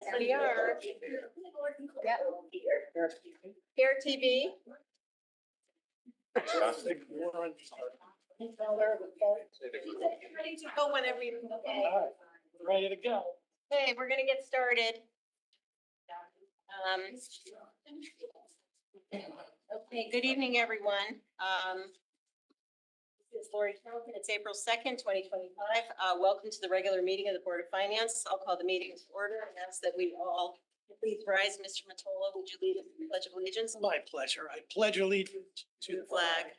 We are. Yeah. FairTV. Ready to go whenever you. All right, ready to go. Hey, we're gonna get started. Okay, good evening, everyone. This is Lori Carrollton. It's April 2nd, 2025. Welcome to the regular meeting of the Board of Finance. I'll call the meeting to order and ask that we all please rise. Mr. Mottola, would you lead us in the Pledge of Allegiance? My pleasure. I pledge allegiance To the flag of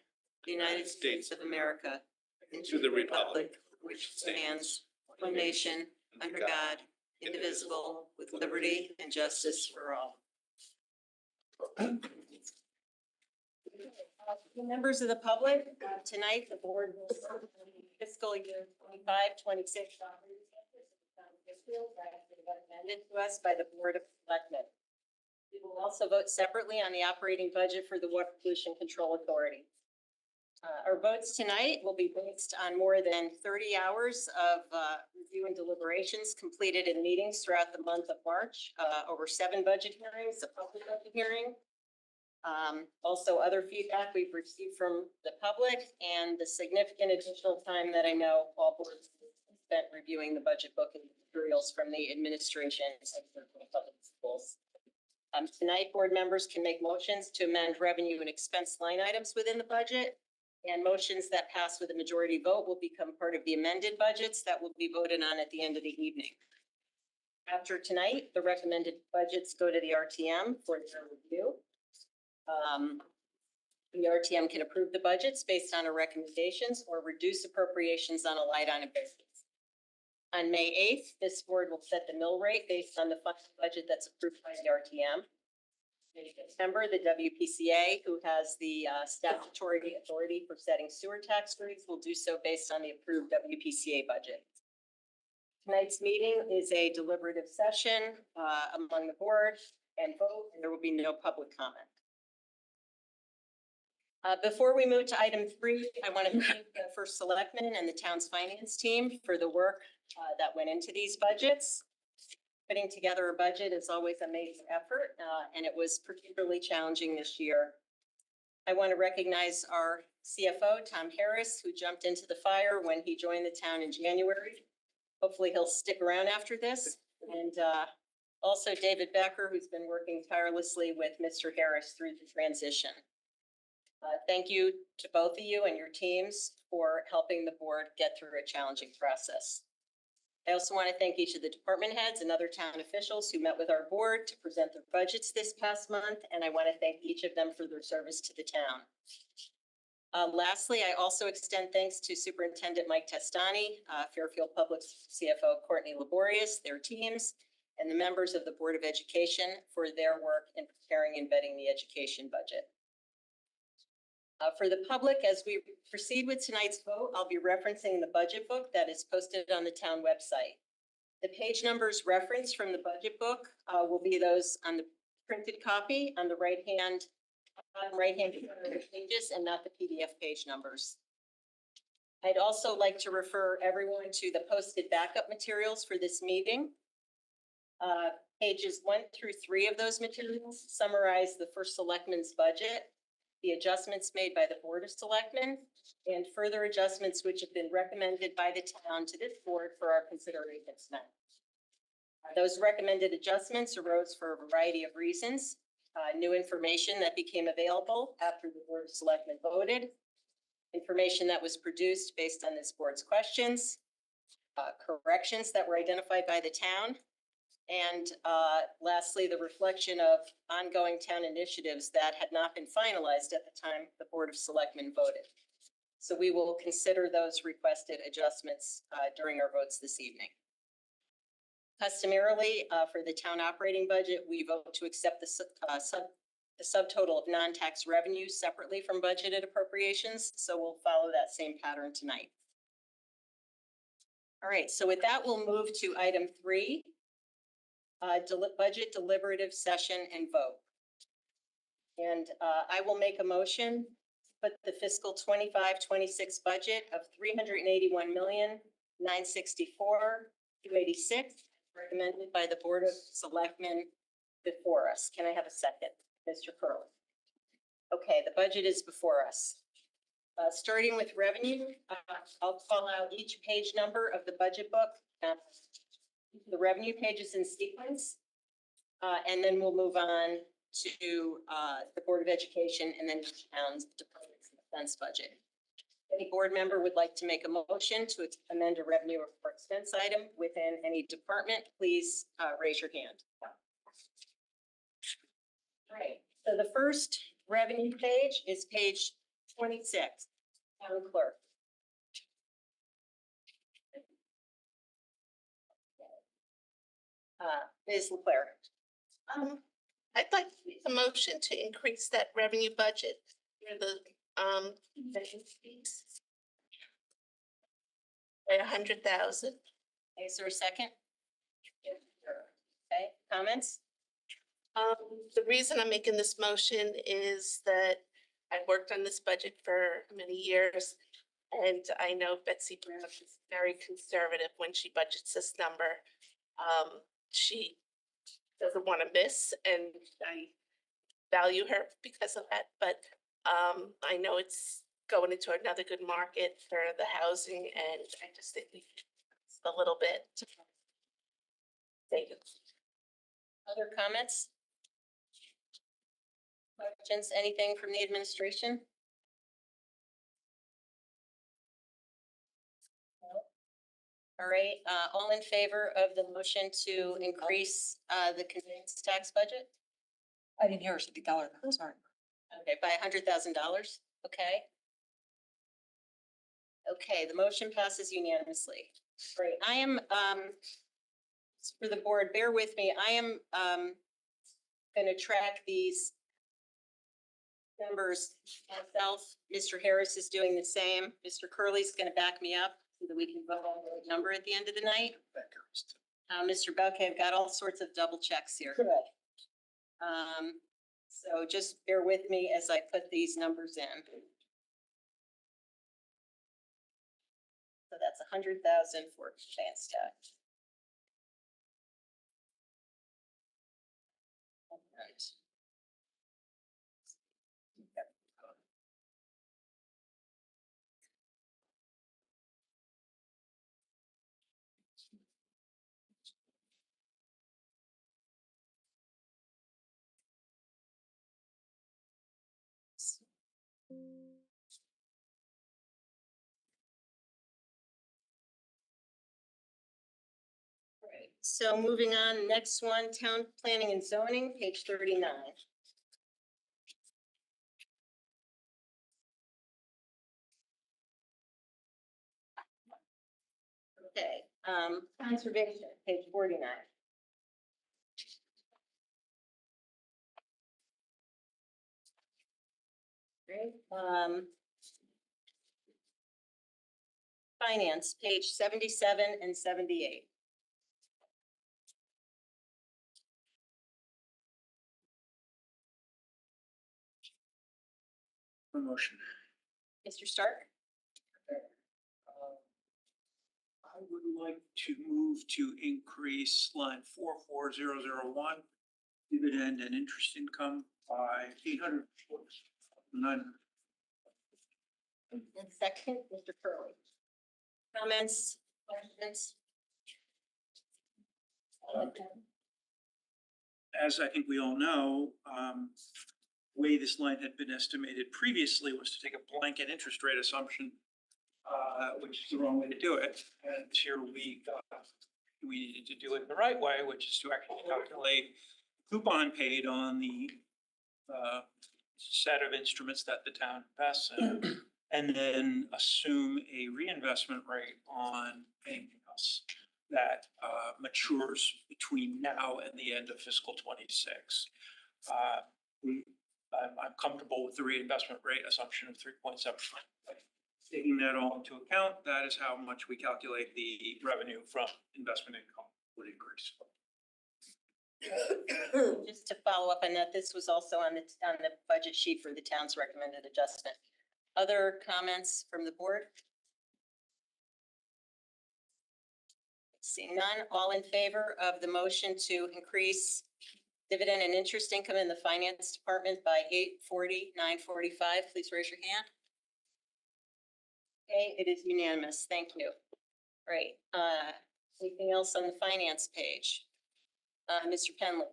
the United States of America and to the republic which stands one nation under God, indivisible, with liberty and justice for all. Members of the public, tonight the board will start the fiscal year 25-26 recommended to us by the Board of Selectmen. We will also vote separately on the operating budget for the Water Pollution Control Authority. Our votes tonight will be based on more than 30 hours of review and deliberations completed in meetings throughout the month of March, over 7 budget hearings, a public budget hearing. Also other feedback we've received from the public and the significant additional time that I know all boards spent reviewing the budget book and materials from the administration of public schools. Tonight, board members can make motions to amend revenue and expense line items within the budget, and motions that pass with a majority vote will become part of the amended budgets that will be voted on at the end of the evening. After tonight, the recommended budgets go to the RTM for their review. The RTM can approve the budgets based on our recommendations or reduce appropriations on a light item basis. On May 8th, this board will set the mill rate based on the final budget that's approved by the RTM. In September, the WPCA, who has the statutory authority for setting sewer tax rates, will do so based on the approved WPCA budget. Tonight's meeting is a deliberative session among the board and vote, and there will be no public comment. Before we move to item 3, I want to thank the first selectman and the town's finance team for the work that went into these budgets. Putting together a budget is always a major effort, and it was particularly challenging this year. I want to recognize our CFO, Tom Harris, who jumped into the fire when he joined the town in January. Hopefully he'll stick around after this. And also David Becker, who's been working tirelessly with Mr. Harris through the transition. Thank you to both of you and your teams for helping the board get through a challenging process. I also want to thank each of the department heads and other town officials who met with our board to present their budgets this past month, and I want to thank each of them for their service to the town. Lastly, I also extend thanks to Superintendent Mike Testani, Fairfield Public CFO Courtney Laborious, their teams, and the members of the Board of Education for their work in preparing and vetting the education budget. For the public, as we proceed with tonight's vote, I'll be referencing the budget book that is posted on the town website. The page numbers referenced from the budget book will be those on the printed copy on the right-hand pages and not the PDF page numbers. I'd also like to refer everyone to the posted backup materials for this meeting. Pages 1 through 3 of those materials summarize the first selectman's budget, the adjustments made by the Board of Selectmen, and further adjustments which have been recommended by the town to this board for our consideration tonight. Those recommended adjustments arose for a variety of reasons. New information that became available after the Board of Selectmen voted, information that was produced based on this board's questions, corrections that were identified by the town, and lastly, the reflection of ongoing town initiatives that had not been finalized at the time the Board of Selectmen voted. So we will consider those requested adjustments during our votes this evening. Customarily, for the town operating budget, we vote to accept the subtotal of non-tax revenue separately from budgeted appropriations. So we'll follow that same pattern tonight. All right, so with that, we'll move to item 3. Budget deliberative session and vote. And I will make a motion to put the fiscal 25-26 budget of $381,964,286 recommended by the Board of Selectmen before us. Can I have a second? Mr. Curley. Okay, the budget is before us. Starting with revenue, I'll call out each page number of the budget book. The revenue pages in sequence. And then we'll move on to the Board of Education and then each town's department's defense budget. Any board member would like to make a motion to amend a revenue or expense item within any department, please raise your hand. All right, so the first revenue page is page 26, town clerk. Ms. Leclerc. I'd like to make a motion to increase that revenue budget for the fees by 100,000. Is there a second? Okay, comments? The reason I'm making this motion is that I've worked on this budget for many years, and I know Betsy Brown is very conservative when she budgets this number. She doesn't want to miss, and I value her because of that, but I know it's going into another good market for the housing, and I just think we a little bit. Thank you. Other comments? Questions, anything from the administration? No? All right, all in favor of the motion to increase the conveyance tax budget? I didn't hear the dollar, sorry. Okay, by $100,000, okay. Okay, the motion passes unanimously. Great, I am, for the board, bear with me, I am gonna track these numbers myself. Mr. Harris is doing the same. Mr. Curley's gonna back me up so that we can vote on the number at the end of the night. Mr. Belke, I've got all sorts of double checks here. So just bear with me as I put these numbers in. So that's 100,000 for advance tax. Right. Right, so moving on, next one, town planning and zoning, page 39. Okay, conservation, page 49. Great, finance, page 77 and 78. Motion. Mr. Stark? I would like to move to increase line 44001, dividend and interest income by 800,900. And second, Mr. Curley. Comments, questions? As I think we all know, the way this line had been estimated previously was to take a blanket interest rate assumption, which is the wrong way to do it. And here we needed to do it the right way, which is to actually calculate coupon paid on the set of instruments that the town invests in, and then assume a reinvestment rate on anything else that matures between now and the end of fiscal 26. I'm comfortable with the reinvestment rate assumption of 3.7. Taking that all into account, that is how much we calculate the revenue from investment income would increase. Just to follow up on that, this was also on the budget sheet for the town's recommended adjustment. Other comments from the board? Seeing none, all in favor of the motion to increase dividend and interest income in the finance department by 945, please raise your hand. Okay, it is unanimous. Thank you. Great. Anything else on the finance page? Mr. Penley.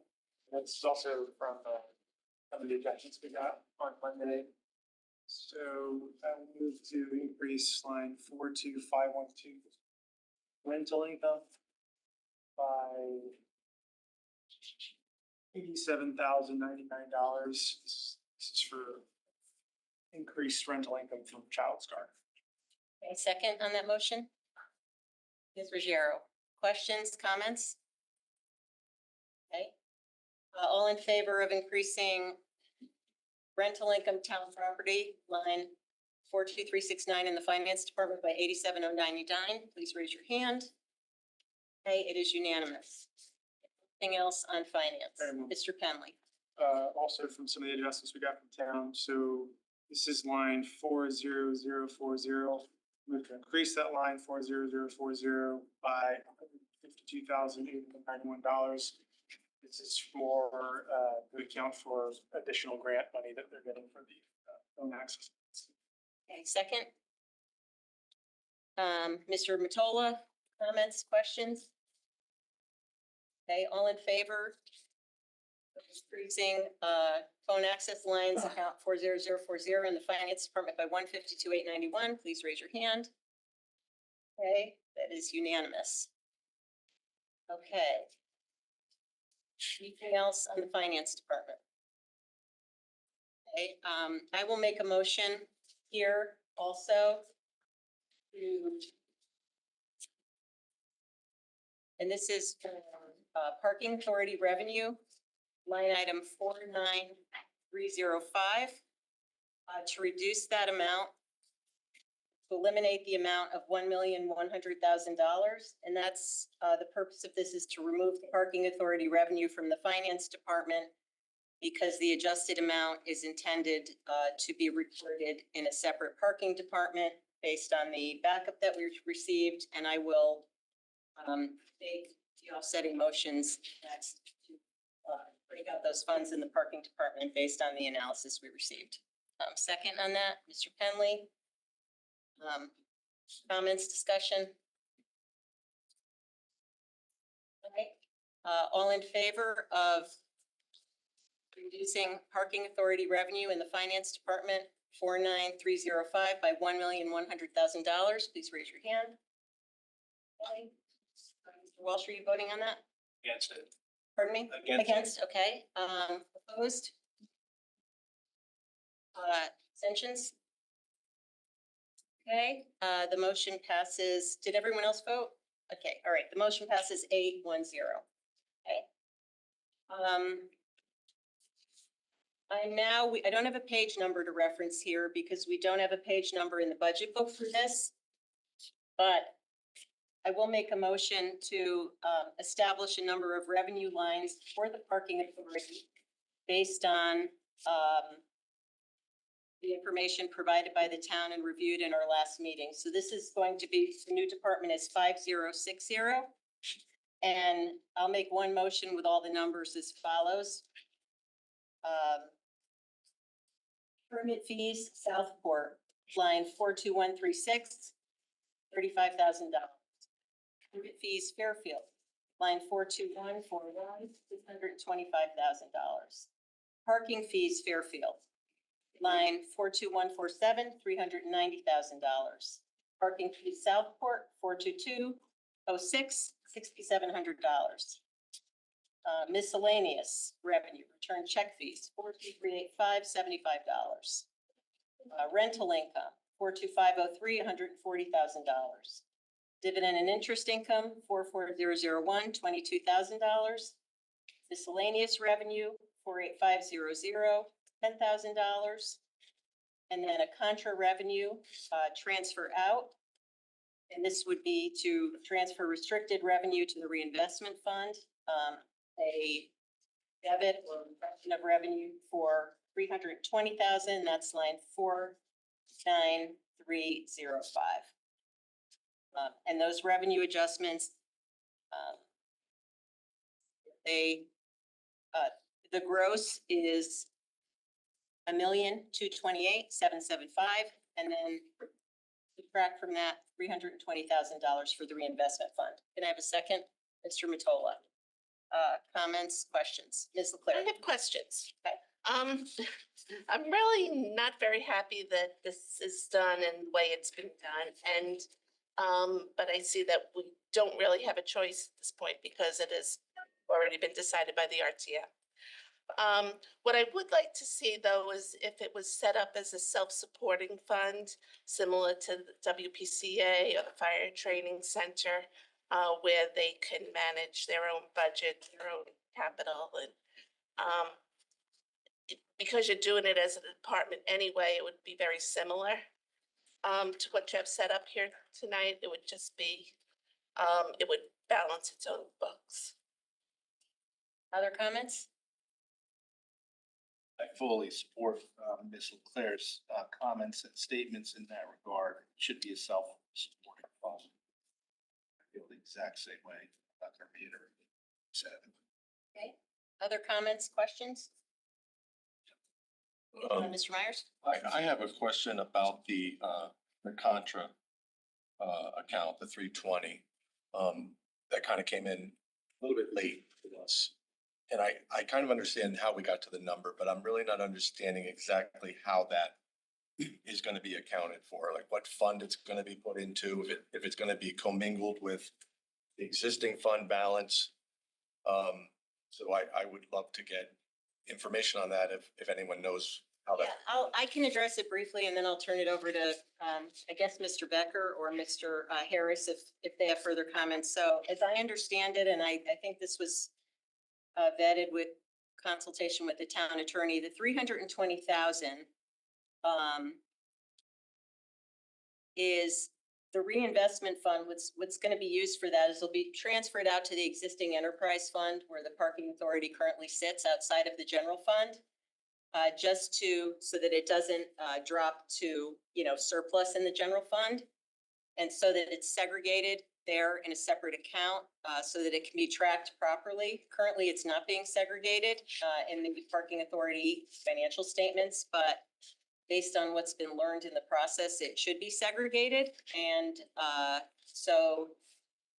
That's also from some of the adjustments we got on Monday. So I will move to increase line 42512 rental income by $87,099. This is for increased rental income from Child Star. Okay, second on that motion? Ms. Ruggiero, questions, comments? Okay. All in favor of increasing rental income town property line 42369 in the finance department by 87,099, please raise your hand. Okay, it is unanimous. Anything else on finance? Very well. Mr. Penley. Also from some of the adjustments we got from town. So this is line 40040. Move to increase that line 40040 by $52,891. This is for to account for additional grant money that they're getting for the phone access. Okay, second. Mr. Matola, comments, questions? Okay, all in favor of increasing phone access lines account 40040 in the finance department by $152,891, please raise your hand. Okay, that is unanimous. Okay. Anything else on the finance department? Okay, I will make a motion here also to, and this is for parking authority revenue, line item 49305, to reduce that amount, to eliminate the amount of $1,100,000. And that's the purpose of this is to remove the parking authority revenue from the finance department because the adjusted amount is intended to be recorded in a separate parking department based on the backup that we received. And I will make the offsetting motions next to break out those funds in the parking department based on the analysis we received. Second on that, Mr. Penley. Comments, discussion? Okay. All in favor of reducing parking authority revenue in the finance department 49305 by $1,100,000, please raise your hand. Okay. Mr. Walsh, are you voting on that? Against it. Pardon me? Against, okay. Opposed? Abstentions? Okay, the motion passes. Did everyone else vote? Okay, all right, the motion passes 8-1-0. Okay. I don't have a page number to reference here because we don't have a page number in the budget book for this. But I will make a motion to establish a number of revenue lines for the parking authority based on the information provided by the town and reviewed in our last meeting. So this is going to be, the new department is 5060. And I'll make one motion with all the numbers as follows. Permit fees, Southport, line 42136, $35,000. Permit fees, Fairfield, line 42141, $625,000. Parking fees, Fairfield, line 42147, $390,000. Parking fees, Southport, 42206, $6,700. Miscellaneous revenue, return check fees, 42385, $75. Rental income, 42503, $140,000. Dividend and interest income, 44001, $22,000. Miscellaneous revenue, 48500, $10,000. And then a contra revenue transfer out. And this would be to transfer restricted revenue to the reinvestment fund. A debit or reduction of revenue for $320,000. That's line 49305. And those revenue adjustments They, the gross is 1,228,775, and then subtract from that $320,000 for the reinvestment fund. Can I have a second? Mr. Matola. Comments, questions? Ms. I Leclerc? have questions. Okay. I'm really not very happy that this is done and the way it's been done. And, but I see that we don't really have a choice at this point because it has already been decided by the RTF. What I would like to see though is if it was set up as a self-supporting fund, similar to the WPCA or the Fire Training Center, where they can manage their own budget, their own capital, and because you're doing it as a department anyway, it would be very similar to what you have set up here tonight. It would just be, it would balance its own books. Other comments? I fully support Ms. Leclerc's comments and statements in that regard. It should be a self-supporting fund. I feel the exact same way about their meter. Okay. Other comments, questions? Mr. Myers? I have a question about the Contra account, the 320. That kind of came in a little bit late to us. And I kind of understand how we got to the number, but I'm really not understanding exactly how that is going to be accounted for, like what fund it's going to be put into, if it's going to be commingled with the existing fund balance. So I would love to get information on that if anyone knows how that. Yeah, I can address it briefly and then I'll turn it over to, I guess, Mr. Becker or Mr. Harris if they have further comments. So as I understand it, and I think this was vetted with consultation with the town attorney, the 320,000 is the reinvestment fund. What's going to be used for that is it'll be transferred out to the existing enterprise fund where the parking authority currently sits outside of the general fund. Just so that it doesn't drop to, surplus in the general fund. And so that it's segregated there in a separate account so that it can be tracked properly. Currently, it's not being segregated in the parking authority financial statements, but based on what's been learned in the process, it should be segregated. And so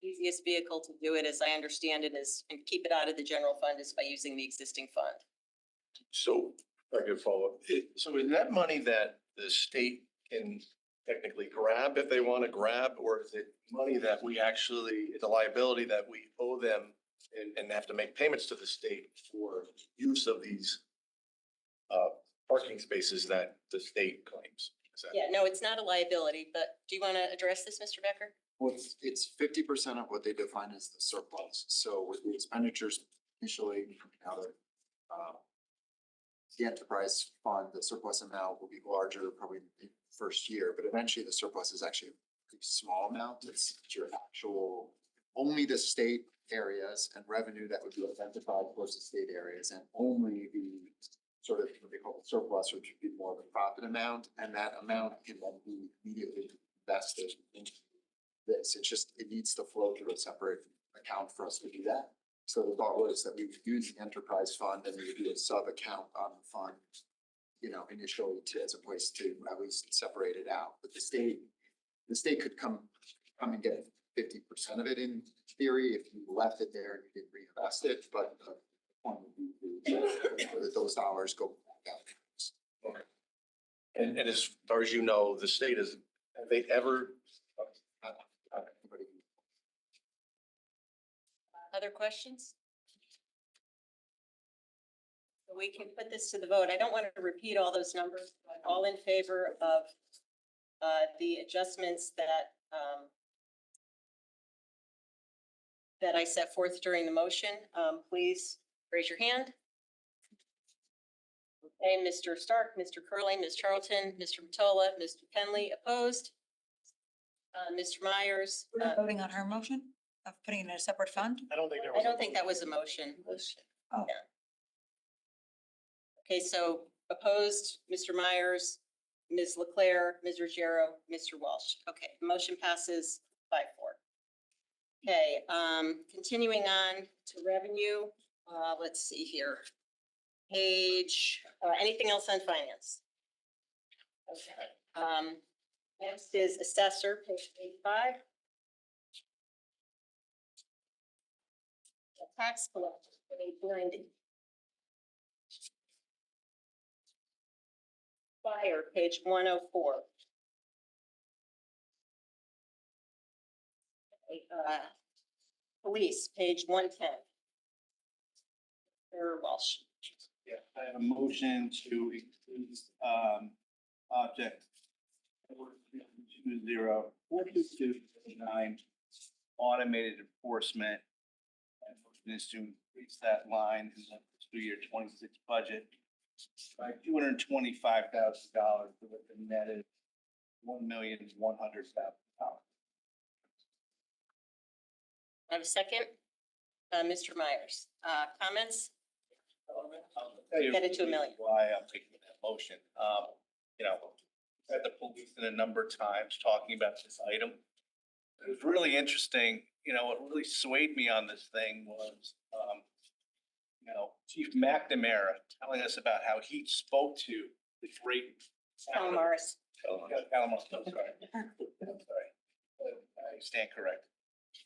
easiest vehicle to do it, as I understand it, is and keep it out of the general fund is by using the existing fund. So I could follow up. So is that money that the state can technically grab if they want to grab, or is it money that we actually, it's a liability that we owe them and have to make payments to the state for use of these parking spaces that the state claims? Is that? Yeah, no, it's not a liability, but do you want to address this, Mr. Becker? Well, it's 50% of what they define as the surplus. So with the expenditures initially out of the enterprise fund, the surplus amount will be larger probably in the first year, but eventually the surplus is actually a pretty small amount. It's your actual, only the state areas and revenue that would be identified towards the state areas, and only the sort of what they call surplus, which would be more of a profit amount, and that amount can then be immediately invested into this. It's just, it needs to flow through a separate account for us to do that. So the thought was that we would use the enterprise fund and we would do a sub account on the fund, initially as opposed to at least separate it out. But the state could come and get 50% of it in theory if you left it there and you didn't reinvest it. But the point would be that those dollars go back out. Okay. And as far as you know, the state have they ever? Other questions? We can put this to the vote. I don't want to repeat all those numbers, but all in favor of the adjustments that I set forth during the motion, please raise your hand. Okay, Mr. Stark, Mr. Curley, Ms. Charlton, Mr. Matola, Mr. Penley, opposed? Mr. Myers? We're not voting on her motion of putting it in a separate fund? I don't think there I was. don't think that was a motion. Oh. Yeah. Okay, so opposed, Mr. Myers, Ms. Leclerc, Ms. Ruggiero, Mr. Walsh. Okay, the motion passes 5-4. Okay, continuing on to revenue, let's see here. Page, anything else on finance? Okay, next is assessor, page 85. Tax collector, page 90. Fire, page 104. Police, page 110. Mayor Walsh. Yeah, I have a motion to increase, object 420-422-9 automated enforcement. And motion is to increase that line in the fiscal year 26 budget by $225,000 with a netted $1,100,000. I have a second. Mr. Myers, comments? I'll tell you Get it to $1 million. Why I'm taking that motion. You know, I've had the police in a number of times talking about this item. It was really interesting. You know, what really swayed me on this thing was, you know, Chief McNamara telling us about how he spoke to the great. Calamaris. Calamaris, I'm sorry. I'm sorry. I stand correct.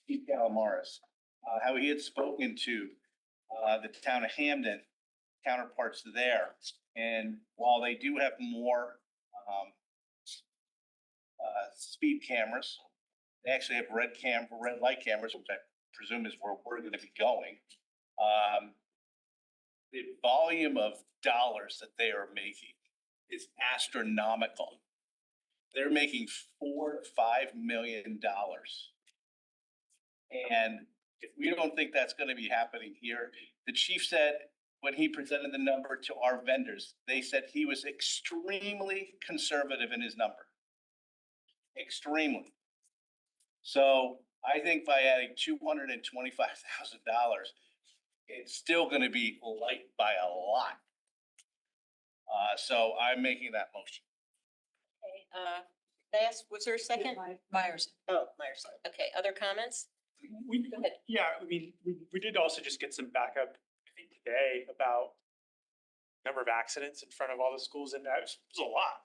Chief Calamaris, how he had spoken to the town of Hamden counterparts there. And while they do have more speed cameras, they actually have red light cameras, which I presume is where we're going to be going. The volume of dollars that they are making is astronomical. They're making $4 to $5 million. And if we don't think that's going to be happening here, the chief said when he presented the number to our vendors, they said he was extremely conservative in his number. Extremely. So I think by adding $225,000, it's still going to be light by a lot. So I'm making that motion. Okay, was there a second? Myers. Oh, Myers. Okay, other comments? We, Go ahead. yeah, I mean, we did also just get some backup, I think today, about number of accidents in front of all the schools, and that was a lot,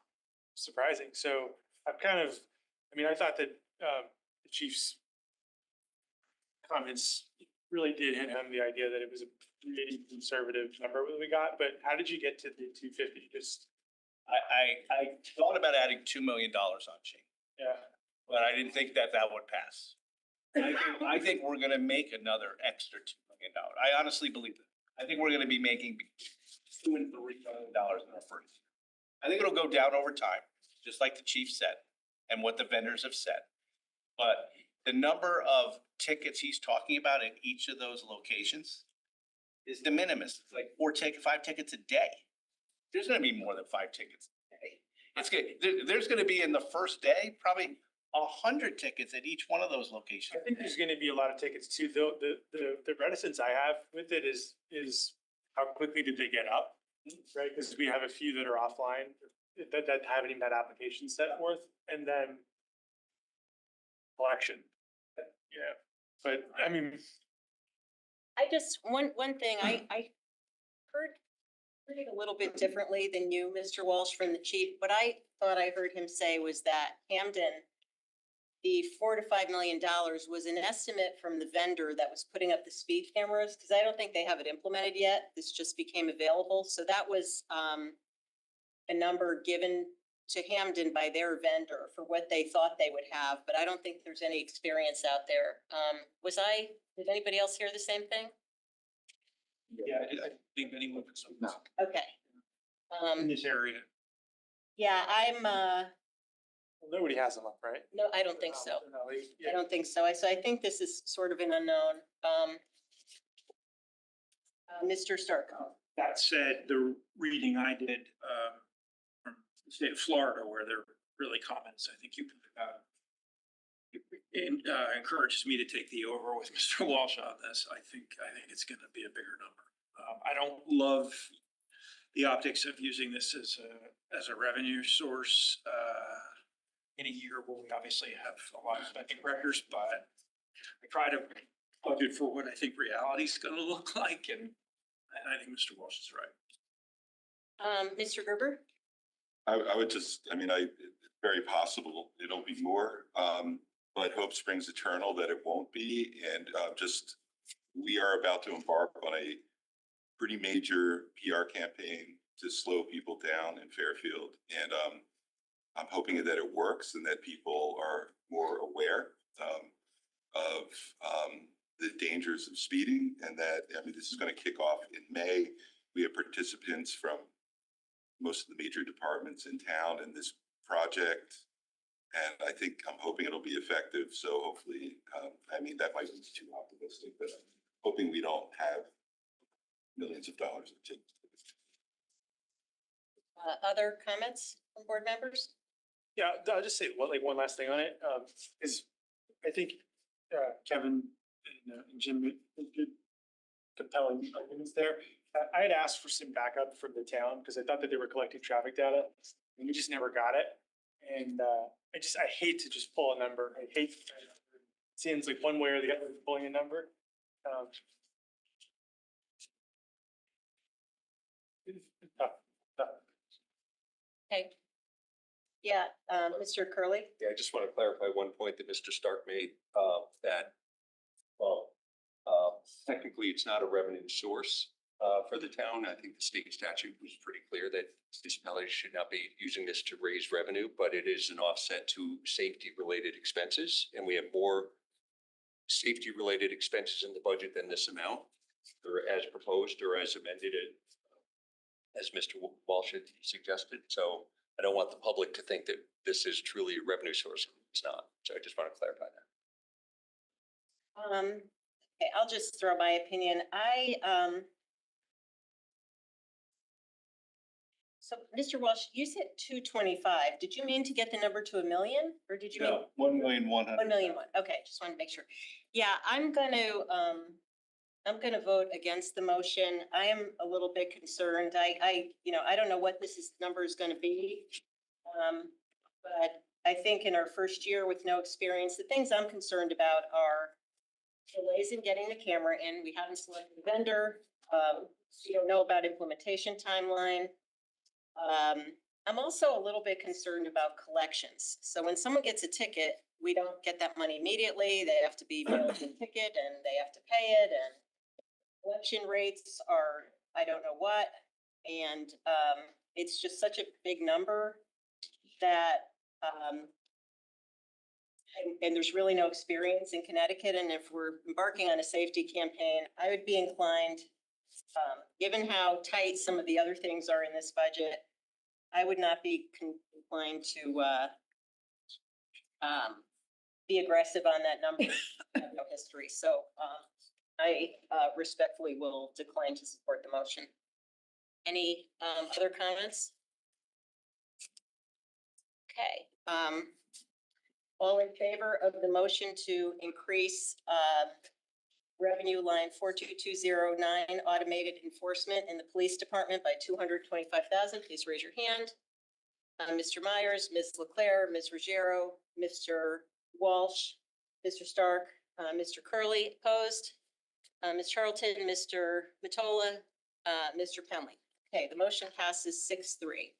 surprising. So I've kind of, I mean, I thought that the chief's comments really did hit home the idea that it was a pretty conservative number that we got, but how did you get to the 250? Just, I thought about adding $2 million on chain, yeah, but I didn't think that would pass. I think we're gonna make another extra $2 million. I honestly believe that. I think we're gonna be making $2 and $3 million in our first year. I think it'll go down over time, just like the chief said, and what the vendors have said. But the number of tickets he's talking about in each of those locations is de minimis. It's like 5 tickets a day. There's gonna be more than 5 tickets a day. It's good. There's gonna be in the first day, probably 100 tickets at each one of those locations. I think there's going to be a lot of tickets too. The reticence I have with it is how quickly did they get up, right? Because we have a few that are offline that haven't even had applications set forth, and then collection. Yeah, but I mean, I just, one thing, I heard it a little bit differently than you, Mr. Walsh, from the chief. What I thought I heard him say was that Hamden, the $4 to $5 million was an estimate from the vendor that was putting up the speed cameras, because I don't think they have it implemented yet. This just became available. So that was a number given to Hamden by their vendor for what they thought they would have, but I don't think there's any experience out there. Did anybody else hear the same thing? Yeah, I think anyone could. No. Okay. In this area. Yeah, nobody has them up, right? no, I don't think so. No, I don't think so. So I think this is sort of an unknown. Mr. Starko. That said, the reading I did from the state of Florida, where there are really comments, I think you encourages me to take the over with Mr. Walsh on this. I think it's going to be a bigger number. I don't love the optics of using this as a revenue source in a year where we obviously have a lot of spending pressures, but I try to budget for what I think reality is gonna look like, and I think Mr. Walsh is right. Mr. Gerber? I would just, I mean, it's very possible it'll be more, but hope springs eternal that it won't be. And we are about to embark on a pretty major PR campaign to slow people down in Fairfield. And I'm hoping that it works and that people are more aware of the dangers of speeding, and that, I mean, this is going to kick off in May. We have participants from most of the major departments in town in this project. And I'm hoping it'll be effective. So hopefully, I mean, that might be too optimistic, but I'm hoping we don't have millions of dollars of tickets. Other comments from board members? Yeah, I'll just say one last thing on it, is I think, Kevin and Jim made good compelling arguments there. I had asked for some backup from the town because I thought that they were collecting traffic data and we just never got it. And, I hate to just pull a number. I hate, it seems like one way or the other pulling a number. Okay. Yeah, Mr. Curley? Yeah, I just want to clarify one point that Mr. Stark made, that, technically it's not a revenue source, for the town. I think the state statute was pretty clear that municipalities should not be using this to raise revenue, but it is an offset to safety-related expenses. And we have more safety-related expenses in the budget than this amount, or as proposed or as amended, as Mr. Walsh had suggested. So I don't want the public to think that this is truly a revenue source. It's not. So I just want to clarify that. Okay, I'll just throw my opinion. So Mr. Walsh, you said 225. Did you mean to get the number to 1 million, or did you mean? No, 1,100,000. 1 million one. Okay, just wanted to make sure. Yeah, I'm gonna vote against the motion. I am a little bit concerned. I don't know what number is gonna be. But I think in our first year with no experience, the things I'm concerned about are delays in getting the camera in. We haven't selected a vendor. We don't know about implementation timeline. I'm also a little bit concerned about collections. So when someone gets a ticket, we don't get that money immediately. They have to be mailed the ticket and they have to pay it, and collection rates are, I don't know what. And it's just such a big number that, and there's really no experience in Connecticut. And if we're embarking on a safety campaign, I would be inclined, given how tight some of the other things are in this budget, I would not be inclined to be aggressive on that number. I have no history. So I respectfully will decline to support the motion. Any other comments? Okay. All in favor of the motion to increase revenue line 42209 automated enforcement in the police department by 225,000, please raise your hand. Mr. Myers, Ms. Leclerc, Ms. Ruggiero, Mr. Walsh, Mr. Stark, Mr. Curley, opposed, Ms. Charlton, Mr. Matola, Mr. Penley. Okay, the motion passes 6-3.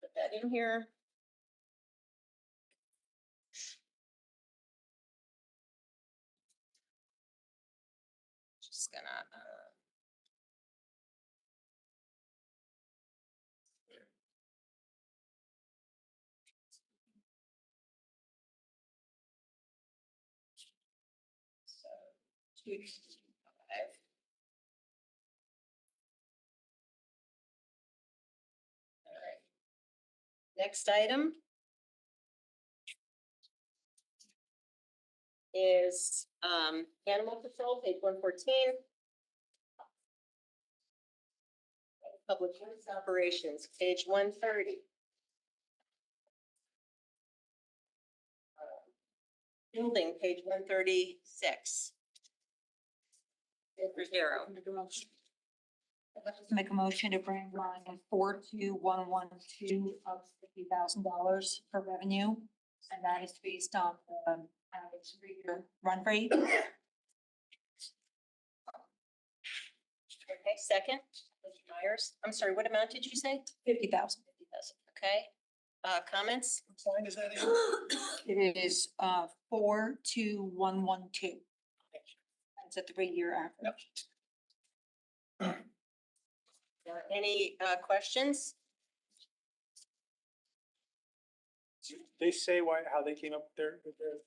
Put that in here. Just gonna, so 225. All right. Next item is Animal Control, page 114. Public Works Operations, page 130. Building, page 136. Mr. Zero. Make a motion to bring line 42112 up $50,000 for revenue. And that is based on It's 3-year run rate. Okay, second, Mr. Myers. I'm sorry, what amount did you say? 50,000. 50,000. Okay, comments? What line is that in? It is 42112. It's a 3-year average. Any questions? They say why, how they came up with their. Their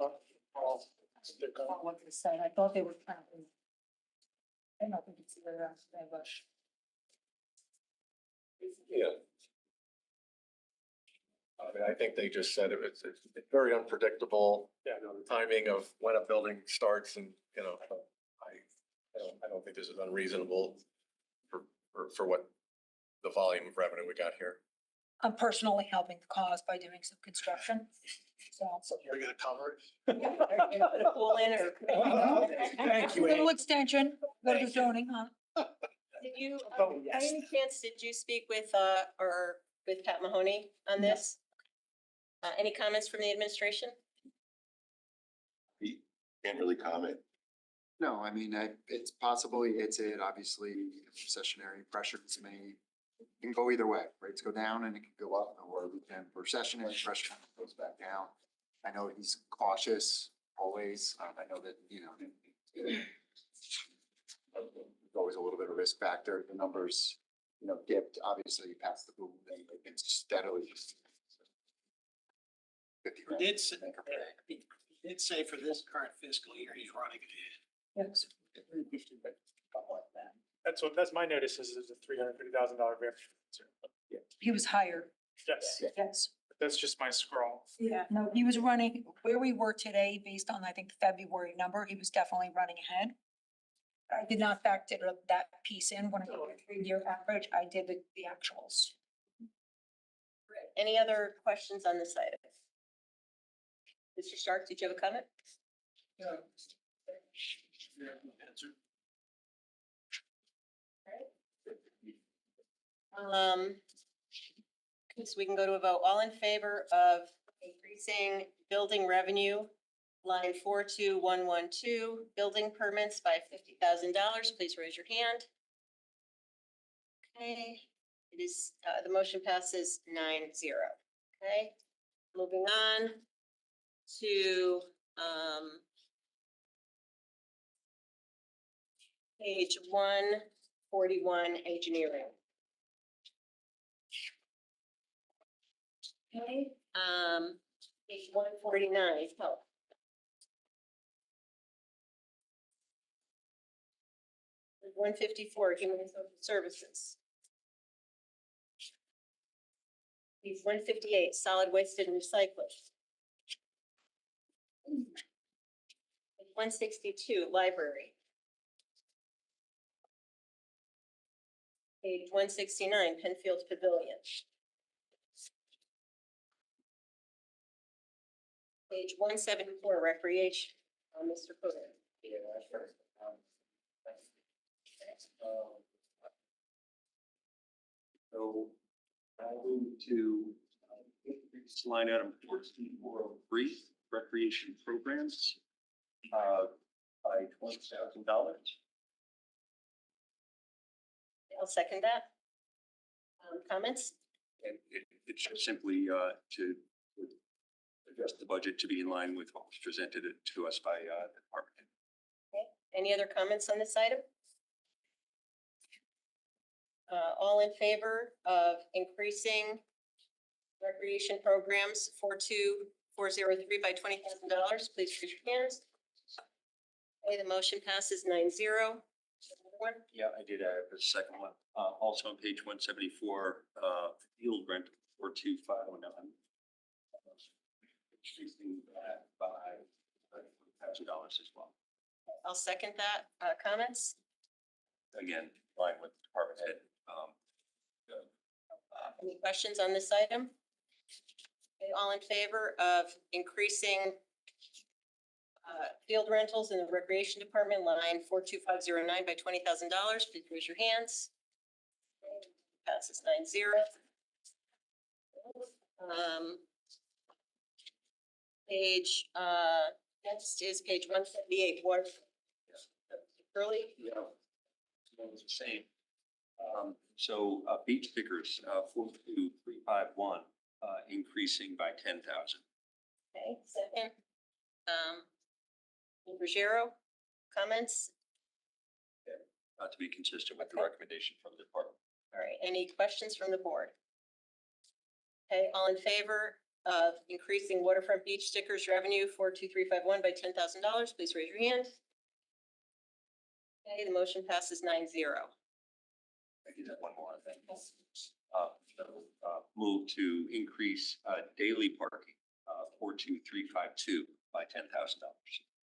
Oh, what they said, I thought they were kind of. I don't think it's their English. Yeah. I mean, I think they just said it's very unpredictable, Yeah, no, the timing of when a building starts and, you know, I don't think this is unreasonable for what the volume of revenue we got here. I'm personally helping the cause by doing some construction. So. you're gonna cover it. Pull in or? Thank you, Little Ann. extension, go to zoning, huh? Did you, Oh, by yes. any chance, did you speak with, or with Pat Mahoney on this? Any comments from the administration? Can't really comment. No, I mean, it's possibly, obviously, recessionary pressures can go either way. Rates go down and it can go up, or we can, recessionary pressure goes back down. I know he's cautious always. I know that, there's always a little bit of risk factor. The numbers, dipped, obviously past the boom, they've been steadily. 50 grand. He did say for this current fiscal year, he's running it. Yes. That's my notice is a $350,000 variance. He was higher, Yes, yes. that's just my scroll. Yeah, no, he was running where we were today based on, I think, the February number. He was definitely running ahead. I did not factor that piece in when I did the 3-year average. I did the actuals. Any other questions on this item? Mr. Stark, did you have a comment? Okay, so we can go to a vote. All in favor of increasing building revenue, line 42112, building permits by $50,000, please raise your hand. Okay, it is, the motion passes 9-0. Okay, moving on to, page 141, engineering. Okay, page 149, health. Page 154, human and social services. Page 158, solid waste and recycling. Page 162, library. Page 169, Penfield Pavilion. Page 174, recreation, Mr. Coder. So I'll move to increase line item 14403, recreation programs, by $20,000. I'll second that. Comments? And it's just simply to adjust the budget to be in line with what was presented to us by the department. Okay. Any other comments on this item? All in favor of increasing recreation programs 42403 by $20,000, please raise your hands. Okay, the motion passes 9-0. One. Yeah, I did add the second one. Also on page 174, field rent 42509. Increasing that by $1,000 as well. I'll second that. Comments? Again, in line with department head. Any questions on this item? Okay, all in favor of increasing field rentals in the recreation department, line 42509 by $20,000, please raise your hands. Passes 9-0. Page, next is page 178, water. Curly? Yeah. It's the same. So, beach stickers, 42351, increasing by 10,000. Okay, second. Ruggiero, comments? To be consistent with the Okay. recommendation from the department. All right, any questions from the board? Okay, all in favor of increasing waterfront beach stickers revenue 42351 by $10,000, please raise your hand. Okay, the motion passes 9-0. I did have one more, I think. Move to increase, daily parking, 42352 by $10,000.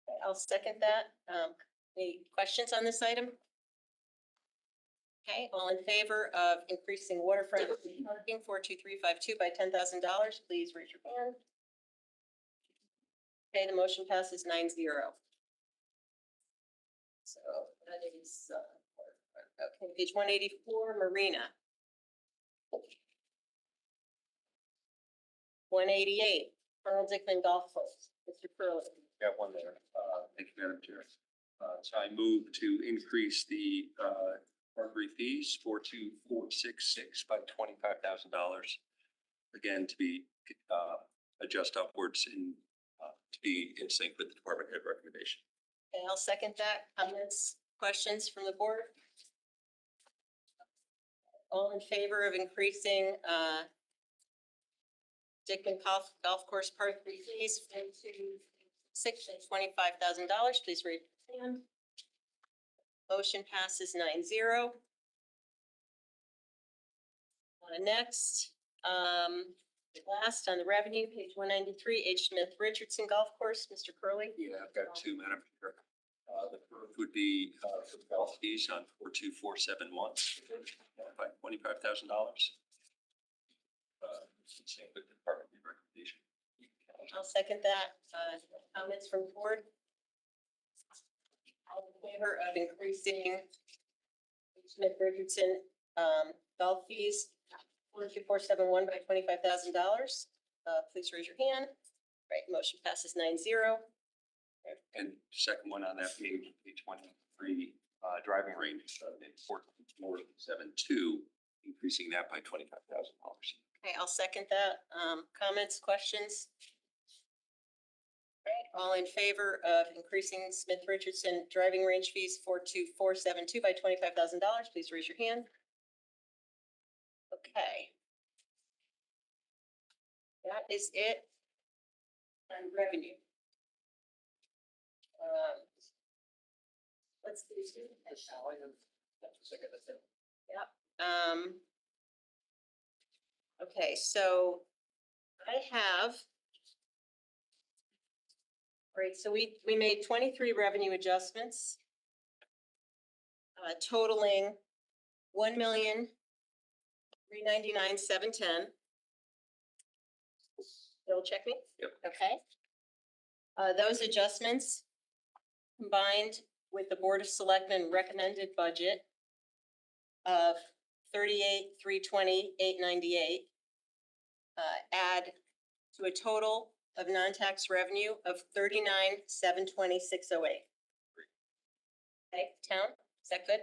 Okay, I'll second that. Any questions on this item? Okay, all in favor of increasing waterfront parking 42352 by $10,000, please raise your hand. Okay, the motion passes 9-0. So that is, okay, page 184, Marina. 188, Colonel Dickman Golf Course, Mr. Curley. Got one there. Thank you, Madam Chair. So I move to increase the, Marbury fees 42466 by $25,000. Again, to be, adjust upwards and, to be in sync with the department head recommendation. Okay, I'll second that. Comments, questions from the board? All in favor of increasing, Dickman Golf Course park fees from $25,000, please raise your hand. Motion passes 9-0. Next, last on the revenue, page 193, H. Smith Richardson Golf Course, Mr. Curley. Yeah, I've got two, Madam Chair. The first would be, for the golf fees on 42471 by $25,000. Same with the department head recommendation. I'll second that. Comments from the board? All in favor of increasing Smith Richardson golf fees 42471 by $25,000? Please raise your hand. Right, motion passes 9-0. And second one on that page, page 103, driving range, 47472, increasing that by $25,000. Okay, I'll second that. Comments, questions? Right, all in favor of increasing Smith Richardson driving range fees 42472 by $25,000, please raise your hand. Okay. That is it on revenue. Let's do. Yep. Okay, so I have. Right, so we made 23 revenue adjustments. Totaling $1,399,710. Double check me? Yep. Okay. Those adjustments combined with the Board of Selectmen recommended budget of $38,320,898 add to a total of non-tax revenue of $39,720,608. Okay, town, is that good?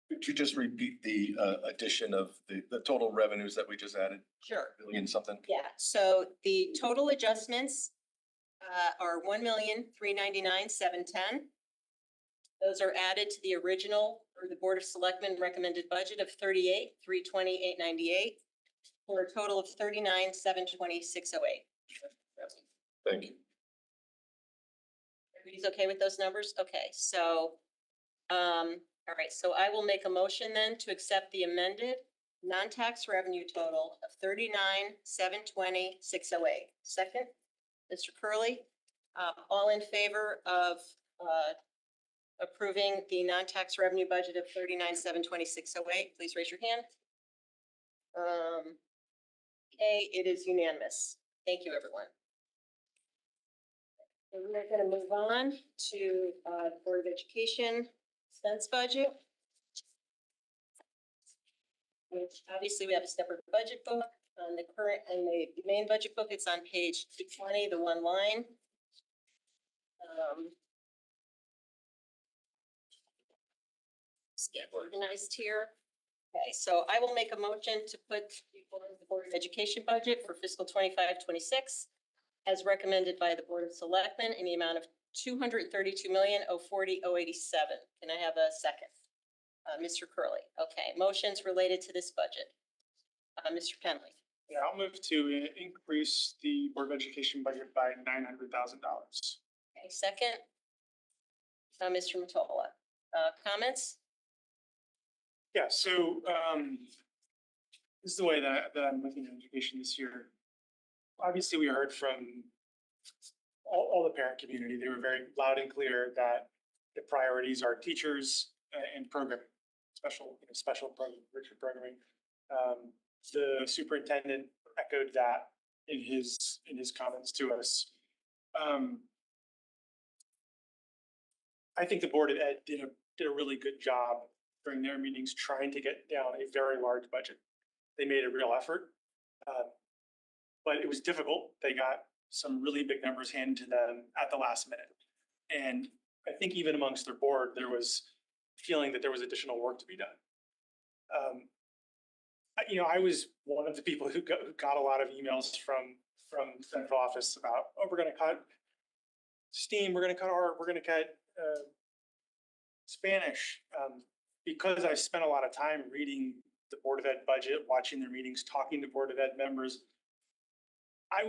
Could you just repeat the addition of the total revenues that we just added? Sure. Billion something? Yeah, so the total adjustments are $1,399,710. Those are added to the original or the Board of Selectmen recommended budget of $38,320,898 for a total of $39,720,608. Thank you. Everybody's okay with those numbers? Okay, so, all right, so I will make a motion then to accept the amended non-tax revenue total of $39,720,608. Second, Mr. Curley, all in favor of, approving the non-tax revenue budget of $39,720,608, please raise your hand. Okay, it is unanimous. Thank you, everyone. And we're going to move on to the Board of Education expense budget, which obviously we have a separate budget book. on the current, and the main budget book, it's on page 220, the one line. Let's get organized here. Okay, so I will make a motion to put before the Board of Education budget for fiscal 25-26 as recommended by the Board of Selectmen in the amount of 232,040,087. Can I have a second? Mr. Curley. Okay, motions related to this budget. Mr. Kenley. Yeah, I'll move to increase the Board of Education budget by $900,000. Okay, second. Mr. Matola. Comments? Yeah, so this is the way that I'm looking at education this year. Obviously, we heard from all the parent community. They were very loud and clear that the priorities are teachers and programming, special program, richer programming. The superintendent echoed that in his comments to us. I think the Board of Ed did a really good job during their meetings trying to get down a very large budget. They made a real effort, but it was difficult. They got some really big numbers handed to them at the last minute. And I think even amongst their board, there was feeling that there was additional work to be done. I was one of the people who got a lot of emails from central office about, oh, we're going to cut STEAM, we're going to cut art, we're going to cut Spanish. Because I spent a lot of time reading the Board of Ed budget, watching their meetings, talking to Board of Ed members, I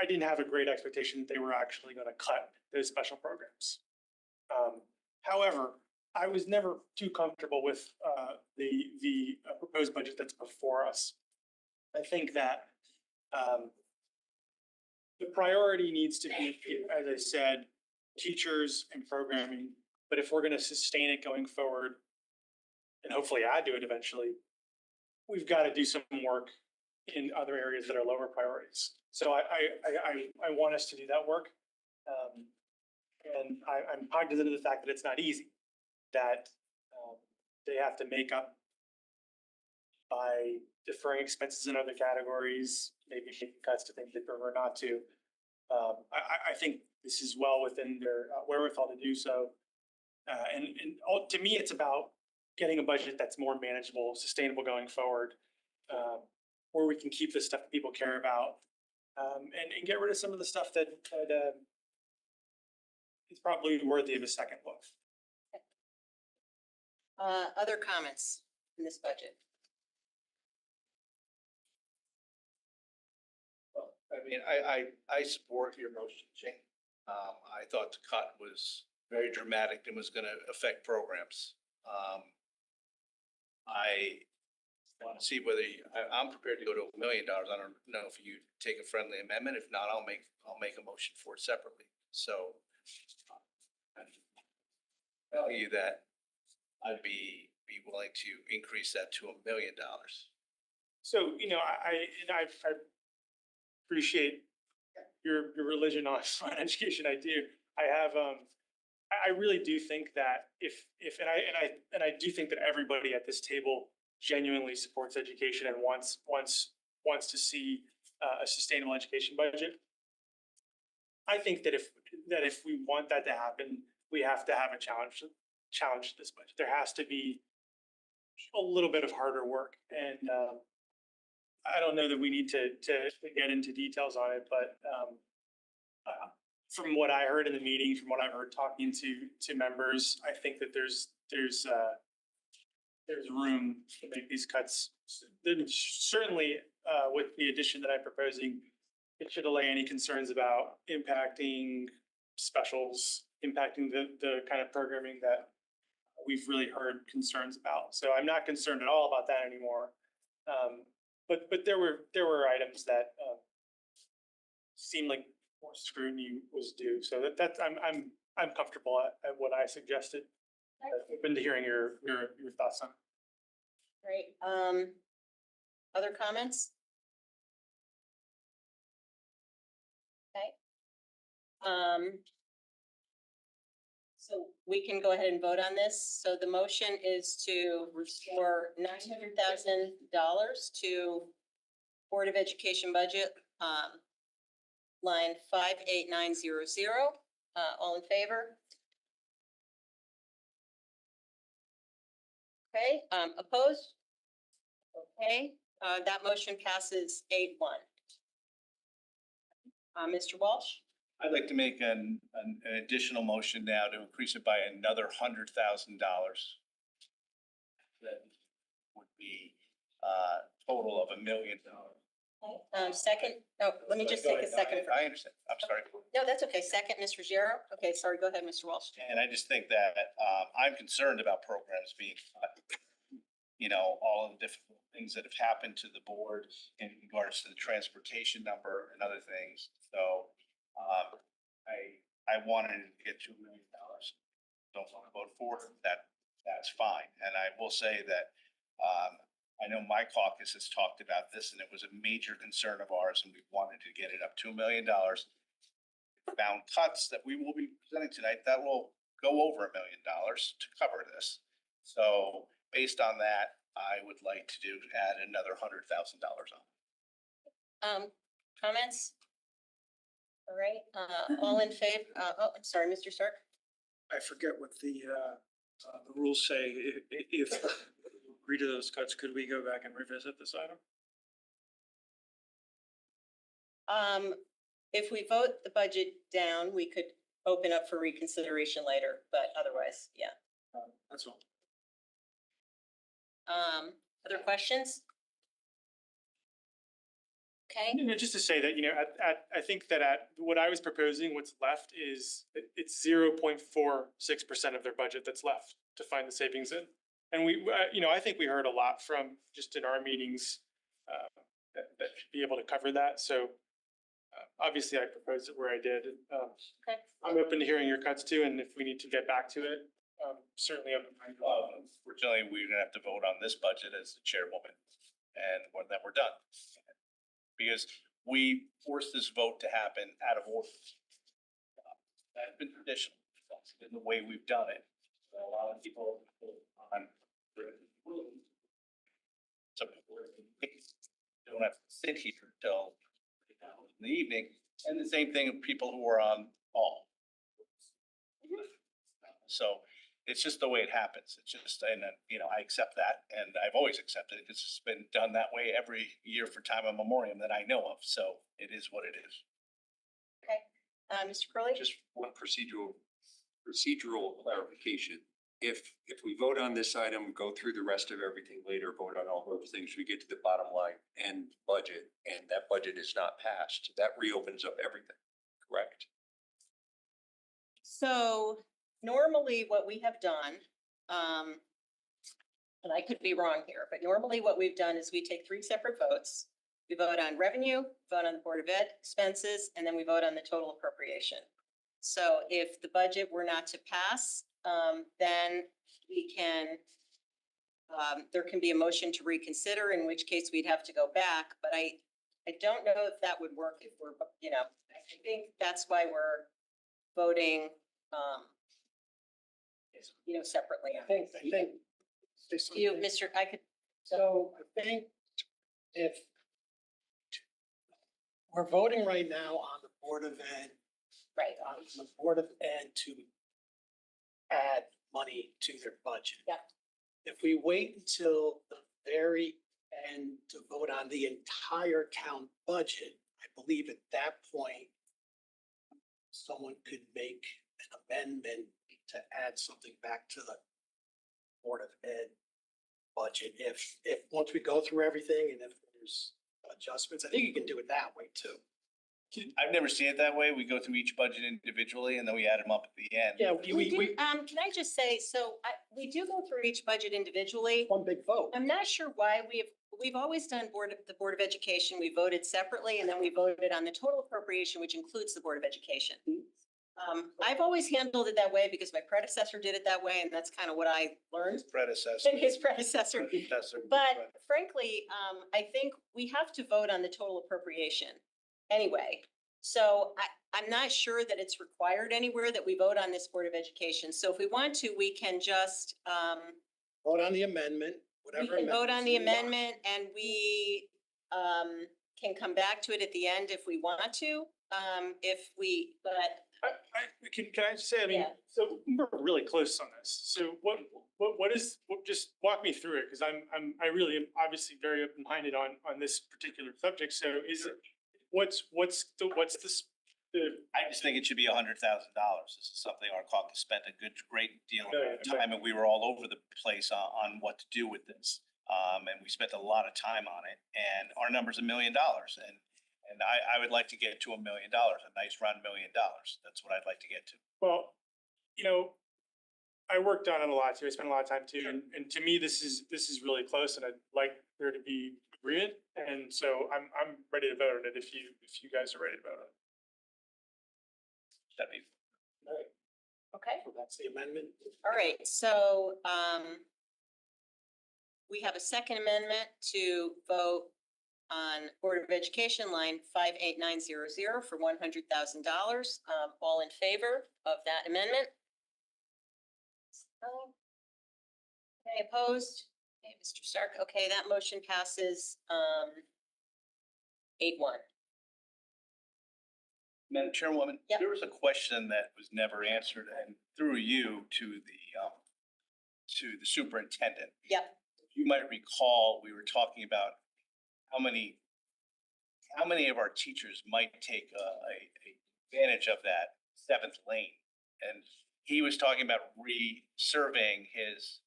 didn't have a great expectation that they were actually going to cut those special programs. However, I was never too comfortable with the proposed budget that's before us. I think that the priority needs to be, as I said, teachers and programming. But if we're going to sustain it going forward, and hopefully add to it eventually, we've got to do some work in other areas that are lower priorities. So I want us to do that work. And I'm cognizant of the fact that it's not easy, that they have to make up by deferring expenses in other categories, maybe making cuts to things they prefer not to. I think this is well within their wherewithal to do so. And to me, it's about getting a budget that's more manageable, sustainable going forward, where we can keep the stuff that people care about, and get rid of some of the stuff that is probably worthy of a second look. Other comments in this budget? I mean, I support your motion, Jane. I thought the cut was very dramatic and was gonna affect programs. I want to see whether I'm prepared to go to $1 million. I don't know if you take a friendly amendment. If not, I'll make a motion for it separately. So I tell you that I'd be willing to increase that to $1 million. So, I appreciate your religion on education. I do. I really do think that and I do think that everybody at this table genuinely supports education and wants to see a sustainable education budget. I think that if we want that to happen, we have to have a challenge to this budget. There has to be a little bit of harder work, and I don't know that we need to get into details on it, but from what I heard in the meeting, from what I've heard talking to members, I think that there's room to make these cuts. Then certainly with the addition that I'm proposing, it should allay any concerns about impacting specials, impacting the kind of programming that we've really heard concerns about. So I'm not concerned at all about that anymore. But there were items that seemed like more scrutiny was due. So that's I'm comfortable at what I suggested. Open to hearing your thoughts on it. Great. Other comments? Okay. So we can go ahead and vote on this. So the motion is to restore $900,000 to Board of Education budget, line 58900. All in favor? Okay, opposed? Okay, that motion passes 8-1. Mr. Walsh? I'd like to make an additional motion now to increase it by another $100,000. That would be total of $1 million. Second, oh, let me just take a second. I understand. I'm sorry. No, that's okay. Second, Mr. Ruggiero. Okay, sorry, go ahead, Mr. Walsh. And I just think that I'm concerned about programs being cut. You know, all of the different things that have happened to the board in regards to the transportation number and other things. So I wanted to get $2 million. Don't want to vote for it. That's fine. And I will say that I know my caucus has talked about this and it was a major concern of ours and we wanted to get it up $2 million. Found cuts that we will be presenting tonight that will go over $1 million to cover this. So based on that, I would like to add another $100,000 on. Comments? All right, all in favor? Oh, I'm sorry, Mr. Stark. I forget what the rules say. If we agree to those cuts, could we go back and revisit this item? If we vote the budget down, we could open up for reconsideration later, but otherwise, yeah. That's all. Other questions? Okay, You know, just to say that, you know, I think that at what I was proposing, what's left is it's 0.46% of their budget that's left to find the savings in. And we, you know, I think we heard a lot from just in our meetings that should be able to cover that. So obviously I proposed it where I did. okay. I'm open to hearing your cuts too, and if we need to get back to it, certainly open. Unfortunately, we're gonna have to vote on this budget as the chairwoman and then we're done. Because we forced this vote to happen out of order. That's been traditional, that's been the way we've done it. So a lot of people on. So don't have to sit here till in the evening, and the same thing of people who are on call. So it's just the way it happens. It's just, and you know, I accept that, and I've always accepted it. It's just been done that way every year for time of memoriam that I know of. So it is what it is. Okay, Mr. Curley? Just one procedural clarification. If we vote on this item, go through the rest of everything later, vote on all those things, we get to the bottom line and budget, and that budget is not passed, that reopens up everything, correct? So normally what we have done, and I could be wrong here, but normally what we've done is we take 3 separate votes. We vote on revenue, vote on the Board of Ed expenses, and then we vote on the total appropriation. So if the budget were not to pass, then we can, there can be a motion to reconsider, in which case we'd have to go back. But I don't know if that would work if we're, you know, I think that's why we're voting, you know, separately. I think. You, Mr. I could, So I think if we're voting right now on the Board of Ed, right, on the Board of Ed to add money to their budget. Yeah. If we wait until the very end to vote on the entire town budget, I believe at that point, someone could make an amendment to add something back to the Board of Ed budget. If once we go through everything and if there's adjustments, I think you can do it that way too. I've never seen it that way. We go through each budget individually and then we add them up at the end. Yeah, we do, can I just say, so we do go through each budget individually. one big vote. I'm not sure why we've always done the Board of Education. We voted separately and then we voted on the total appropriation, which includes the Board of Education. I've always handled it that way because my predecessor did it that way, and that's kind of what I learned. Predecessor. And his predecessor. Predecessor. But frankly, I think we have to vote on the total appropriation anyway. So I'm not sure that it's required anywhere that we vote on this Board of Education. So if we want to, we can just, Vote on the amendment, we whatever. can vote on the amendments you want. amendment and we, can come back to it at the end if we want to, but Can I just say, I mean, Yeah. so we're really close on this. So just walk me through it, because I really am obviously very open-minded on this particular subject. So what's the, I just think it should be $100,000. This is something our caucus spent a great deal of Yeah, yeah. time, and we were all over the place on what to do with this. And we spent a lot of time on it, and our number's $1 million, and I would like to get to $1 million, a nice round $1 million. That's what I'd like to get to. well, I worked on it a lot too. I spent a lot of time too. And to me, this is really close, and I'd like there to be agreement. And so I'm ready to vote on it if you guys are ready to vote on it. That'd be okay. That's the amendment. All right, so we have a second amendment to vote on Board of Education line 58900 for $100,000. All in favor of that amendment? Okay, opposed? Okay, Mr. Stark, okay, that motion passes 8-1. Madam Chairwoman, Yep. there was a question that was never answered, and through you to the superintendent. Yep. You might recall, we were talking about how many of our teachers might take advantage of that seventh lane. And he was talking about resurveying his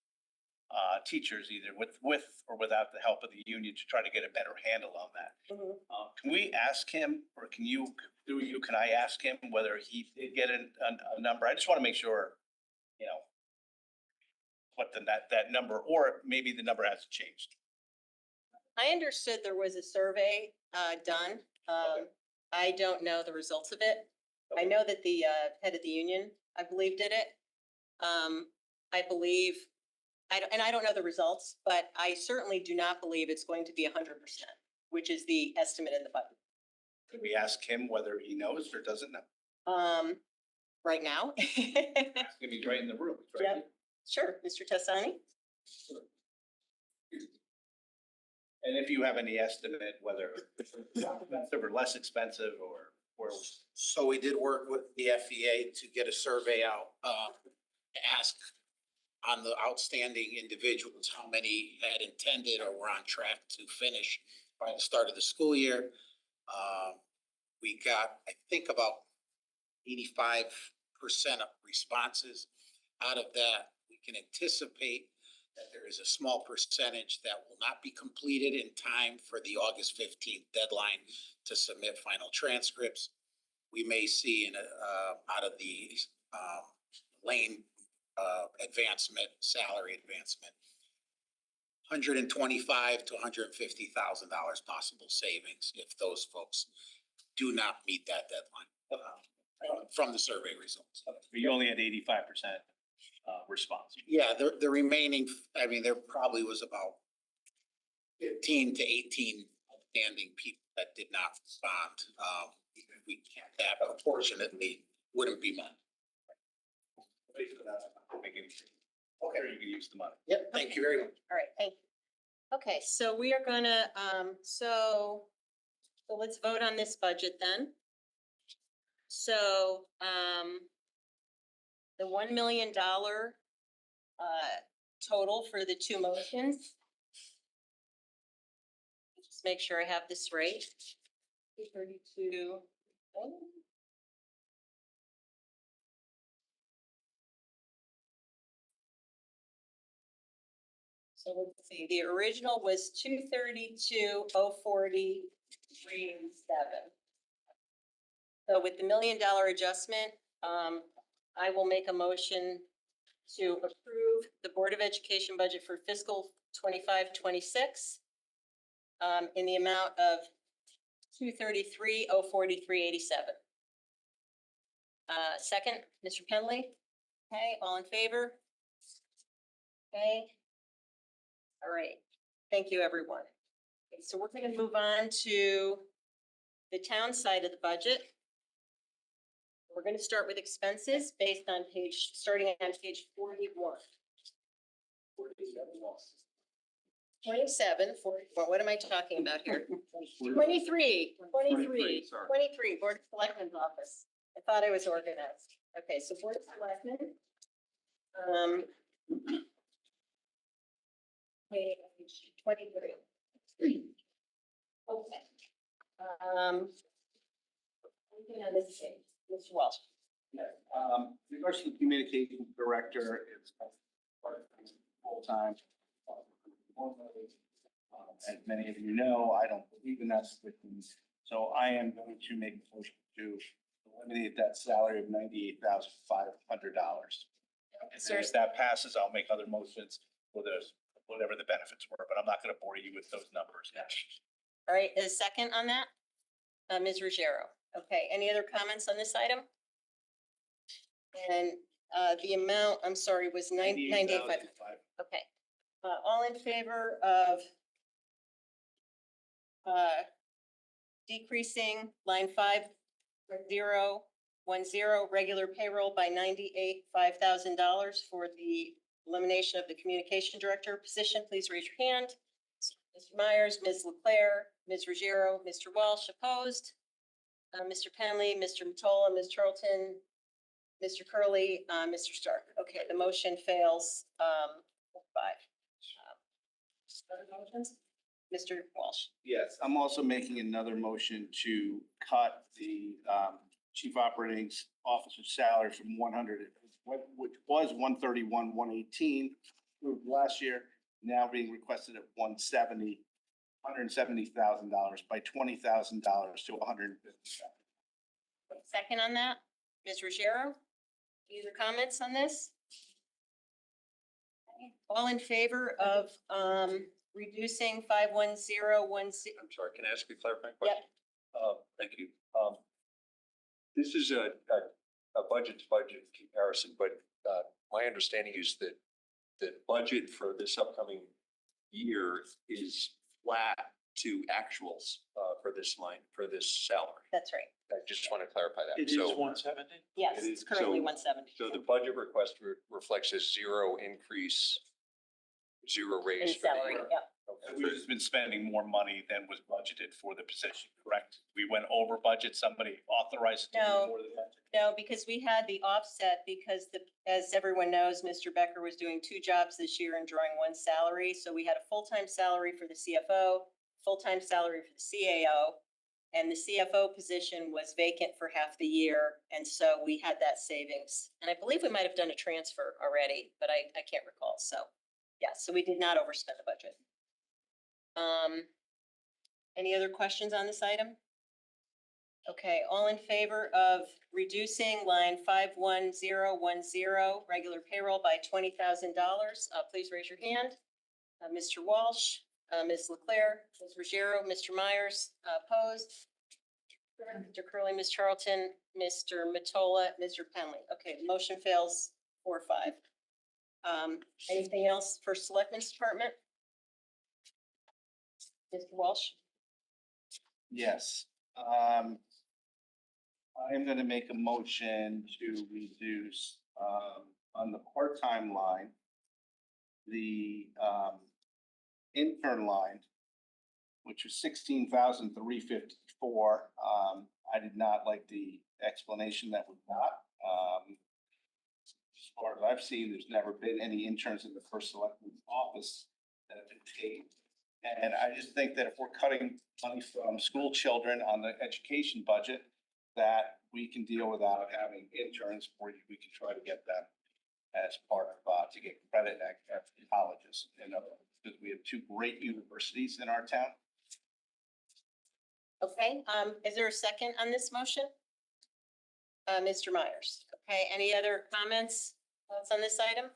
teachers either with or without the help of the union to try to get a better handle on that. Can we ask him, or can I ask him whether he did get a number? I just want to make sure, what that number, or maybe the number hasn't changed. I understood there was a survey done. I don't know the results of it. I know that the head of the union, I believe, did it. I don't know the results, but I certainly do not believe it's going to be 100%, which is the estimate in the budget. Can we ask him whether he knows or doesn't know? Right now. It's gonna be right in the room. He's right Yep. Sure, Mr. Tessani? And if you have any estimate, whether they were less expensive or. So we did work with the FEA to get a survey out, to ask on the outstanding individuals, how many had intended or were on track to finish by the start of the school year. We got, I think, about 85% of responses. Out of that, we can anticipate that there is a small percentage that will not be completed in time for the August 15th deadline to submit final transcripts. We may see out of the lane advancement, salary advancement, $125,000 to $150,000 possible savings if those folks do not meet that deadline from the survey results. You only had 85% response. Yeah, the remaining, I mean, there probably was about 15 to 18 outstanding people that did not respond. We can't, that unfortunately wouldn't be met. Okay, you can use the money. Yep, thank you very much. All right, thank you. Okay, so we are gonna, so let's vote on this budget then. So, the $1 million total for the two motions. Just make sure I have this right. 232. So let's see, the original was 232,043.7. So with the $1 million adjustment, I will make a motion to approve the Board of Education budget for fiscal 25-26 in the amount of 233,043.87. Second, Mr. Penley. Okay, all in favor? Okay. All right, thank you, everyone. Okay, so we're going to move on to the town side of the budget. We're going to start with expenses based on starting on page 41. 27, 40, well, what am I talking about here? 23, 23, sorry. 23, Board of Selectmen's office. I thought I was organized. Okay, so Board of Selectmen. Page 23. Okay. Anything on this page, Mr. Walsh? Regards to the communications director, it's full-time. As many of you know, I don't believe in that switching, so I am going to make a motion to eliminate that salary of $98,500. And if that passes, I'll make other motions for those, whatever the benefits were, but I'm not gonna bore you with those numbers. All right, a second on that? Ms. Ruggiero. Okay, any other comments on this item? And the amount, I'm sorry, was 98,500. Okay. All in favor of decreasing line 5010, regular payroll by $98,500 for the elimination of the communication director position, please raise your hand. Mr. Myers, Ms. Leclerc, Ms. Ruggiero, Mr. Walsh, opposed. Mr. Penley, Mr. Matola, Ms. Charlton, Mr. Curley, Mr. Stark. Okay, the motion fails, 5. Other motions? Mr. Walsh. Yes, I'm also making another motion to cut the chief operating officer's salary from 100, which was 131, 118 last year, now being requested at $170,000 by $20,000 to $150,000. Second on that, Ms. Ruggiero. Any other comments on this? Okay, all in favor of reducing 51010? I'm sorry, can I ask a clarifying question? Thank you. This is a budget to budget comparison, but my understanding is that the budget for this upcoming year is flat to actuals for this line, for this salary. That's right. I just want to clarify that. It is So- 170. Yes, It it's is- currently so- 170. So the budget request reflects a zero increase, zero In raise. for the salary, year. yeah. Okay. We've just been spending more money than was budgeted for the position, correct? We went over budget, somebody authorized to No. do more than that. No, because we had the offset because as everyone knows, Mr. Becker was doing 2 jobs this year and drawing 1 salary. So we had a full-time salary for the CFO, full-time salary for the CAO. And the CFO position was vacant for half the year. And so we had that savings. And I believe we might have done a transfer already, but I can't recall. So, yeah, so we did not overspend the budget. Any other questions on this item? Okay, all in favor of reducing line 51010, regular payroll by $20,000, please raise your hand. Mr. Walsh, Ms. Leclerc, Ms. Ruggiero, Mr. Myers, opposed. Mr. Curley, Ms. Charlton, Mr. Matola, Mr. Penley. Okay, the motion fails 4-5. Anything else for Selectmen's Department? Mr. Walsh? Yes, I'm gonna make a motion to reduce, on the part-time line, the, intern line, which was 16,354. I did not like the explanation that we got. As far as I've seen, there's never been any interns in the first selectman's office that have been paid. And I just think that if we're cutting money from school children on the education budget, that we can deal without having interns, or we can try to get them as part of, to get credit at colleges, because we have 2 great universities in our town. Okay, is there a second on this motion? Mr. Myers, okay, any other comments, thoughts on this item?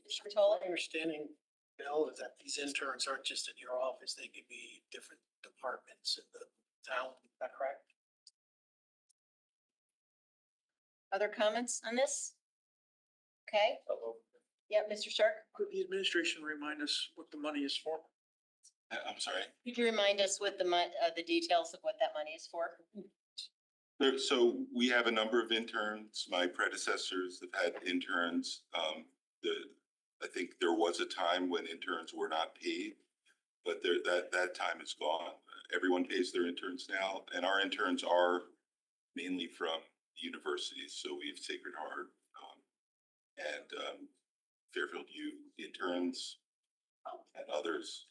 Mr. Matola? My understanding, Bill, is that these interns aren't just in your office, they could be different departments in the town, is that correct? Other comments on this? Okay, yeah, Mr. Stark, Could the administration remind us what the money is for? I'm sorry. could you remind us what the details of what that money is for? So we have a number of interns. My predecessors have had interns. The I think there was a time when interns were not paid, but that time is gone. Everyone pays their interns now, and our interns are mainly from universities. So we have Sacred Heart, and Fairfield U interns and others.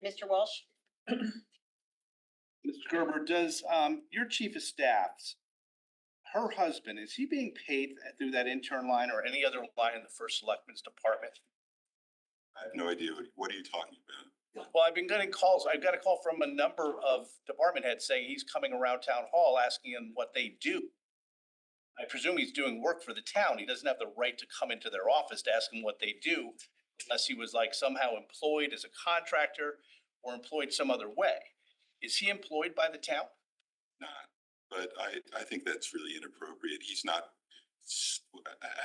Mr. Walsh? Mr. Gerber, does your chief of staff's, her husband, is he being paid through that intern line or any other line in the first selectman's department? I have no idea. What are you talking about? Well, I've been getting calls. I've got a call from a number of department heads saying he's coming around town hall asking them what they do. I presume he's doing work for the town. He doesn't have the right to come into their office to ask them what they do unless he was like somehow employed as a contractor or employed some other way. Is he employed by the town? Not, but I think that's really inappropriate. He's not,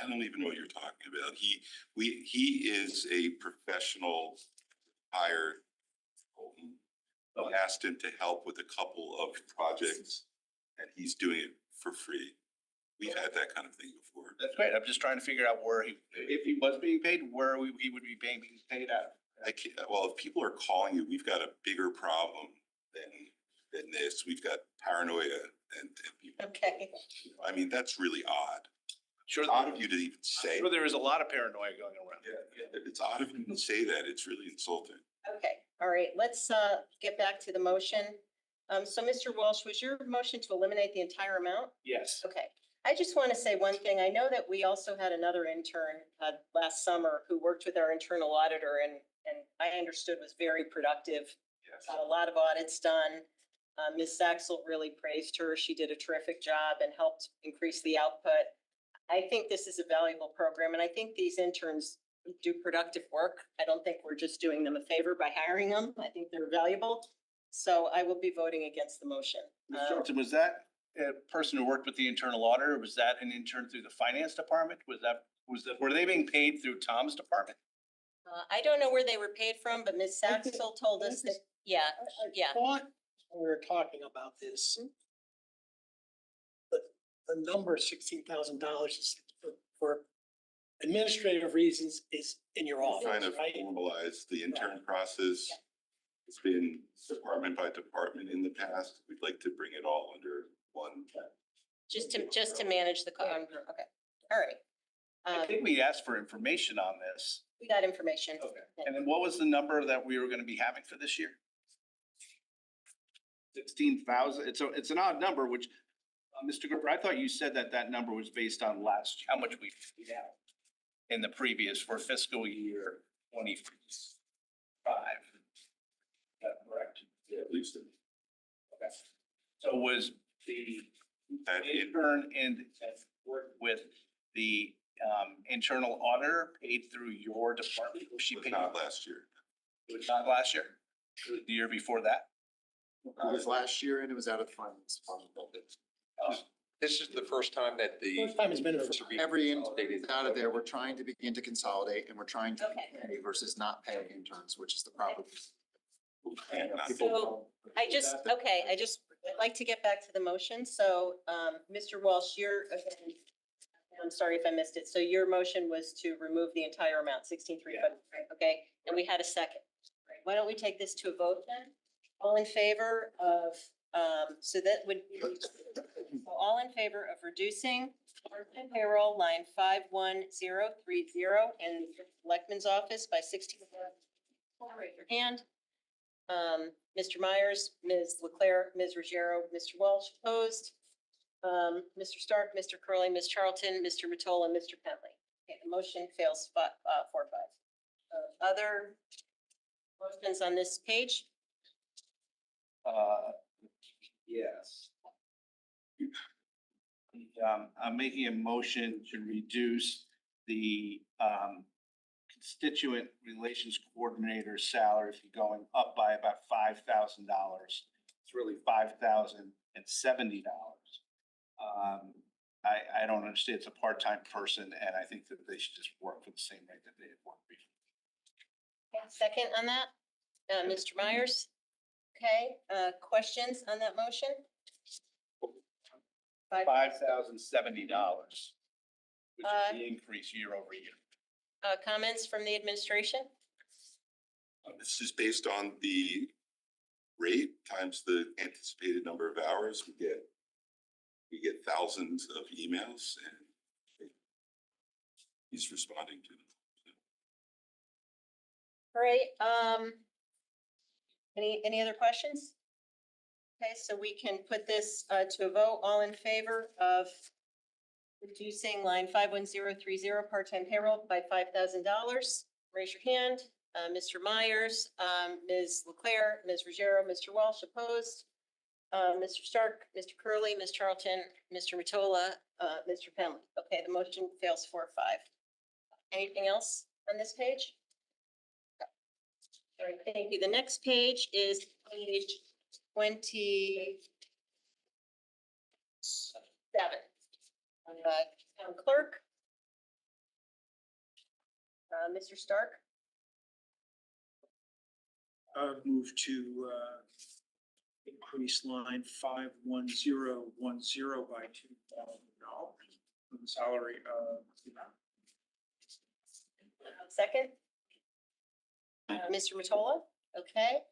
I don't even know what you're talking about. He is a professional hired. I asked him to help with a couple of projects and he's doing it for free. We've had that kind of thing before. That's great. I'm just trying to figure out where if he was being paid, where he would be being paid out. I can't, well, if people are calling you, we've got a bigger problem than this. We've got paranoia and people. Okay. I mean, that's really odd. Sure, It's odd of you to even say. sure there is a lot of paranoia going around. Yeah, it's odd of you to say that. It's really insulting. Okay, all right, let's get back to the motion. So Mr. Walsh, was your motion to eliminate the entire amount? Yes. Okay, I just want to say one thing. I know that we also had another intern last summer who worked with our internal auditor and I understood was very productive. Yes. Got a lot of audits done. Ms. Saxel really praised her. She did a terrific job and helped increase the output. I think this is a valuable program and I think these interns do productive work. I don't think we're just doing them a favor by hiring them. I think they're valuable. So I will be voting against the motion. Ms. Johnson, was that a person who worked with the internal auditor? Was that an intern through the finance department? Were they being paid through Tom's department? I don't know where they were paid from, but Ms. Saxel told us that, yeah, yeah. Thought when we were talking about this, the number $16,000 is for administrative reasons is in your office, Trying to right? formalize the intern process. It's been department by department in the past. We'd like to bring it all under one. Just to manage the, okay, all right. I think we asked for information on this. We got information. Okay. And then what was the number that we were gonna be having for this year? 16,000. It's an odd number, which, Mr. Gerber, I thought you said that number was based on how much we paid out in the previous for fiscal year 25. Is that correct? Yeah, at least. Okay. So was the That it, intern and worked with the internal auditor paid through your department? Was she was paid? not last year. It was not last year? It was the year before that? It was last year and it was out of the finance fund. This is the first time that the. First time it's been interns are being Every intern consolidated. is out of there. We're trying to begin to consolidate and we're trying to Okay. pay versus not paying interns, which is the problem. And not- So I'd like to get back to the motion. So, Mr. Walsh, I'm sorry if I missed it. So your motion was to remove the entire amount, 16,300, okay? And we had a second. Why don't we take this to a vote then? All in favor of, so that would be, all in favor of reducing payroll line 51030 in the Selectman's office by 16. Raise your hand. Mr. Myers, Ms. Leclerc, Ms. Ruggiero, Mr. Walsh opposed. Mr. Stark, Mr. Curley, Ms. Charlton, Mr. Matola, and Mr. Penley. Okay, the motion fails 4-5. Other motions on this page? Yes. I'm making a motion to reduce the constituent relations coordinator salary fee going up by about $5,000. It's really $5,070. I don't understand. It's a part-time person and I think that they should just work for the same rate that they had worked before. Second on that, Mr. Myers? Okay, questions on that motion? $5,070. which is the increase year over year. Comments from the administration? This is based on the rate times the anticipated number of hours. We get thousands of emails and he's responding to them. All right, any other questions? Okay, so we can put this to a vote. All in favor of reducing line 51030 part-time payroll by $5,000? Raise your hand. Mr. Myers, Ms. Leclerc, Ms. Ruggiero, Mr. Walsh, opposed. Mr. Stark, Mr. Curley, Ms. Charlton, Mr. Matola, Mr. Penley. Okay, the motion fails 4-5. Anything else on this page? All right, thank you. The next page is page 27. Town clerk. Mr. Stark, Move to increase line 51010 by $2,000 for the salary of. second. Mr. Matola, okay.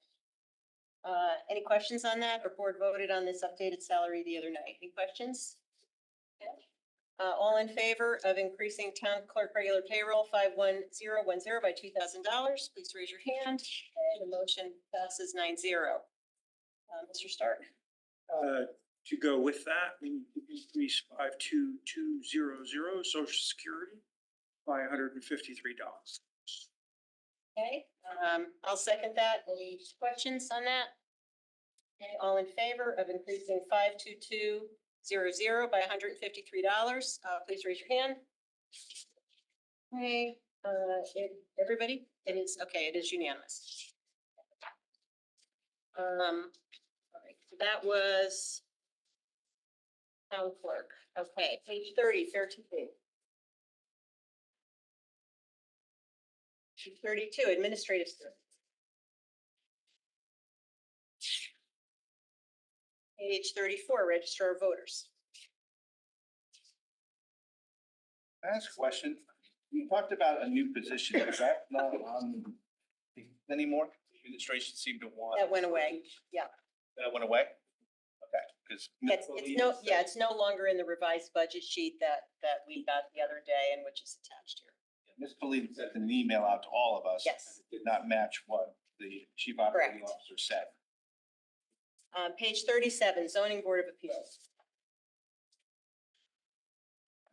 Any questions on that? Our board voted on this updated salary the other night. Any questions? Okay. All in favor of increasing town clerk regular payroll 51010 by $2,000, please raise your hand. Okay, the motion passes 9-0. Mr. Stark, To go with that, we increase 52200 Social Security by $153. okay, I'll second that. Any questions on that? Okay, all in favor of increasing 52200 by $153, please raise your hand. Okay, everybody, it is, okay, it is unanimous. All right, so that was town clerk. Okay, page 30, FairTV. Page 32, administrative service. Page 34, registrar of voters. Can I ask a question? You talked about a new position. Is that not on anymore? Administration seemed to want. That went away, yeah. That went away? Okay, because. It's no longer in the revised budget sheet that we got the other day and which is attached here. Ms. Pelini sent an email out to all of us. Yes. It did not match what the chief operating Correct. officer said. Page 37, zoning board of appeals.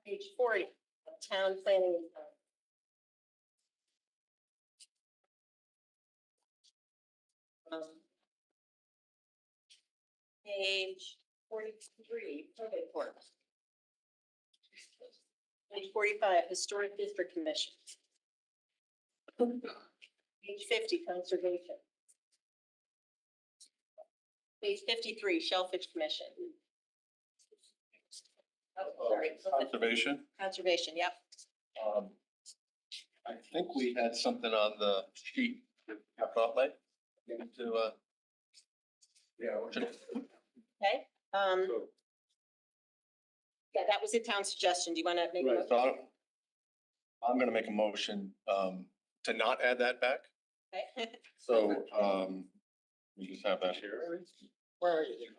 Page 40, town planning and zoning. Page 43, probate court. Page 45, historic district commission. Page 50, conservation. Page 53, shellfish commission. Oh, sorry. Conservation. Conservation, yep. I think we had something on the sheet, capital outlay. Maybe to, Okay, yeah, that was a town suggestion. Do you want to make a Right, motion? so I'm gonna make a motion, to not add that back. Okay. So, we just have that here. Where are you?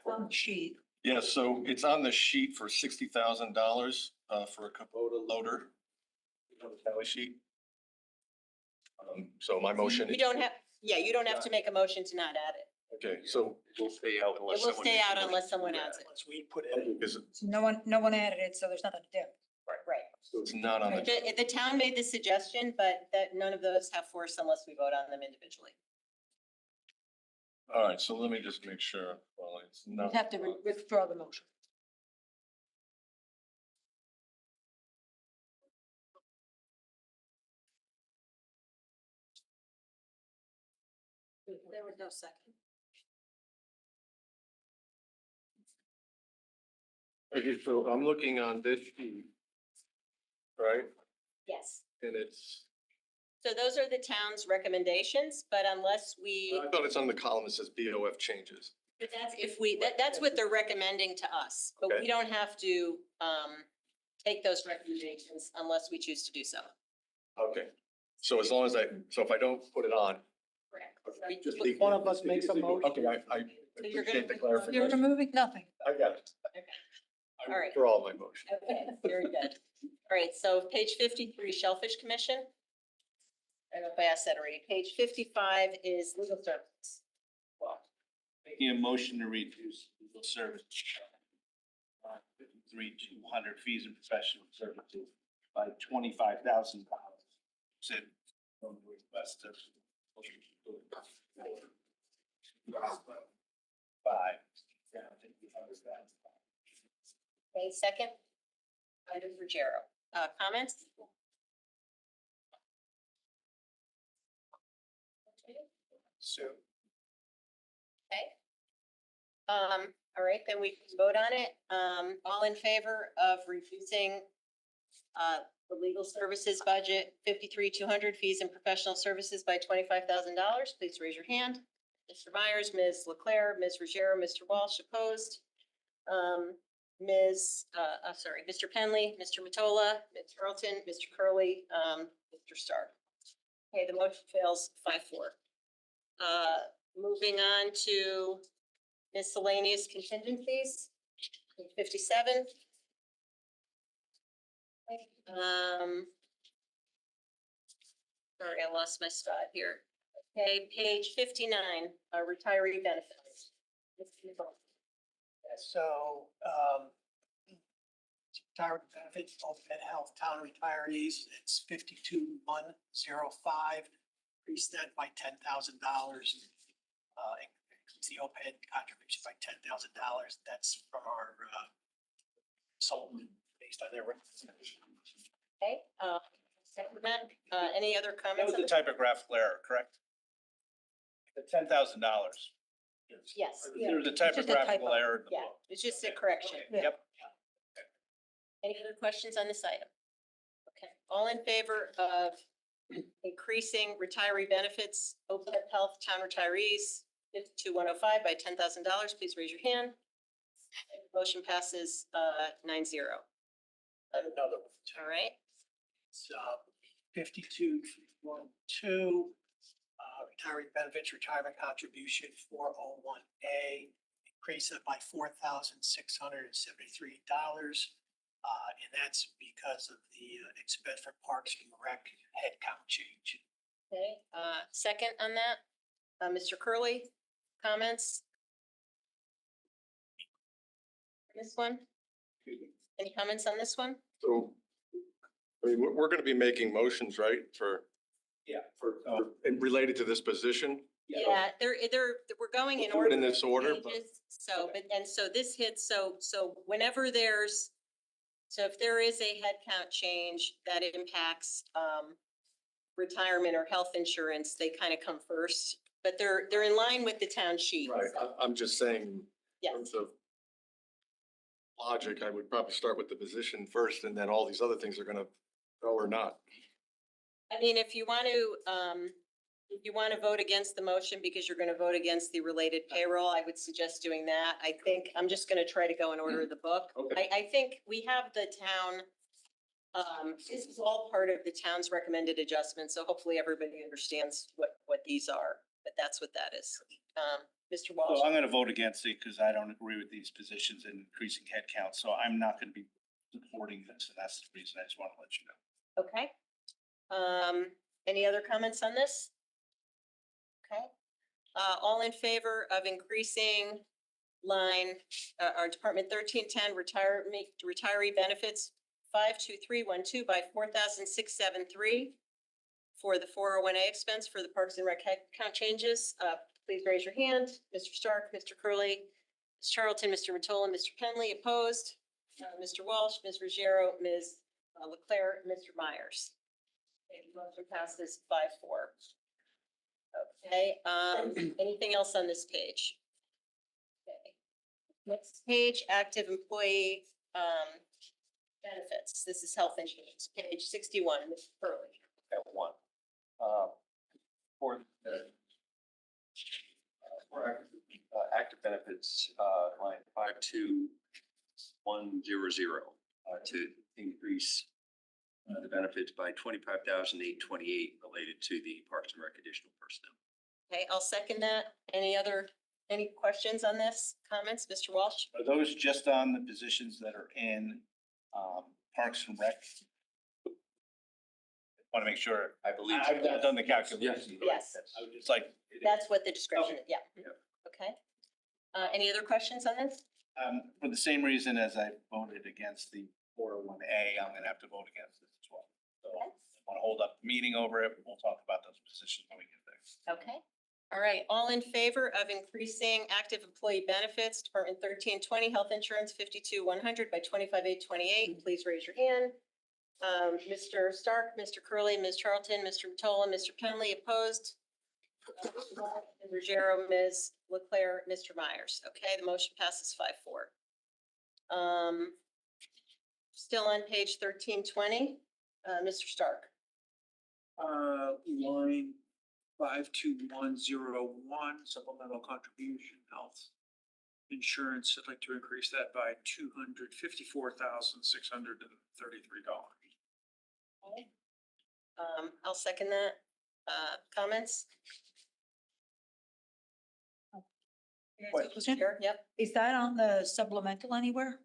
On the sheet. Yeah, so it's on the sheet for $60,000, for a Kubota loader. On the tally sheet. So my motion. You don't have, yeah, you don't have to make a motion to not add it. Okay, so we'll stay out It unless will someone. stay makes a out motion. unless someone adds it. Once we put it in. Because So no one added it, so there's nothing to do. Right. so it's not on the. The town made the suggestion, but that none of those have force unless we vote on them individually. All right, so let me just make sure. Well, it's You not. have to withdraw the motion. There was no second. Okay, so I'm looking on this sheet. Right, Yes. and it's, So those are the town's recommendations, but unless we, I thought it's on the column that says BOF changes. but that's if we, that's what they're recommending to us. But Okay. we don't have to, take those recommendations unless we choose to do so. Okay, so as long as so if I don't put it on. Correct. just If leave- one of us makes a motion. Okay, I So you're appreciate the gonna- clarification. You're removing nothing. I got it. Okay. I All right. withdraw my motion. Okay, very good. All right, so page 53, Shellfish Commission. I don't know if I asked that already. Page 55 is legal services. Making a motion to reduce legal service. 53,200 fees and professional services by $25,000. Said from the request of. Five. Okay, second. Item Ruggiero. Comments? So Okay. All right, then we can vote on it. All in favor of reducing the legal services budget, 53,200 fees and professional services by $25,000, please raise your hand. Mr. Myers, Ms. Leclerc, Ms. Ruggiero, Mr. Walsh opposed. Mr. Penley, Mr. Matola, Ms. Charlton, Mr. Curley, Mr. Stark. Okay, the motion fails 5-4. Moving on to miscellaneous contingencies, page 57. Sorry, I lost my spot here. Okay, page 59, retiree benefits. So, retirement benefits, Med Health Town retirees, it's 52,105. Increase that by $10,000. Increase the OPEB contribution by $10,000. That's from our consultant based on their recommendation. Okay, second that, any other That comments? was on the this? typographical error, correct? The $10,000. Yes, There was a It's just a typographical typo. error in the yeah, book. it's just a correction. Yep. Any other questions on this item? Okay, all in favor of increasing retiree benefits, OPEB Health Town retirees, 52,105 by $10,000, please raise your hand. Motion passes 9-0. Another one. All right, It's 52,312, retiree benefits, retirement contribution 401A. Increase it by $4,673. And that's because of the expense for Parks and Rec headcount change. okay, second on that, Mr. Curley, comments? This one? Any comments on this one? So, I mean, we're gonna be making motions, right, for, and related to this position? Yeah, we're going in We'll do order. it in this order, but- Changes. So, so this hits, so whenever so if there is a headcount change that impacts, retirement or health insurance, they kind of come first. But they're in line with the town sheet. Right, I'm just saying, in Yes. terms of logic, I would probably start with the position first, and then all these other things are gonna go or not. I mean, if you want to vote against the motion because you're going to vote against the related payroll, I would suggest doing that. I think I'm just going to try to go in order of the book. Okay. I think we have the town, this is all part of the town's recommended adjustments, so hopefully everybody understands what these are, but that's what that is. Mr. Walsh? So I'm gonna vote against it because I don't agree with these positions and increasing headcount, so I'm not gonna be supporting this, and that's the reason I just want to let you know. Okay. Any other comments on this? Okay. All in favor of increasing line, our Department 1310 retiree benefits 52312 by 4,673 for the 401A expense for the Parks and Rec headcount changes, please raise your hand. Mr. Stark, Mr. Curley, Ms. Charlton, Mr. Matola, Mr. Penley, opposed. Mr. Walsh, Ms. Ruggiero, Ms. Leclerc, Mr. Myers. Okay, the motion passes 5-4. Okay, anything else on this page? Okay. Next page, active employee, benefits. This is health insurance, page 61, Ms. Curley. One. For active benefits, line 52100, to increase the benefits by 25,828 related to the Parks and Rec additional personnel. Okay, I'll second that. Any questions on this? Comments, Mr. Walsh? Are those just on the positions that are in Parks and Rec? Want to make sure. I believe. I've not done the calculation. Yes. I was just like. That's what the description, Okay. yeah. Okay. Any other questions on this? For the same reason as I voted against the 401A, I'm gonna have to vote against this as well. So I want to hold up the meeting over it. We'll talk about those positions when we get there. Okay. All right, all in favor of increasing active employee benefits, Department 1320, health insurance 52,100 by 25,828, please raise your hand. Mr. Stark, Mr. Curley, Ms. Charlton, Mr. Matola, Mr. Penley, opposed? Ms. Ruggiero, Ms. Leclerc, Mr. Myers. Okay, the motion passes 5-4. Still on page 1320, Mr. Stark. Line 52101, supplemental contribution health insurance. I'd like to increase that by $254,633. Okay. I'll second that. Comments? Question? Sure, yep. Is that on the supplemental anywhere?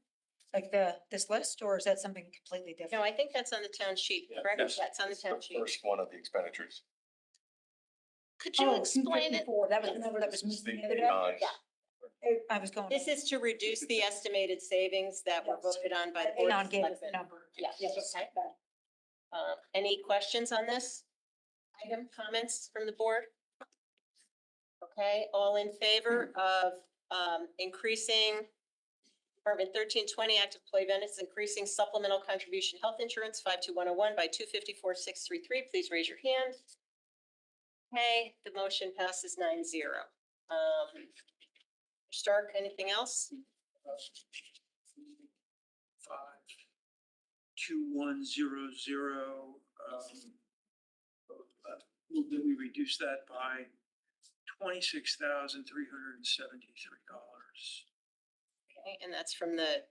Like this list, or is that something completely No, different? I think that's on the town sheet, Yeah. correct? Yes. That's on the town sheet. First one of the expenditures. Could you Oh, explain it? 254, that was the number that was missing the other day? Yeah. I was going. This is to reduce the estimated savings that were voted on by the board. Anon of gave us the Selectmen. number. Yes, okay. Any questions on this item, comments from the board? Okay, all in favor of, increasing Department 1320 active employee benefits, increasing supplemental contribution health insurance 52101 by 254,633, please raise your hand. Okay, the motion passes 9-0. Stark, anything else? 52100, move that we reduce that by $26,373. Okay, and that's from the,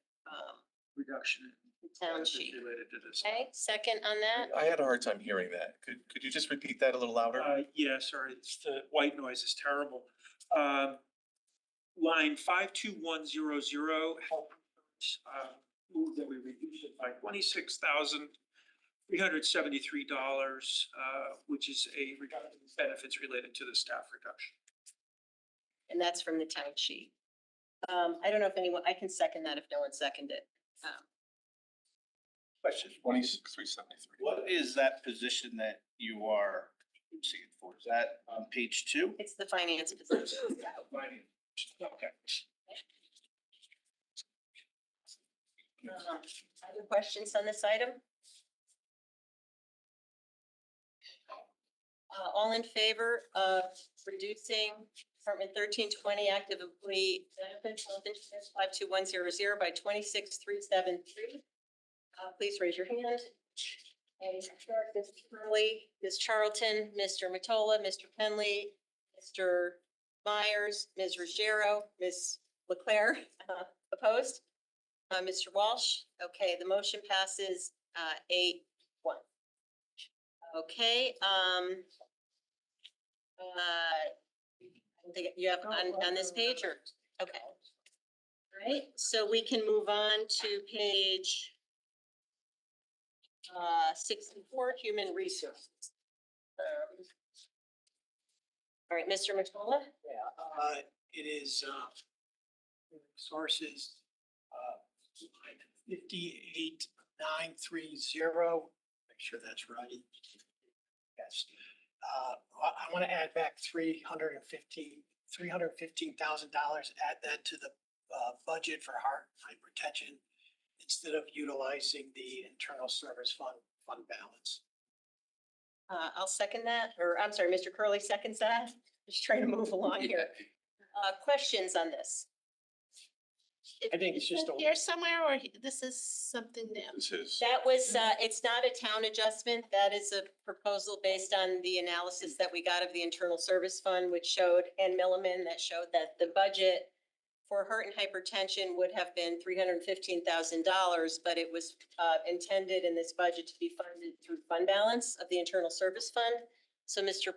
Reduction in town benefits sheet. related to this. Okay, second on that? I had a hard time hearing that. Could you just repeat that a little louder? Yeah, sorry, it's the white noise is terrible. Line 52100, health, move that we reduce it by $26,373, which is a reduction in benefits related to the staff reduction. And that's from the town sheet. I don't know if anyone, I can second that if no one seconded it. Question. 26,373. What is that position that you are seeking for? Is that on page 2? It's the finance position. Okay. Other questions on this item? All in favor of reducing Department 1320 active employee benefits health insurance 52100 by 26,373? Please raise your hand. And start Ms. Curley, Ms. Charlton, Mr. Matola, Mr. Penley, Mr. Myers, Ms. Ruggiero, Ms. Leclerc, opposed? Mr. Walsh? Okay, the motion passes 8-1. Okay, I think you have on this page or, okay. All right, so we can move on to page 64, human resources. All right, Mr. Matola? It is, sources, 58930, make sure that's right. Yes. I want to add back $315,000, add that to the budget for heart hypertension instead of utilizing the internal service fund balance. I'll second that, or I'm sorry, Mr. Curley seconds that. Just trying to move along here. Questions on this? I think it's just a. Here somewhere, or this is something new? This is. That was, it's not a town adjustment. That is a proposal based on the analysis that we got of the internal service fund, which showed, and Milliman, that showed that the budget for heart and hypertension would have been $315,000, but it was intended in this budget to be funded through fund balance of the internal service fund. So Mr.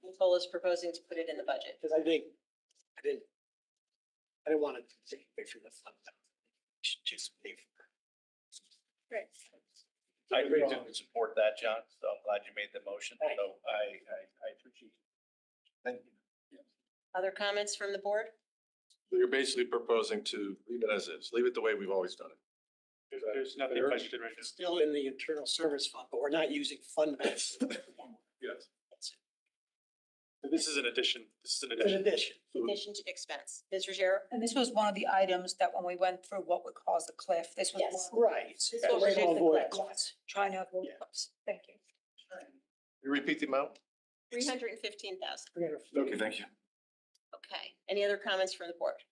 Nicole is proposing to put it in the budget. Because I think, I didn't want to take away from the fund. We should just pay for it. Right. I agree to support that, John, so I'm glad you made the motion, so I appreciate it. Thank you. Other comments from the board? You're basically proposing to leave it as is, leave it the way we've always done it. There's nothing budgeted right now. Still in the internal service fund, but we're not using fund balance. Yes. But this is an addition. This is an In addition. addition. Addition to expense. Ms. Ruggiero? And this was one of the items that when we went through what would cause the cliff, this was Yes. one Right. This will Right, reduce the avoid cliff. costs. trying to avoid Yeah. cliffs. Thank you. You repeat the amount? 315,000. Okay, thank you. Okay. Any other comments from the board?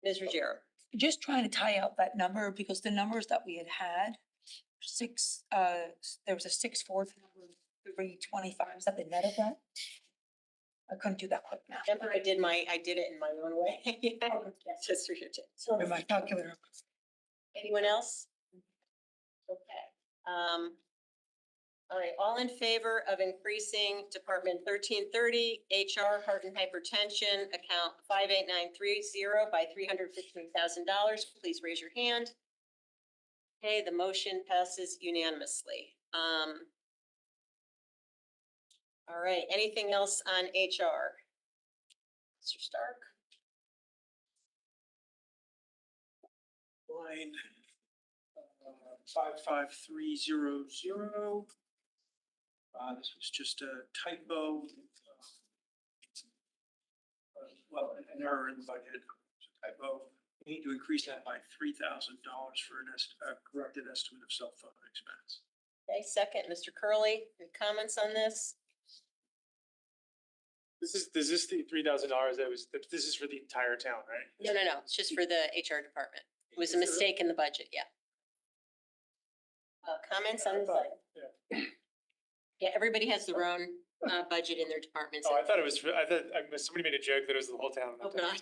Ms. Ruggiero? Just trying to tie out that number because the numbers that we had, there was a 6/4 number, 325, is that the net of that? I couldn't do that quick now. Remember, I did it in my own way. Yes, just for your tip. Sorry, my calculator. Anyone else? Okay. All right, all in favor of increasing Department 1330 HR Heart and Hypertension account 58930 by $315,000, please raise your hand. Okay, the motion passes unanimously. All right, anything else on HR? Mr. Stark? Line 55300. This was just a typo. Well, an error in the budget, typo. We need to increase that by $3,000 for a corrected estimate of cell phone expense. Okay, second, Mr. Curley, any comments on this? Is this the $3,000 this is for the entire town, right? No, it's just for the HR department. It was a mistake in the budget, yeah. Comments on this item? Yeah, everybody has their own budget in their departments. Oh, I thought somebody made a joke that it was the whole town. Oh, God,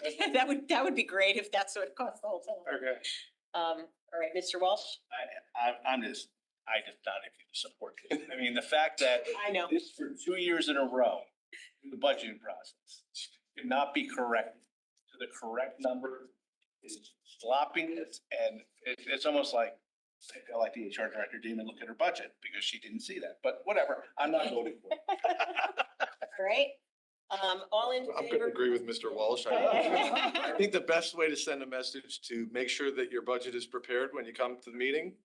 that would be great if that's what it costs the whole town. Okay. All right, Mr. Walsh? I just not able to support it. I mean, the fact that I know. this for 2 years in a row, the budgeting process could not be corrected to the correct number is sloppiness, and it's almost like, I feel like the HR director didn't even look at her budget because she didn't see that, but whatever, I'm not voting for it. All right, all in I'm going to favor? agree with Mr. Walsh. I think the best way to send a message to make sure that your budget is prepared when you come to the meeting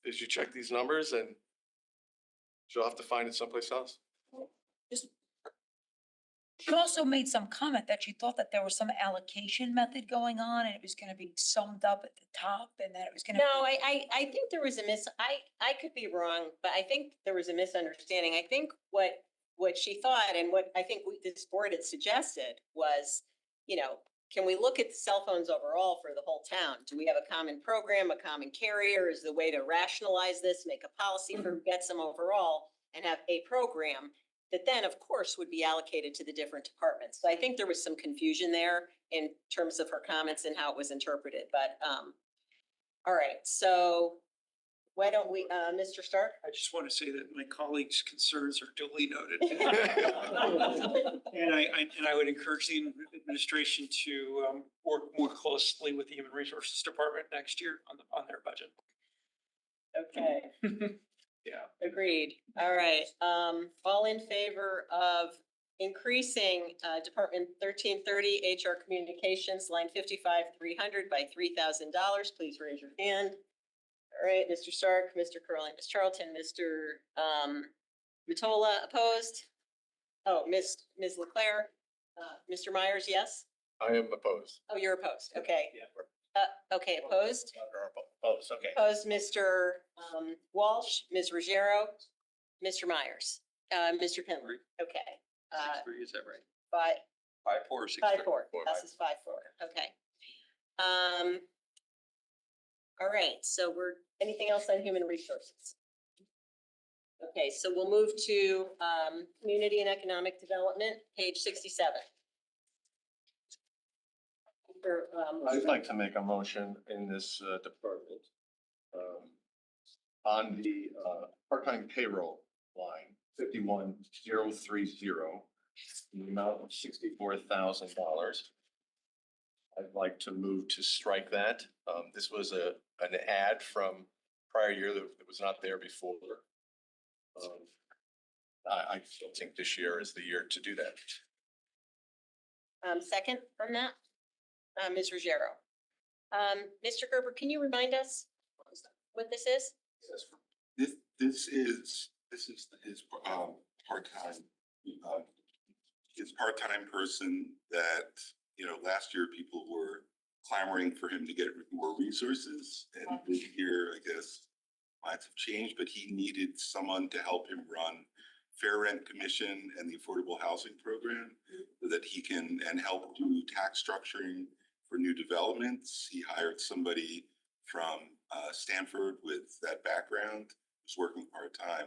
is you check these numbers and you'll have to find it someplace else. She also made some comment that she thought that there was some allocation method going on and it was gonna be summed up at the top and that it was gonna. No, I think there was I could be wrong, but I think there was a misunderstanding. I think what she thought and what I think this board had suggested was, can we look at the cell phones overall for the whole town? Do we have a common program, a common carrier? Is the way to rationalize this, make a policy for who gets them overall and have a program that then, of course, would be allocated to the different departments. So I think there was some confusion there in terms of her comments and how it was interpreted, but, all right, so why don't we, Mr. Stark? I just want to say that my colleagues' concerns are duly noted. And I would encourage the administration to work more closely with the Human Resources Department next year on their budget. Okay. Yeah. Agreed. All right. All in favor of increasing Department 1330 HR Communications, line 55,300 by $3,000, please raise your hand. All right, Mr. Stark, Mr. Curley, Ms. Charlton, Mr. Matola, opposed? Oh, Ms. Leclerc, Mr. Myers, yes? I am opposed. Oh, you're opposed. Okay. Yeah. Okay, opposed? Opposed, okay. Opposed, Mr. Walsh, Ms. Ruggiero, Mr. Myers, Mr. Penland. Okay. 6-3, is that right? 5-4, 5-4 or 6-3? 5-4. Passes 5-4. Okay. All right. So anything else on human resources? Okay, so we'll move to community and economic development, page 67. I'd like to make a motion in this department. On the part-time payroll line, 51030, the amount of $64,000. I'd like to move to strike that. This was an ad from prior year that was not there before. I don't think this year is the year to do that. Second on that, Ms. Ruggiero. Mr. Gerber, can you remind us what this is? This is his part-time, his part-time person that, you know, last year people were clamoring for him to get more resources. And this year, I guess, lines have changed, but he needed someone to help him run Fair Rent Commission and the Affordable Housing Program so that he can, and help do tax structuring for new developments. He hired somebody from Stanford with that background, who's working part-time.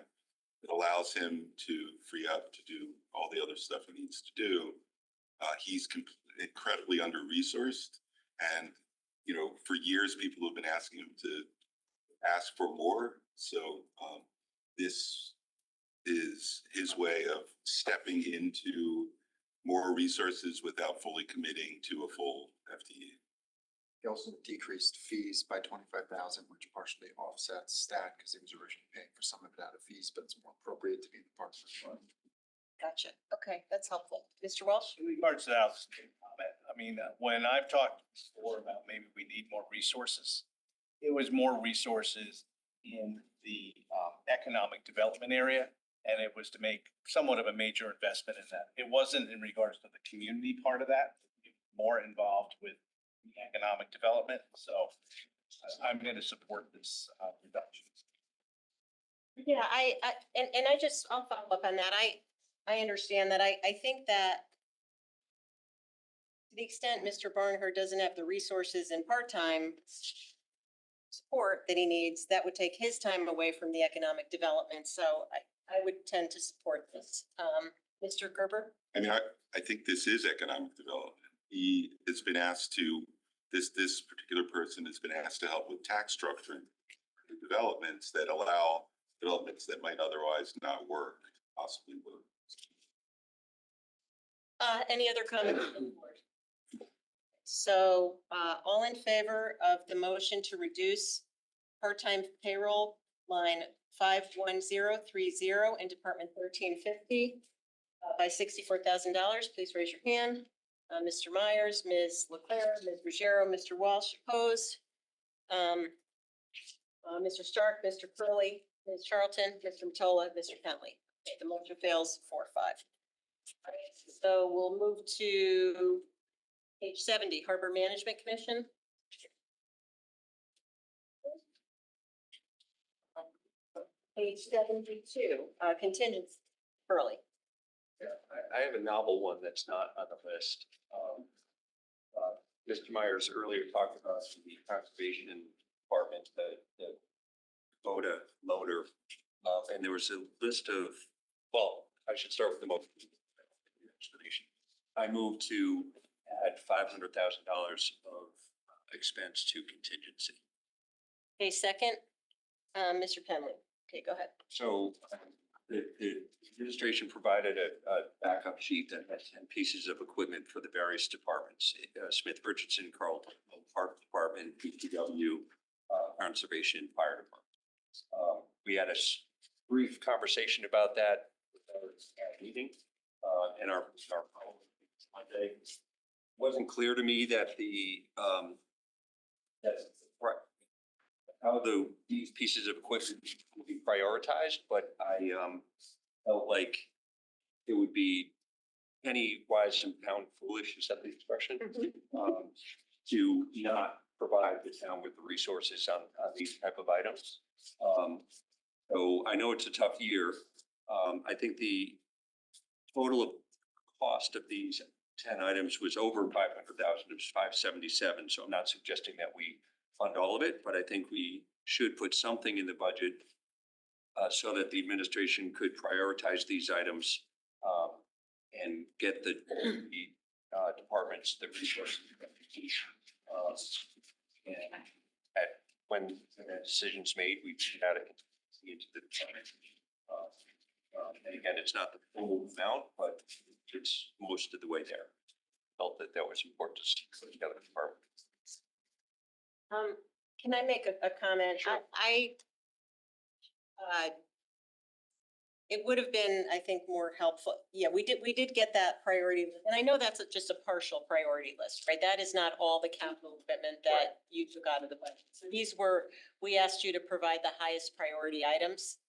It allows him to free up to do all the other stuff he needs to do. He's incredibly under-resourced, and, you know, for years, people have been asking him to ask for more. So this is his way of stepping into more resources without fully committing to a full FTE. He also decreased fees by 25,000, which partially offsets that because he was originally paying for some of it out of fees, but it's more appropriate to be in the Parks and Rec. Gotcha. Okay, that's helpful. Mr. Walsh? In regards to that, I mean, when I've talked before about maybe we need more resources, it was more resources in the economic development area. And it was to make somewhat of a major investment in that. It wasn't in regards to the community part of that, more involved with the economic development. So I'm going to support this reduction. Yeah, I'll follow up on that. I understand that. I think that to the extent Mr. Barnhart doesn't have the resources and part-time support that he needs, that would take his time away from the economic development. So I would tend to support this. Mr. Gerber? I mean, I think this is economic development. He has been asked to, this particular person has been asked to help with tax structuring developments that allow developments that might otherwise not work, possibly work. Any other comments from the board? So, all in favor of the motion to reduce part-time payroll line 51030 in Department 1350 by $64,000, please raise your hand. Mr. Myers, Ms. Leclerc, Ms. Ruggiero, Mr. Walsh, opposed. Mr. Stark, Mr. Curley, Ms. Charlton, Mr. Matola, Mr. Penley. Okay, the motion fails 4-5. All right, so we'll move to page 70, Harbor Management Commission. Page 72, contingency, Curley. Yeah, I have a novel one that's not on the list. Mr. Myers earlier talked about the conservation department, the Boda loader. And there was a list of, well, I should start with the most explanation. I moved to add $500,000 of expense to contingency. Okay, second, Mr. Penley. Okay, go ahead. So the administration provided a backup sheet that has 10 pieces of equipment for the various departments, Smith Richardson, Carlton, Park Department, PTW, Conservation, Fire Department. We had a brief conversation about that with our meeting and our Monday. It wasn't clear to me that how these pieces of equipment will be prioritized, but I felt like it would be penny wise and pound foolish, is that the expression? To not provide the town with the resources on these type of items. So I know it's a tough year. I think the total of cost of these 10 items was over 500,000, it was 577. So I'm not suggesting that we fund all of it, but I think we should put something in the budget so that the administration could prioritize these items and get the departments the resources. when that decision's made, we've had it into the department. And again, it's not the full amount, but it's most of the way there. Felt that was important to put together the department. Can I make a comment? Sure. It would have been, I think, more helpful. Yeah, we did get that priority, and I know that's just a partial priority list, right? That is not all the capital equipment that you took out of the budget. So we asked you to provide the highest priority items.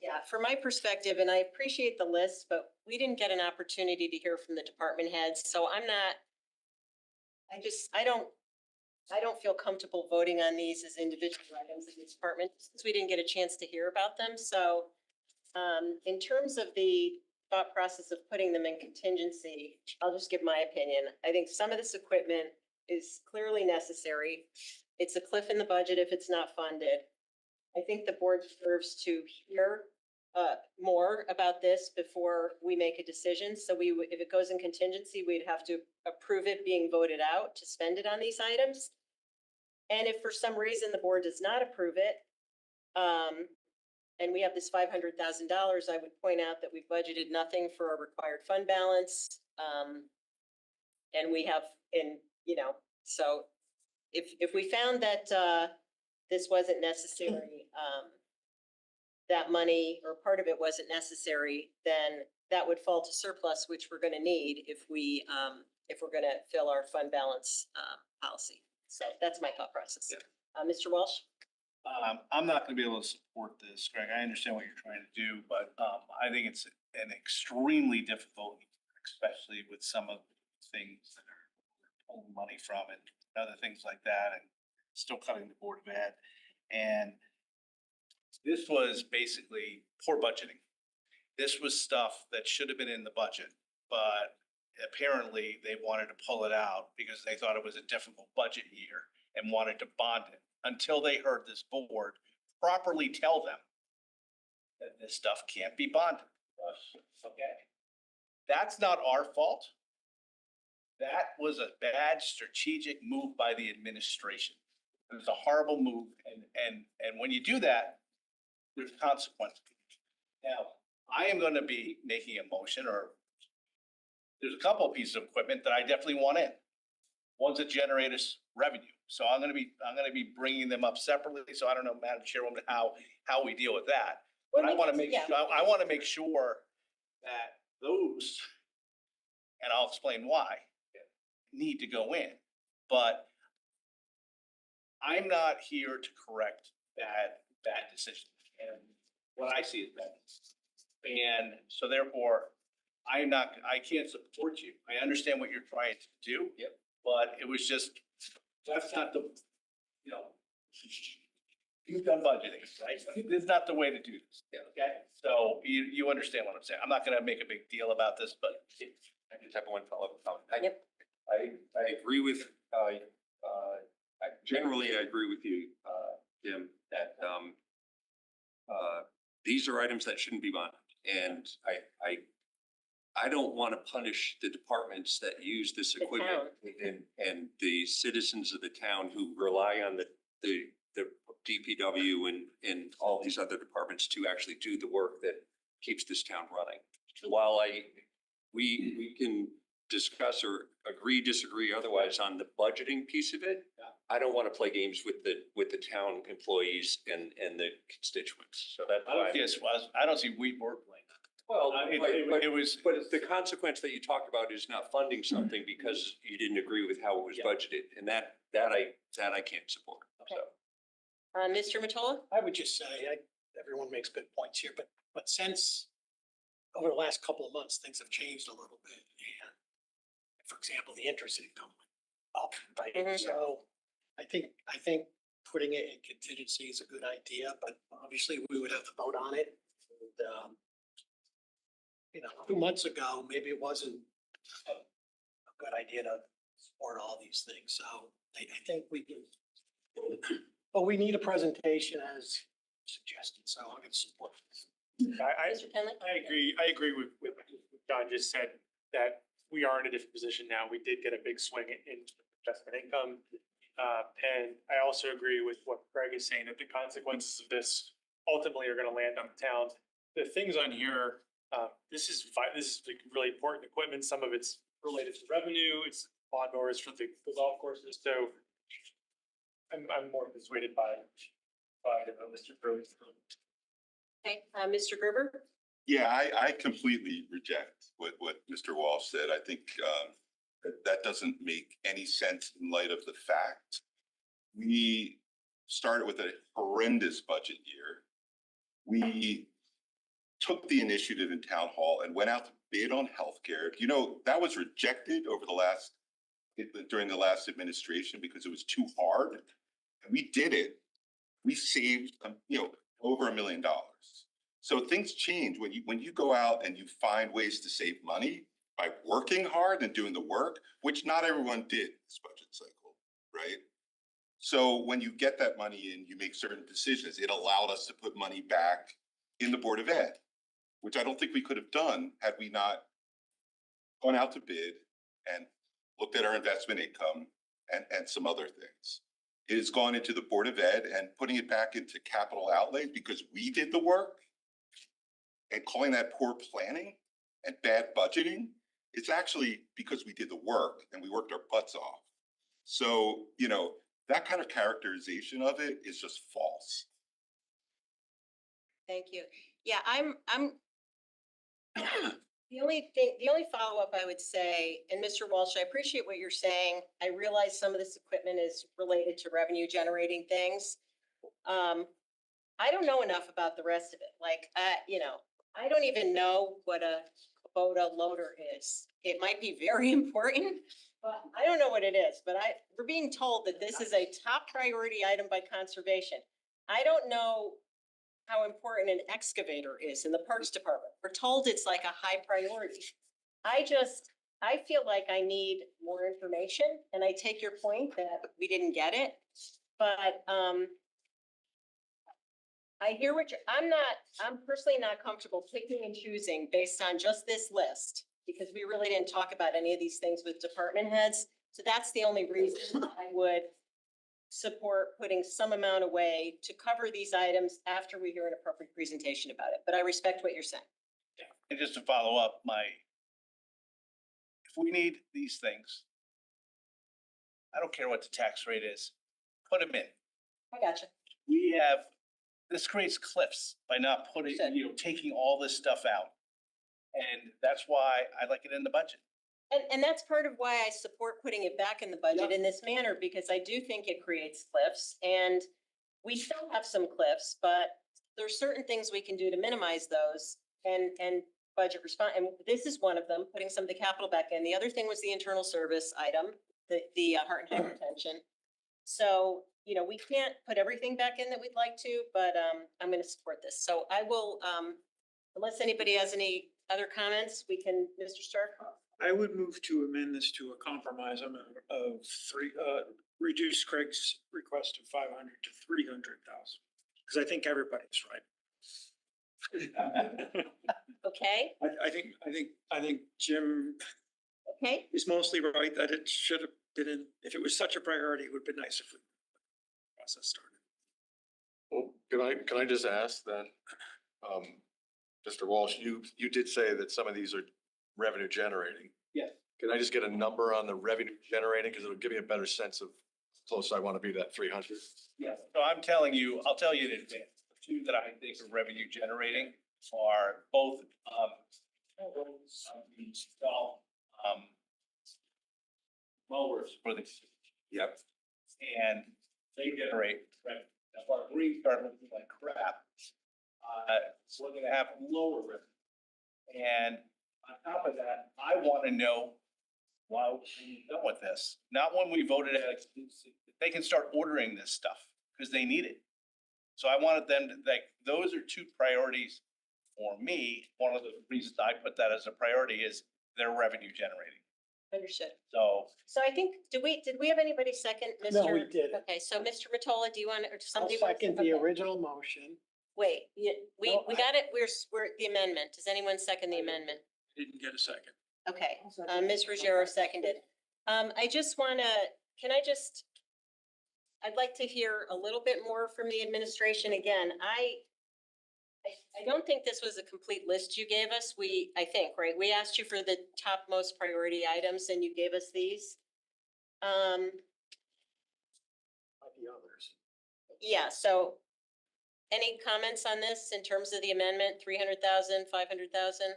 Yeah, from my perspective, and I appreciate the list, but we didn't get an opportunity to hear from the department heads, so I don't feel comfortable voting on these as individual items in the department, since we didn't get a chance to hear about them, so. In terms of the thought process of putting them in contingency, I'll just give my opinion. I think some of this equipment is clearly necessary. It's a cliff in the budget if it's not funded. I think the board deserves to hear more about this before we make a decision. So if it goes in contingency, we'd have to approve it being voted out to spend it on these items. And if for some reason the board does not approve it, and we have this $500,000, I would point out that we budgeted nothing for our required fund balance. And we have so if we found that this wasn't necessary, that money or part of it wasn't necessary, then that would fall to surplus, which we're going to need if we're going to fill our fund balance policy. So that's my thought process. Yeah. Mr. Walsh? I'm not gonna be able to support this, Greg. I understand what you're trying to do, but I think it's an extremely difficult, especially with some of the things that are pulling money from and other things like that, and still cutting the Board of Ed. And this was basically poor budgeting. This was stuff that should have been in the budget, but apparently they wanted to pull it out because they thought it was a difficult budget year and wanted to bond it, until they heard this board properly tell them that this stuff can't be bonded. Okay? That's not our fault. That was a bad strategic move by the administration. It was a horrible move, and when you do that, there's consequences. Now, I am going to be making a motion, or there's a couple of pieces of equipment that I definitely want in. Ones that generate us revenue. So I'm going to be bringing them up separately. So I don't know, Madam Chairwoman, how we deal with that. But I want to make I want to make sure that those, and I'll explain why, need to go in. But I'm not here to correct bad decisions. And what I see is bad. And so therefore, I can't support you. I understand what you're trying to do. Yep. But it was just, that's not the, you've done budgeting, right? This is not the way to do this. Yeah. Okay? So you understand what I'm saying. I'm not gonna make a big deal about this, but I just have one follow-up comment. Yep. I agree with, generally I agree with you, Jim, that these are items that shouldn't be bonded. And I don't want to punish the departments that use this equipment and the citizens of the town who rely on the DPW and all these other departments to actually do the work that keeps this town running. While we can discuss or agree, disagree otherwise on the budgeting piece of it, I don't want to play games with the town employees and the constituents. So that's why. I don't see we were playing. Well, it was. But the consequence that you talk about is not funding something because you didn't agree with how it was budgeted, and that I can't support. Okay. So. Mr. Matola? I would just say, everyone makes good points here, but since over the last couple of months, things have changed a little bit. And for example, the interest income went up, right? Mhm. So I think putting it in contingency is a good idea, but obviously we would have to vote on it. And, 2 months ago, maybe it wasn't a good idea to support all these things. So I think we can, but we need a presentation as suggested, so I'm going to support this. Mr. Penley? I agree with what John just said, that we are in a different position now. We did get a big swing in investment income. And I also agree with what Greg is saying, that the consequences of this ultimately are gonna land on the town. The things on here, this is like really important equipment. Some of it's related to revenue, it's lawnmowers for the golf courses, so I'm more persuaded by Mr. Curley's. Okay, Mr. Gerber? Yeah, I completely reject what Mr. Walsh said. I think that doesn't make any sense in light of the fact we started with a horrendous budget year. We took the initiative in town hall and went out to bid on healthcare. You know, that was rejected during the last administration because it was too hard. And we did it. We saved, over $1 million. So things change when you go out and you find ways to save money by working hard and doing the work, which not everyone did this budget cycle, right? So when you get that money in, you make certain decisions. It allowed us to put money back in the Board of Ed, which I don't think we could have done had we not gone out to bid and looked at our investment income and some other things. It has gone into the Board of Ed and putting it back into capital outlay because we did the work, and calling that poor planning and bad budgeting. It's actually because we did the work and we worked our butts off. So, that kind of characterization of it is just false. Thank you. Yeah, I'm the only follow-up I would say, and Mr. Walsh, I appreciate what you're saying. I realize some of this equipment is related to revenue generating things. I don't know enough about the rest of it. Like, I don't even know what a Kubota loader is. It might be very important, but I don't know what it is. But we're being told that this is a top priority item by conservation. I don't know how important an excavator is in the Parks Department. We're told it's like a high priority. I feel like I need more information, and I take your point that we didn't get it, but I hear I'm personally not comfortable picking and choosing based on just this list, because we really didn't talk about any of these things with department heads. So that's the only reason I would support putting some amount away to cover these items after we hear an appropriate presentation about it. But I respect what you're saying. And just to follow up, if we need these things, I don't care what the tax rate is, put them in. I gotcha. This creates cliffs by not taking all this stuff out. And that's why I like it in the budget. And that's part of why I support putting it back in the budget in this manner, because I do think it creates cliffs, and we still have some cliffs, but there's certain things we can do to minimize those and budget response. And this is one of them, putting some of the capital back in. The other thing was the internal service item, the heart and hypertension. So, we can't put everything back in that we'd like to, but I'm going to support this. So I will, unless anybody has any other comments, we can, Mr. Stark. I would move to amend this to a compromise amount of reduce Craig's request of 500 to 300,000, because I think everybody's right. Okay. I think Jim Okay. is mostly right that it should have didn't. If it was such a priority, it would have been nice if the process started. Well, can I just ask then, Mr. Walsh, you did say that some of these are revenue generating. Yeah. Can I just get a number on the revenue generating? Because it'll give me a better sense of how close I want to be to that 300. Yeah. So I'll tell you in advance, the two that I think are revenue generating are both, mowers for the. Yep. And they generate revenue. Now, if our greens start looking like crap, we're gonna have lower revenue. And on top of that, I wanna know why we're done with this. Not when we voted at exclusive. They can start ordering this stuff because they need it. So I wanted them to, those are two priorities for me. One of the reasons I put that as a priority is they're revenue generating. Understood. So I think, did we have anybody second, Mr.? No, we didn't. Okay, so Mr. Matola, do you want, or I'll somebody? wants to- second the okay. original motion. Wait, we No, got it. We're the amendment. Does anyone second the amendment? Didn't get a second. Okay, Ms. Ruggiero seconded. I just wanna, can I just I'd like to hear a little bit more from the administration. Again, I don't think this was a complete list you gave us. I think, right? We asked you for the top most priority items and you gave us these. Might be others. Yeah, so any comments on this in terms of the amendment, 300,000, 500,000?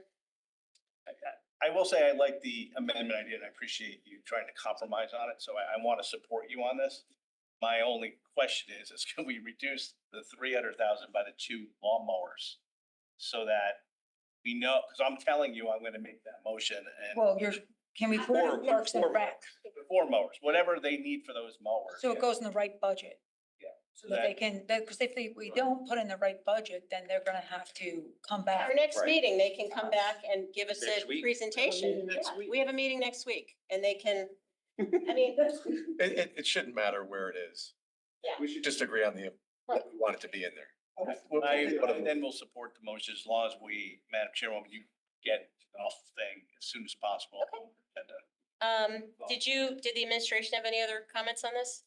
I will say I like the amendment idea and I appreciate you trying to compromise on it. So I want to support you on this. My only question is can we reduce the 300,000 by the 2 lawnmowers? So that we know, because I'm telling you, I'm going to make that motion and Well, can we put it in Parks and Rec? 4 mowers, whatever they need for those mowers. So it goes in the right budget? Yeah. So that they can, because if we don't put in the right budget, then they're gonna have to come back. Our next Right. meeting, they can come back and give us Next a week. presentation. Next Yeah, week. we have a meeting next week and they can, I mean, It shouldn't matter where it is. Yeah. We should just agree on what we want it to be in there. Then we'll support the motion as long as we, Madam Chairwoman, you get off the thing as soon as possible. And, did the administration have any other comments on this?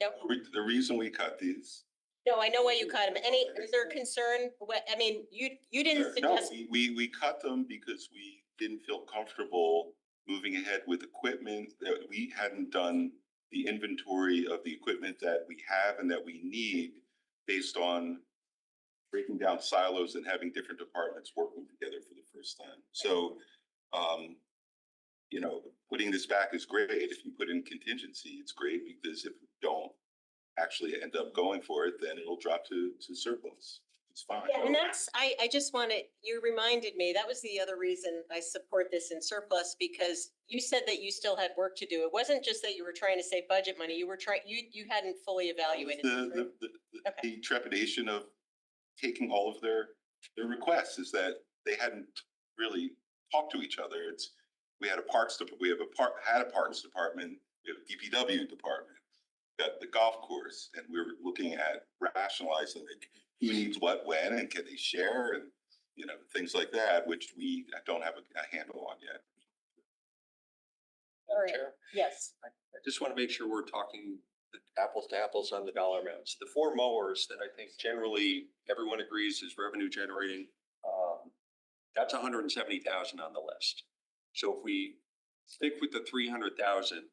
No? The reason we cut these. No, I know why you cut them. Is there concern? I mean, you didn't No, suggest, we cut them because we didn't feel comfortable moving ahead with equipment that we hadn't done the inventory of the equipment that we have and that we need based on breaking down silos and having different departments working together for the first time. So, putting this back is great. If you put in contingency, it's great because if we don't actually end up going for it, then it'll drop to surplus. It's fine. yeah, and I just wanted, you reminded me, that was the other reason I support this in surplus, because you said that you still had work to do. It wasn't just that you were trying to save budget money, you hadn't fully evaluated. The trepidation of taking all of their requests is that they hadn't really talked to each other. We had a parks department, we have a parks department, we have a DPW department, got the golf course, and we're looking at rationalizing like who needs what when and can they share and things like that, which we don't have a handle on yet. All right, Chair? yes. I just want to make sure we're talking apples to apples on the dollar amounts. The 4 mowers that I think generally everyone agrees is revenue generating, that's 170,000 on the list. So if we stick with the 300,000,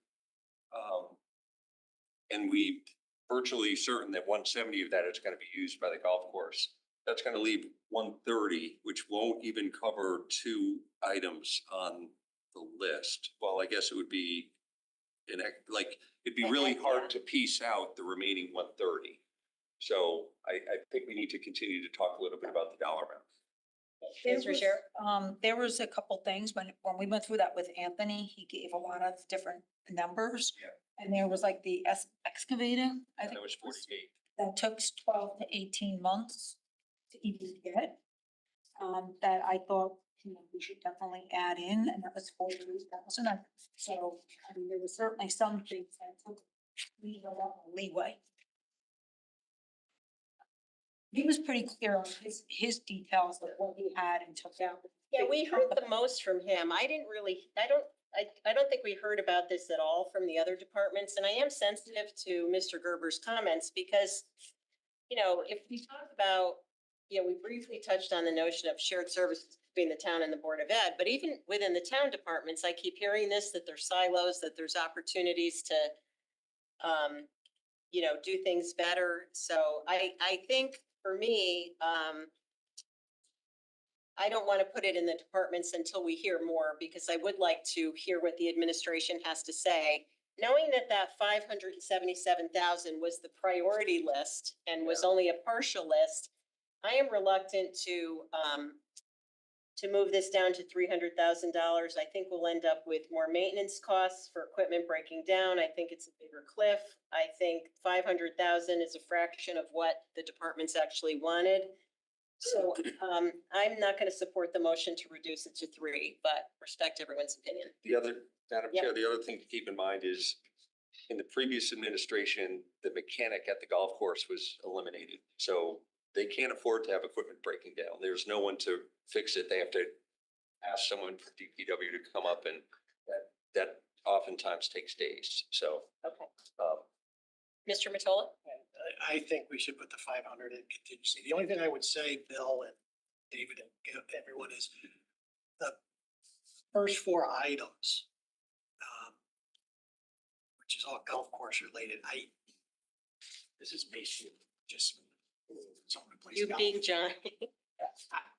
and we virtually certain that 170 of that is going to be used by the golf course, that's going to leave 130, which won't even cover 2 items on the list. Well, I guess it would be it'd be really hard to piece out the remaining 130. So I think we need to continue to talk a little bit about the dollar amount. Mr. Sheriff? There was a couple things when we went through that with Anthony, he gave a lot of different numbers. Yeah. And there was like the excavator, I think. That was 48. That took 12 to 18 months to even get. That I thought, we should definitely add in, and that was 40,000. So, I mean, there were certainly some things that took leeway. He was pretty clear on his details of what he had and took out. Yeah, we heard the most from him. I don't think we heard about this at all from the other departments, and I am sensitive to Mr. Gerber's comments because, if we talk about, we briefly touched on the notion of shared services between the town and the Board of Ed, but even within the town departments, I keep hearing this, that there's silos, that there's opportunities to, do things better. So I think for me, I don't want to put it in the departments until we hear more, because I would like to hear what the administration has to say. Knowing that 577,000 was the priority list and was only a partial list, I am reluctant to move this down to $300,000. I think we'll end up with more maintenance costs for equipment breaking down. I think it's a bigger cliff. I think 500,000 is a fraction of what the departments actually wanted. So I'm not going to support the motion to reduce it to 3, but respect everyone's opinion. Madam Chair, the other thing to keep in mind is in the previous administration, the mechanic at the golf course was eliminated. So they can't afford to have equipment breaking down. There's no one to fix it. They have to ask someone from DPW to come up, and that oftentimes takes days. So, Okay. um, Mr. Matola? I think we should put the 500 in contingency. The only thing I would say, Bill and David and everyone, is the first four items, which is all golf course related. This is basically just someone who plays You golf. being John.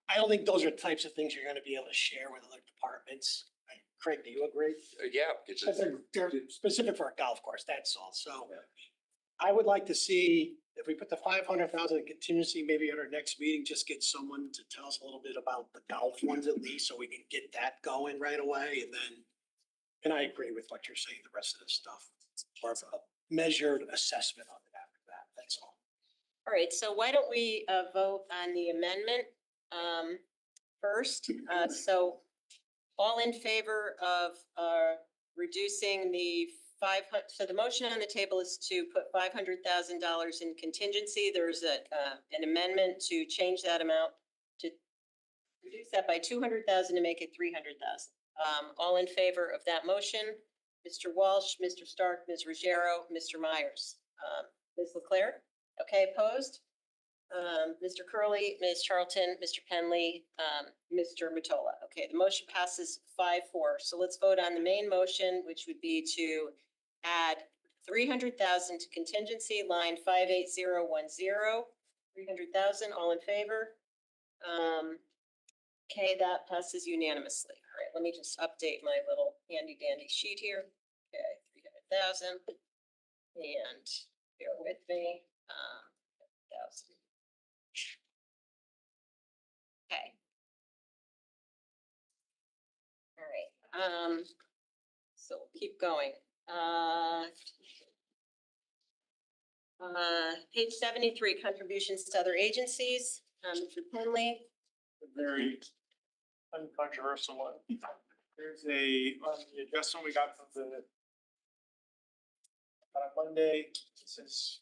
I don't think those are types of things you're gonna be able to share with other departments. Craig, do you agree? yeah, it's, Because they're specific for a golf course, that's all. So I would like to see, if we put the 500,000 in contingency, maybe at our next meeting, just get someone to tell us a little bit about the golf ones at least, so we can get that going right away. And I agree with what you're saying, the rest of this stuff. More of a measured assessment on it after that, that's all. All right, so why don't we vote on the amendment first? So all in favor of reducing the 500, so the motion on the table is to put $500,000 in contingency. There's an amendment to change that amount, to reduce that by 200,000 to make it 300,000. All in favor of that motion? Mr. Walsh, Mr. Stark, Ms. Ruggiero, Mr. Myers. Ms. Leclerc? Okay, opposed? Mr. Curley, Ms. Charlton, Mr. Penley, Mr. Matola. Okay, the motion passes 5-4. So let's vote on the main motion, which would be to add 300,000 to contingency line 58010. 300,000, all in favor? Okay, that passes unanimously. All right, let me just update my little handy dandy sheet here. Okay, 300,000. And bear with me. 1,000. Okay. All right, so we'll keep going. Page 73, contributions to other agencies. Mr. Penley. A very uncontroversial one. There's the adjustment we got from the on Monday. It says,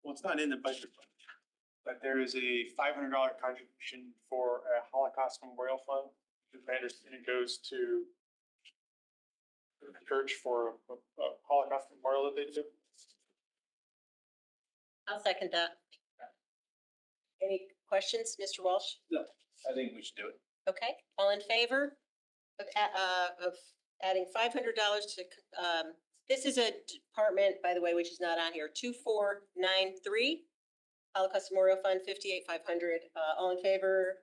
well, it's not in the budget, but there is a $500 contribution for a Holocaust Memorial Fund. My understanding goes to the church for a Holocaust memorial that they do. I'll second that. Any questions, Mr. Walsh? No, I think we should do it. Okay, all in favor of adding $500 to, this is a department, by the way, which is not on here, 2493, Holocaust Memorial Fund, 58,500, all in favor?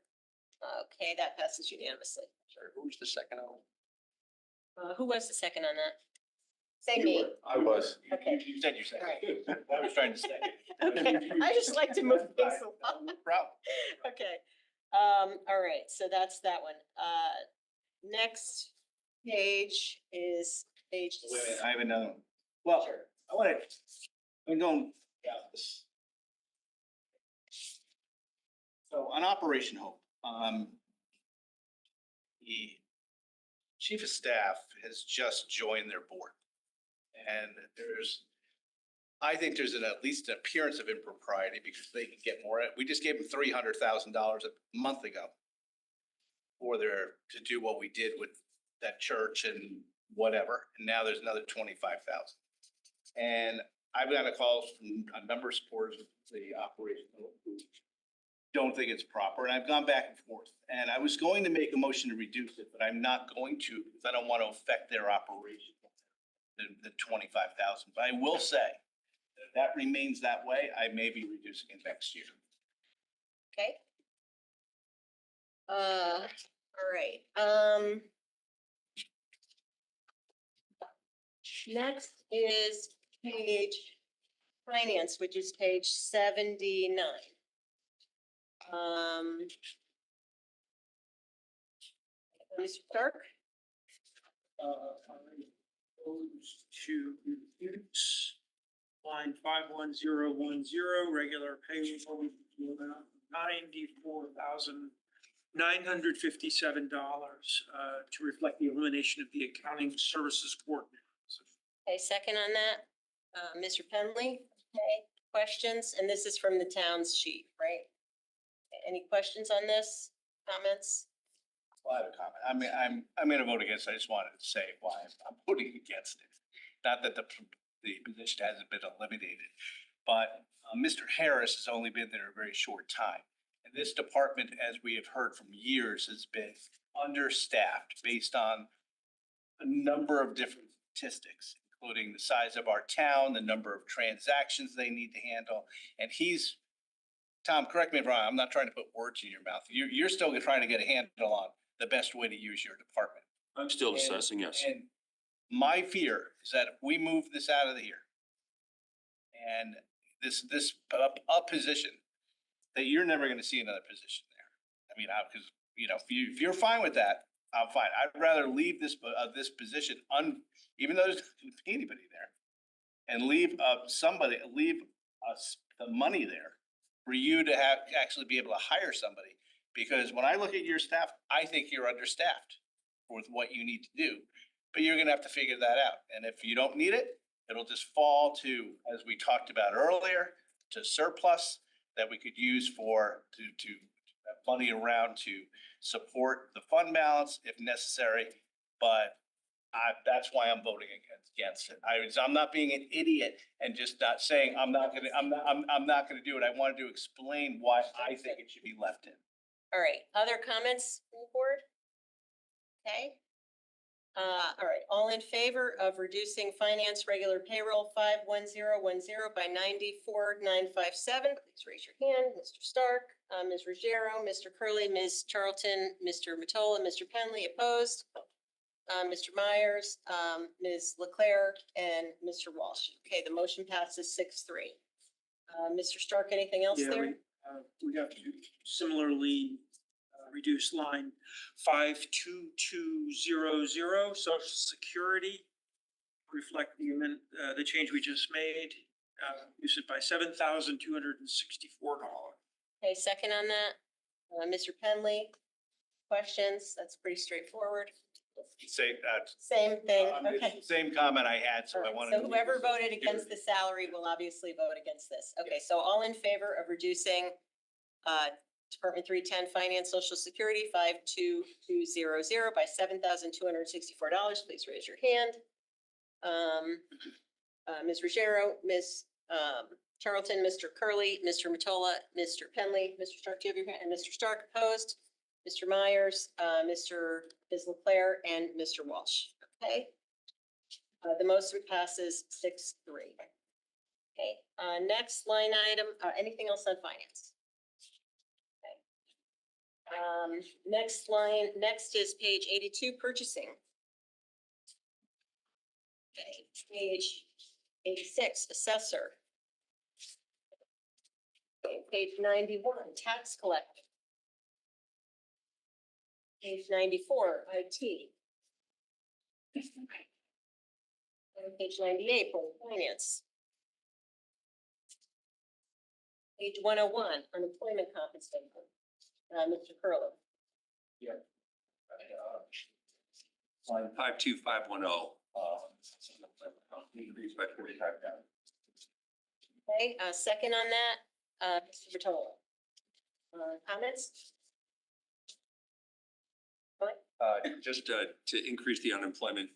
Okay, that passes unanimously. sorry, who was the second one? Who was the second on that? Say me. I was. Okay. You said you said. Right. I was trying to say. Okay, I just like to move things along. Proud. Okay, all right, so that's that one. Next page is page. Wait a minute, I have another one. Well, Sure. I want to, I'm going down this. So on Operation Hope, the chief of staff has just joined their board. And I think there's at least an appearance of impropriety because they can get more. We just gave them $300,000 a month ago to do what we did with that church and whatever. And now there's another 25,000. And I've got a call from a number of supporters of the Operation Hope who don't think it's proper. And I've gone back and forth. And I was going to make a motion to reduce it, but I'm not going to because I don't want to affect their operation. The 25,000, but I will say that if that remains that way, I may be reducing it next year. Okay. All right, next is page finance, which is page 79. Mr. Stark? Goes to reduce line 51010, regular payroll amount $94,957 to reflect the elimination of the accounting services coordinator. Okay, second on that, Mr. Penley, okay, questions? And this is from the town's sheet, right? Any questions on this, comments? Well, I have a comment. I mean, I'm gonna vote against. I just wanted to say why I'm voting against it. Not that the position hasn't been eliminated, but Mr. Harris has only been there a very short time. And this department, as we have heard from years, has been understaffed based on a number of different statistics, including the size of our town, the number of transactions they need to handle. And Tom, correct me if I'm wrong, I'm not trying to put words in your mouth. You're still trying to get a handle on the best way to use your department. I'm still And- assessing, yes. And my fear is that if we move this out of here and this up position, that you're never gonna see another position there. I mean, because, if you're fine with that, I'm fine. I'd rather leave this position even though there's not gonna be anybody there. And leave us the money there for you to actually be able to hire somebody. Because when I look at your staff, I think you're understaffed with what you need to do. But you're gonna have to figure that out. And if you don't need it, it'll just fall to, as we talked about earlier, to surplus that we could use to have money around to support the fund balance if necessary. But that's why I'm voting against it. I'm not being an idiot and just not saying I'm not gonna do it. I wanted to explain why I think it should be left in. All right, other comments from the board? Okay. All right, all in favor of reducing finance regular payroll 51010 by 94,957, please raise your hand. Mr. Stark, Ms. Ruggiero, Mr. Curley, Ms. Charlton, Mr. Matola, Mr. Penley, opposed. Mr. Myers, Ms. Leclerc, and Mr. Walsh. Okay, the motion passes 6-3. Mr. Stark, anything else Yeah, there? we have to similarly reduce line 52200, Social Security. Reflect the change we just made, reduce it by $7,264. Okay, second on that, Mr. Penley, questions? That's pretty straightforward. Say that. Same thing, okay. Same comment I had, so I wanted. So whoever voted against the salary will obviously vote against this. Okay, so all in favor of reducing Department 310 Finance Social Security 52200 by $7,264, please raise your hand. Ms. Ruggiero, Ms. Charlton, Mr. Curley, Mr. Matola, Mr. Penley, Mr. Stark, do you have your hand? And Mr. Stark opposed, Mr. Myers, Ms. Leclerc, and Mr. Walsh. Okay. The motion passes 6-3. Okay, next line item, anything else on finance? Okay. Next is page 82, purchasing. Okay, page 86, assessor. Okay, page 91, tax collector. Page 94, IT. And page 98, board finance. Page 101, unemployment compensation. Mr. Curley. Line 52510. Increase by 45,000. Okay, second on that, Mr. Vitola. Comments? Just to increase the unemployment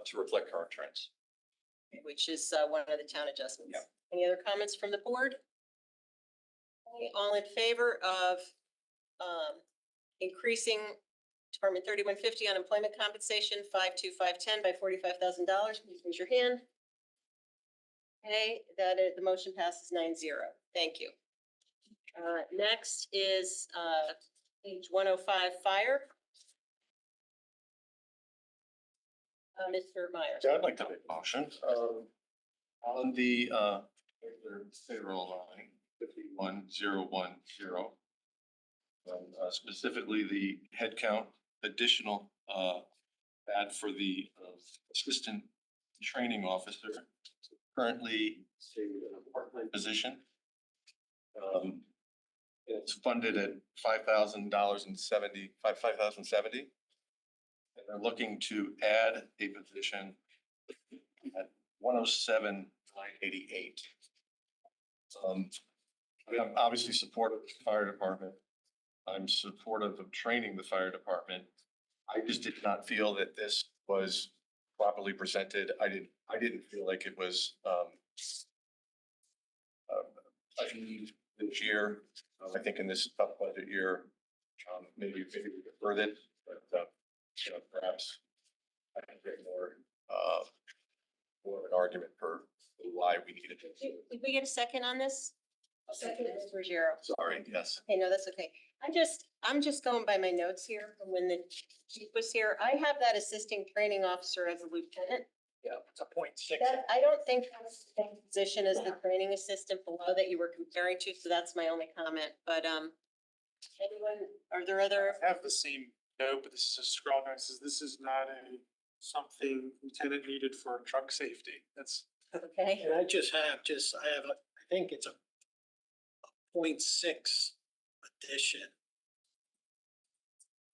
to reflect current trends. Which is one of the town adjustments. Yeah. Any other comments from the board? Okay, all in favor of increasing Department 3150 unemployment compensation 52510 by $45,000, please raise your hand. Okay, the motion passes 9-0. Thank you. Next is page 105, fire. Mr. Myers. Yeah, I'd like to make a motion, on the, payroll line 51010. Specifically the headcount additional, add for the assistant training officer, currently a part-time position. It's funded at $5,070. And they're looking to add a position at 107,988. I'm obviously supportive of the fire department. I'm supportive of training the fire department. I just did not feel that this was properly presented. I didn't feel like it was, a need this year. I think in this tough budget year, maybe we deferred it, but, perhaps I can get more of an argument for why we needed it. Did we get a second on this? Second, Mr. Ruggiero. Sorry, yes. Okay, no, that's okay. I'm just going by my notes here from when the chief was here. I have that assisting training officer as a lieutenant. Yeah, it's a 0.6. That, I don't think that's the same position as the training assistant below that you were comparing to, so that's my only comment, but, anyone, are there other? I have the same note, but this is a scroll note. It says this is not a something lieutenant needed for truck safety. That's, Okay, And I think it's a 0.6 addition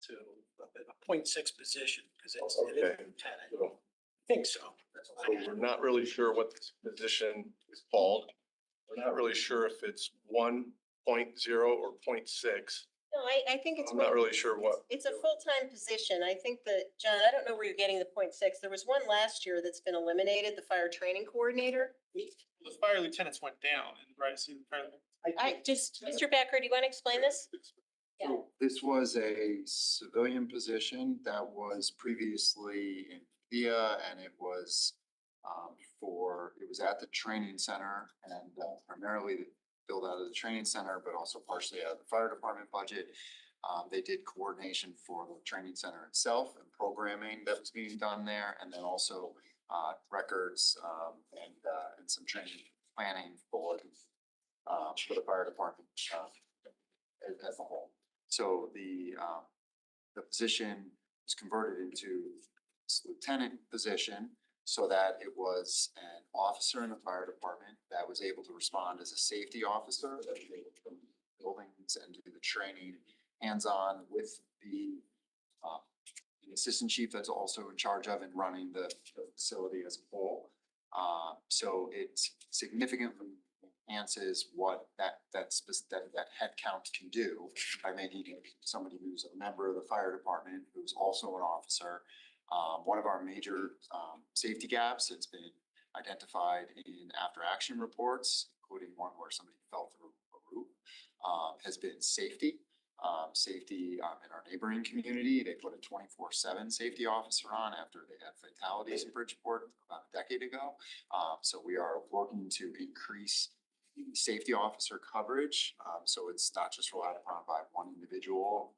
to a 0.6 position, because it is Okay. lieutenant. So I think so. we're not really sure what this position is called. We're not really sure if it's 1.0 or 0.6. no, I think it's. I'm not really sure what. It's a full-time position. I think that, John, I don't know where you're getting the 0.6. There was one last year that's been eliminated, the fire training coordinator. the fire lieutenants went down and right, see the fire. Mr. Becker, do you want to explain this? Yeah. So this was a civilian position that was previously in FIA, and it was it was at the training center and primarily built out of the training center, but also partially out of the fire department budget. They did coordination for the training center itself and programming that was being done there, and then also records and some training planning for the fire department as a whole. So the position was converted into this lieutenant position so that it was an officer in the fire department that was able to respond as a safety officer, that was able to come to buildings and do the training hands-on with the assistant chief that's also in charge of and running the facility as a whole. So it significantly enhances what that headcount can do by making somebody who's a member of the fire department, who's also an officer. One of our major safety gaps that's been identified in after-action reports, including one where somebody fell through a roof, has been safety. Safety in our neighboring community, they put a 24/7 safety officer on after they had fatalities in Bridgeport about a decade ago. So we are working to increase the safety officer coverage. So it's not just relied upon by one individual.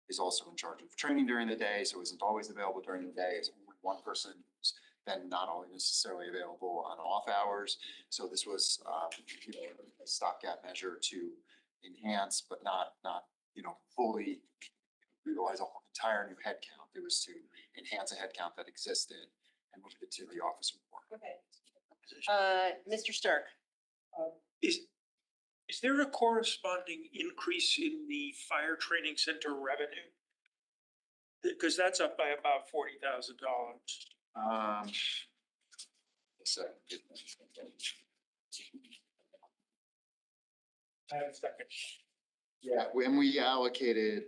Is also in charge of training during the day, so isn't always available during the day. It's only one person who's then not always necessarily available on off hours. So this was, a stopgap measure to enhance, but not fully utilize a whole entire new headcount. It was to enhance a headcount that existed and move it to the office report. Okay. Mr. Stark. Is there a corresponding increase in the fire training center revenue? Because that's up by about $40,000. So I have a second. yeah, when we allocated,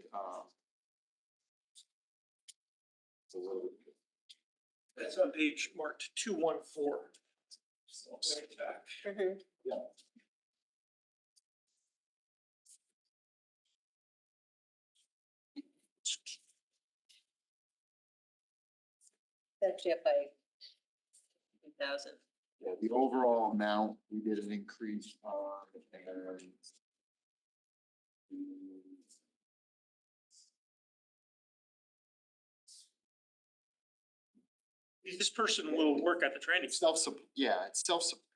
it's a little bit. That's on page marked 214. Mhm. Yeah. That's up by 2,000. Yeah, the overall amount, we did an increase on and This person will work at the training. it's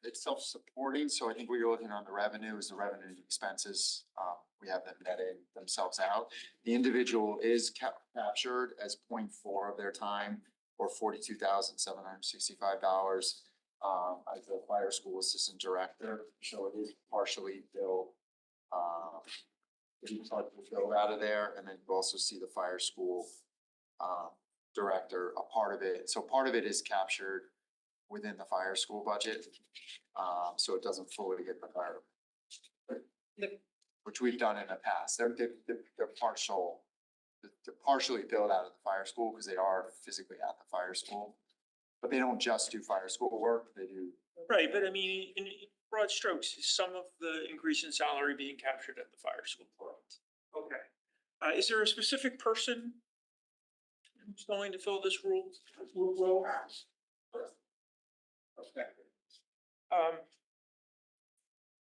it's self-supporting, so I think what you're looking on the revenue is the revenue and expenses. We have them netted themselves out. The individual is captured as 0.4 of their time or $42,765 as the fire school assistant director, so it is partially billed. It is partially billed out of there, and then you also see the fire school director, a part of it. So part of it is captured within the fire school budget. So it doesn't fully hit the fire. Which we've done in the past. They're partial they're partially billed out of the fire school because they are physically at the fire school. But they don't just do fire school work, they do. Right, but I mean, in broad strokes, is some of the increase in salary being captured at the fire school? Okay. Is there a specific person who's going to fill this role? Okay.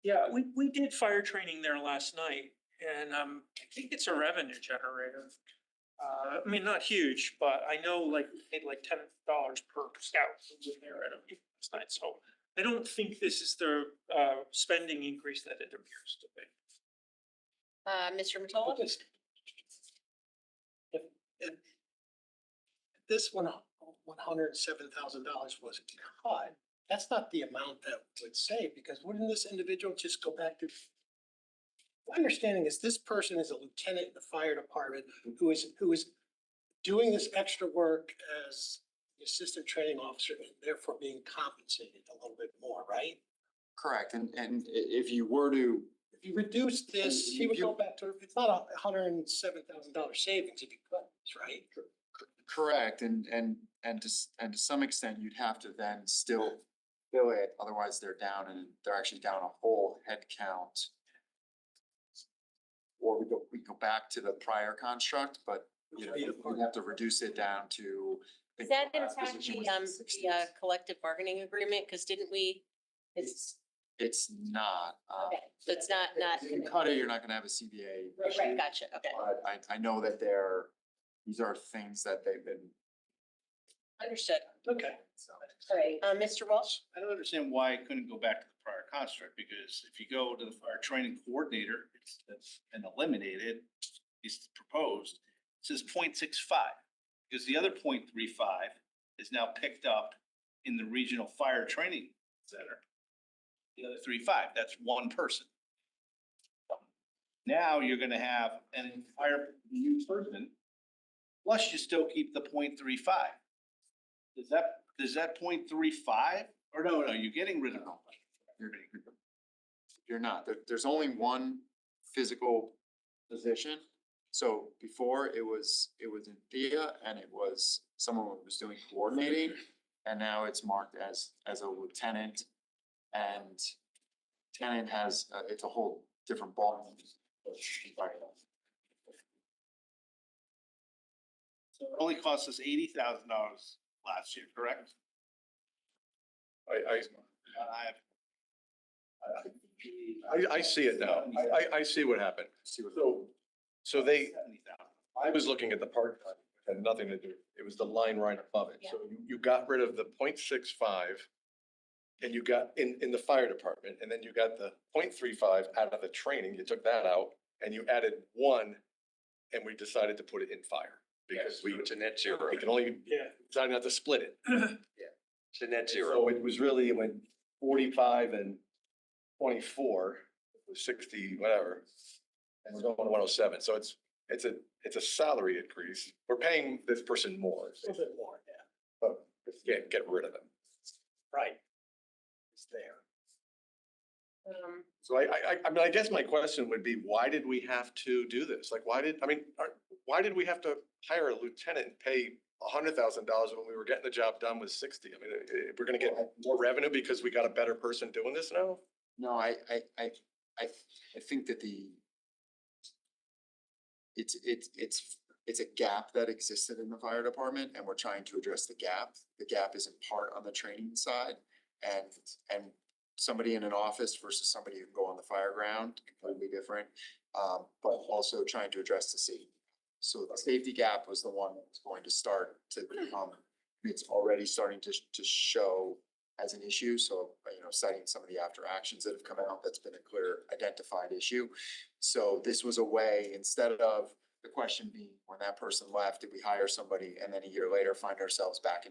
Yeah, we did fire training there last night, and I think it's a revenue generator. I mean, not huge, but I know like we paid like $10 per scout who was there at a meeting last night, so I don't think this is the spending increase that it appears to be. Mr. Matola? If this $107,000 was cut, that's not the amount that would save, because wouldn't this individual just go back to? My understanding is this person is a lieutenant in the fire department who is doing this extra work as the assistant training officer and therefore being compensated a little bit more, right? Correct, and if you were to, If you reduce this, he would go back to, it's not $107,000 savings if you cut this, right? correct, and to some extent, you'd have to then still fill it, otherwise they're down and they're actually down a whole head count. Or we go back to the prior construct, but you know, we'd have to reduce it down to. Is that in fact the collective bargaining agreement? Because didn't we, it's, It's not. okay, so it's not. If you cut it, you're not gonna have a CBA. Right, gotcha, okay. But I know that these are things that they've been. Understood. Okay. All right, Mr. Walsh? I don't understand why it couldn't go back to the prior construct, because if you go to the fire training coordinator, that's been eliminated, it's proposed, it says 0.65, because the other 0.35 is now picked up in the regional fire training center. The other 3.5, that's one person. Now you're gonna have an entire new person, plus you still keep the 0.35. Does that 0.35, or no, you're getting rid of it. You're not. There's only one physical position. So before it was in Thea and it was someone who was doing coordinating, and now it's marked as a lieutenant. And lieutenant has, it's a whole different ball. So it only cost us $80,000 last year, correct? I see it now. I see what happened. So they, I was looking at the part-time, had nothing to do, it was the line right above it. So you got rid of the 0.65 and you got in the fire department, and then you got the 0.35 out of the training, you took that out and you added one, and we decided to put it in fire. Because we, To net zero. we can only, decided not to split it. To net zero. So it was really, it went 45 and 24, it was 60, whatever. And we're going to 107. So it's a salary increase. We're paying this person more, A little bit more, yeah. but we can't get rid of them. Right. It's there. So I mean, I guess my question would be, why did we have to do this? Like, why did we have to hire a lieutenant and pay $100,000 when we were getting the job done with 60? I mean, we're gonna get more revenue because we got a better person doing this now? No, I think that it's a gap that existed in the fire department, and we're trying to address the gap. The gap is in part on the training side, and somebody in an office versus somebody who can go on the fire ground, completely different. But also trying to address the safety. So the safety gap was the one that's going to start to become, it's already starting to show as an issue. So, you know, citing some of the after actions that have come out, that's been a clear identified issue. So this was a way, instead of the question being, when that person left, did we hire somebody and then a year later find ourselves back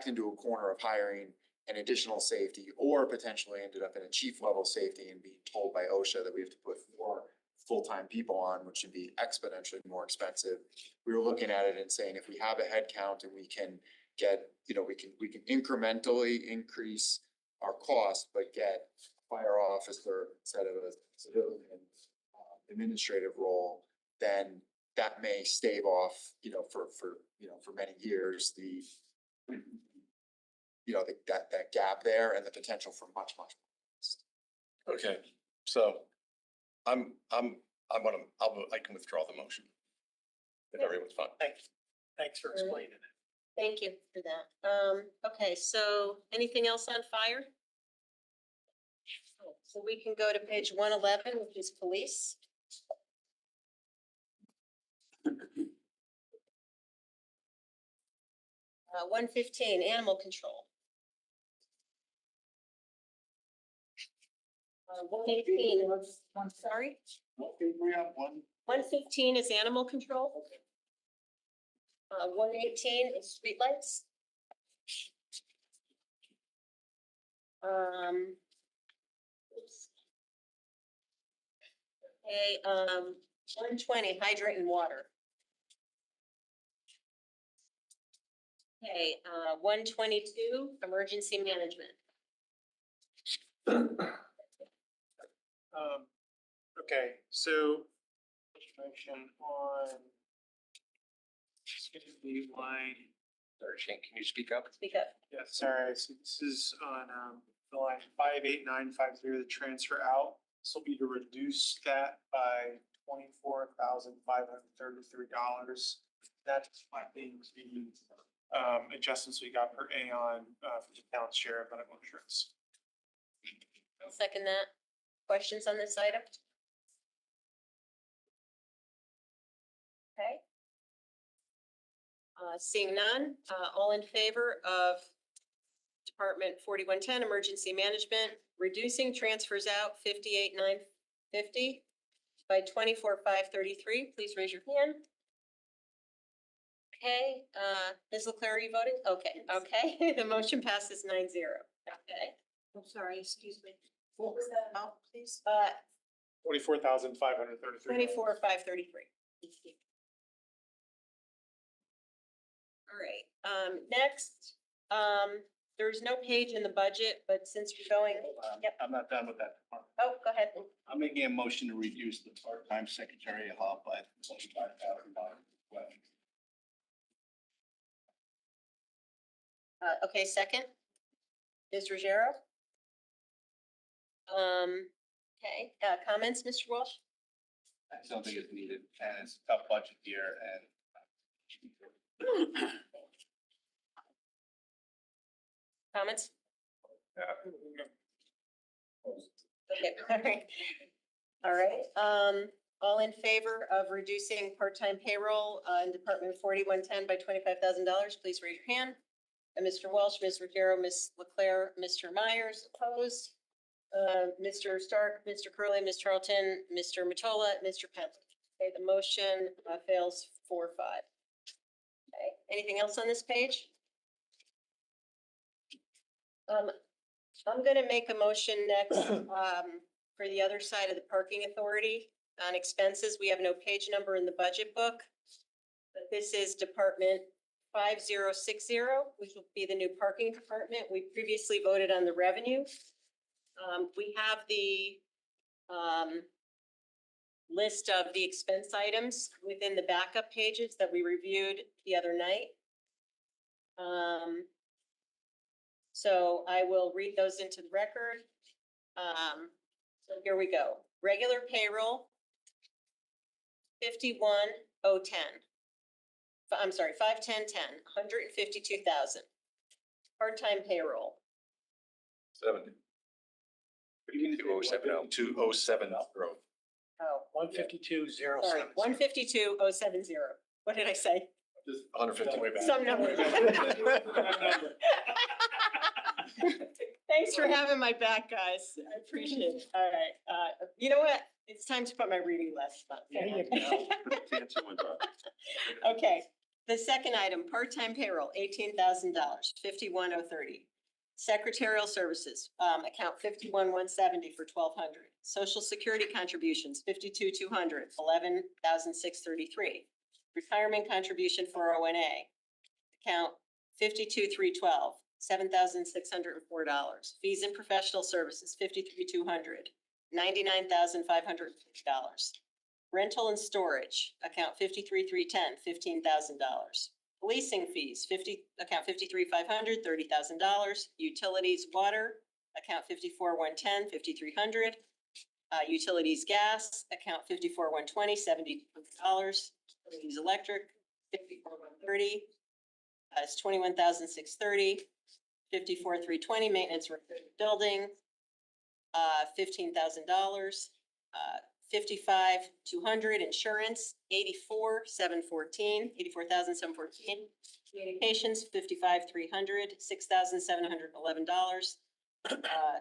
into a corner of hiring an additional safety, or potentially ended up in a chief level safety and being told by OSHA that we have to put more full-time people on, which would be exponentially more expensive. We were looking at it and saying, if we have a head count and we can get, you know, we can incrementally increase our cost, but get a fire officer instead of a civilian administrative role, then that may stave off, for many years, that gap there and the potential for much more. Okay, so I can withdraw the motion. If everyone's fine. Thanks for explaining it. Thank you for that. Okay, so anything else on fire? So we can go to page 111, which is police. 115, animal control. 118, I'm sorry, 115 is animal control. 118 is streetlights. Oops. Okay, 120 hydrant and water. Okay, 122 emergency management. Okay, so information on. It's gonna be line. Sorry, Shane, can you speak up? Speak up. Yeah, sorry, so this is on the line 58950, the transfer out. This will be to reduce that by $24,533. That's reflecting the adjustments we got per Aon for the town's share of medical insurance. I'll second that. Questions on this item? Okay. Seeing none, all in favor of Department 4110, Emergency Management, reducing transfers out 58,950 by 24,533, please raise your hand. Okay, Ms. Leclerc, are you voting? Okay, the motion passes 9-0. Okay. I'm sorry, excuse me. What was that amount, please? 24,533. 24,533. All right, next, there's no page in the budget, but since we're going, yep, I'm not done with that. oh, go ahead. I'm making a motion to reduce the part-time secretary of law by $25,000. Okay, second. Ms. Ruggiero? Okay, comments, Mr. Walsh? I just don't think it's needed, and it's a tough budget year, and Comments? Okay, all right. All right, all in favor of reducing part-time payroll in Department 4110 by $25,000, please raise your hand. And Mr. Walsh, Ms. Ruggiero, Ms. Leclerc, Mr. Myers, opposed. Mr. Stark, Mr. Curley, Ms. Charlton, Mr. Matola, Mr. Pentley. Okay, the motion fails 4-5. Okay, anything else on this page? I'm gonna make a motion next, for the other side of the parking authority on expenses. We have no page number in the budget book. But this is Department 5060, which will be the new parking department. We previously voted on the revenue. We have the, list of the expense items within the backup pages that we reviewed the other night. So I will read those into the record. So here we go. Regular payroll, 51,010. I'm sorry, 51010, 152,000. Part-time payroll, 70. 2070. 207 growth. oh, 152,070. sorry, 152,070. What did I say? 150. Some number. Thanks for having my back, guys. I appreciate it. All right. You know what? It's time to put my reading list on. There you go. Okay, the second item, part-time payroll, $18,000, 51,030. Secretarial services, account 51,170 for 1,200. Social security contributions, 52,200, 11,633. Retirement contribution for ONA, account 52,312, $7,604. Fees and professional services, 53,200, $99,550. Rental and storage, account 53,310, $15,000. Leasing fees, account 53,500, $30,000. Utilities, water, account 54,110, $5,300. Utilities, gas, account 54,120, $70. Utilities, electric, 54,130, it's 21,630. 54,320, maintenance for building, $15,000. 55,200, insurance, 84,714. Communications, 55,300, $6,711.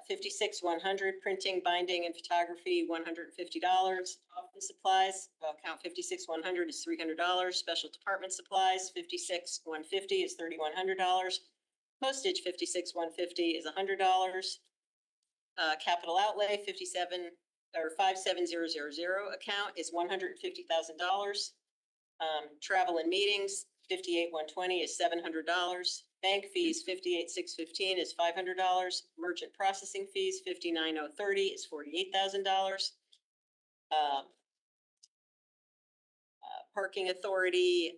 56,100, printing, binding, and photography, $150. Office supplies, account 56,100 is $300. Special department supplies, 56,150 is $3,100. Postage, 56,150 is $100. Capital outlay, 57000 account is $150,000. Travel and meetings, 58,120 is $700. Bank fees, 58,615 is $500. Merchant processing fees, 59,030 is $48,000. Parking authority,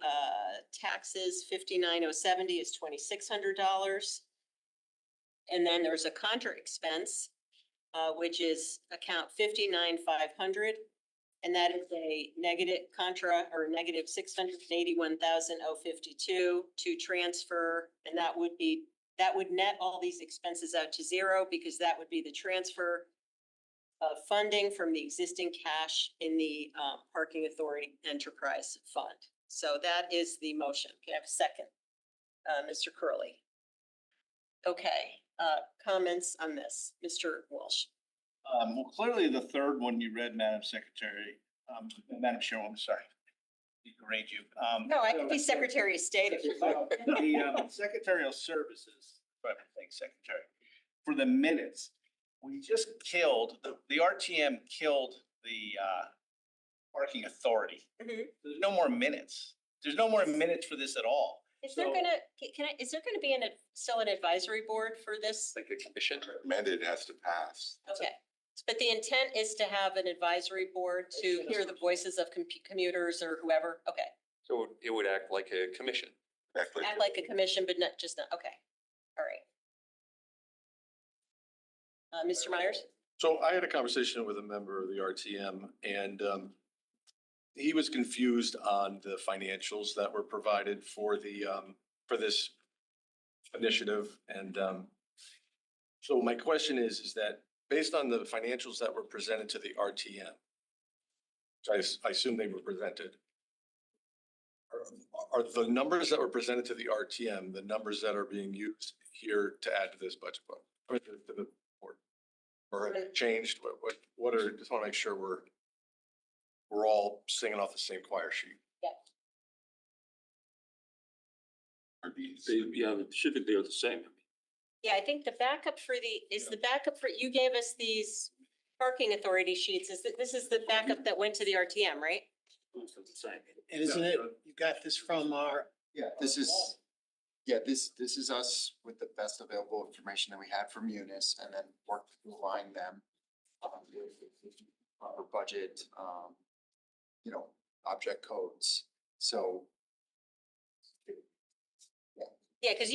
taxes, 59,070 is $2,600. And then there's a contra expense, which is account 59,500. And that is a negative contra or negative 681,052 to transfer. And that would net all these expenses out to zero, because that would be the transfer of funding from the existing cash in the parking authority enterprise fund. So that is the motion. Can I have a second? Mr. Curley. Okay, comments on this, Mr. Walsh. Well, clearly the third one you read, Madam Secretary, Madam Chairwoman, sorry. Degrade you. No, I could be Secretary of State if you like. The secretarial services, Secretary, for the minutes, we just killed, the RTM killed the parking authority. Mhm. There's no more minutes. There's no more minutes for this at all. Is there So- is there gonna be still an advisory board for this? Like a commission. Recommended has to pass. Okay, but the intent is to have an advisory board to hear the voices of commuters or whoever. Okay, So it would act like a commission. Exactly. act like a commission, but not, okay, all right. Mr. Myers? So I had a conversation with a member of the RTM and he was confused on the financials that were provided for for this initiative. And so my question is that based on the financials that were presented to the RTM, which I assume they were presented, are the numbers that were presented to the RTM, the numbers that are being used here to add to this budget book? Or to the board? Or have it changed? What are, just want to make sure we're all singing off the same choir sheet. Are these- Typically are the same. Yeah, I think the backup you gave us these parking authority sheets, this is the backup that went to the RTM, right? It's the same. And isn't it, you got this from our, This is us with the best available information that we had from Munis, and then work to align them. With proper budget, object codes, so. Yeah, because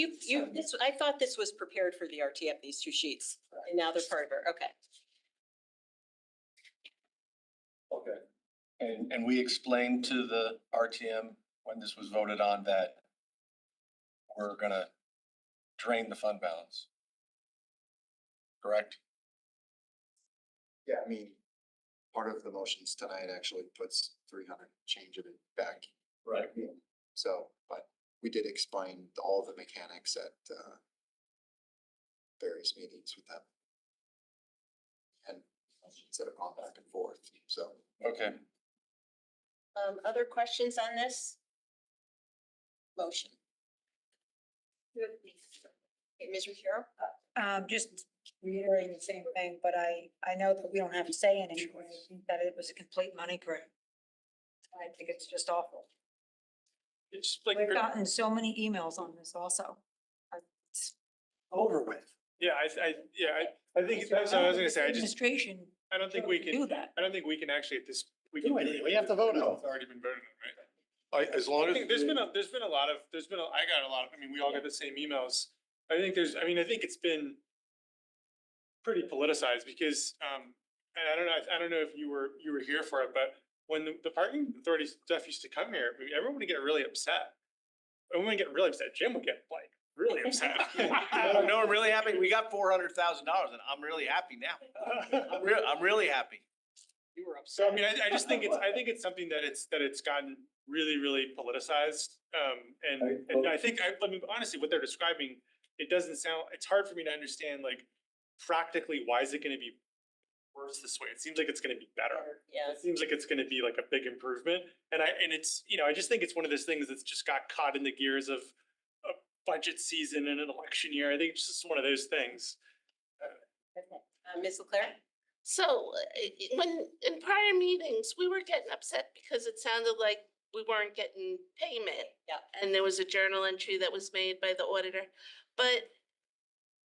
I thought this was prepared for the RTM, these two sheets, and now they're part of it, okay. Okay. And we explained to the RTM when this was voted on that we're gonna drain the fund balance. Correct? Yeah, I mean, part of the motions tonight actually puts 300 change of it back. Right. So, but we did explain all the mechanics at various meetings with them. And instead of going back and forth, so. Okay. Other questions on this motion? Okay, Ms. Ruggiero? Just reiterating the same thing, but I know that we don't have to say in any way that it was a complete money grab. I think it's just awful. It's like, We've gotten so many emails on this also. It's over with. I think that's what I was gonna say. Administration I don't think we can, do that. I don't think we can actually at this We do anything. We have to vote on it. It's already been voted on, right? As long I as. think there's been a lot of, I got a lot, I mean, we all got the same emails. I think I think it's been pretty politicized because, and I don't know if you were here for it, but when the parking authority stuff used to come here, I mean, everyone would get really upset. Everyone would get really upset. Jim would get like really upset. No, I'm really happy. We got $400,000 and I'm really happy now. I'm really happy. You were So, I upset. mean, I just think it's something that it's gotten really politicized. And I think, I mean, honestly, what they're describing, it doesn't sound, it's hard for me to understand, like, practically, why is it gonna be worse this way? It seems like it's gonna be better. Yeah. It seems like it's gonna be like a big improvement. And it's, you know, I just think it's one of those things that's just got caught in the gears of a budget season and an election year. I think it's just one of those things. Ms. Leclerc? So when, in prior meetings, we were getting upset because it sounded like we weren't getting payment. Yeah. And there was a journal entry that was made by the auditor, but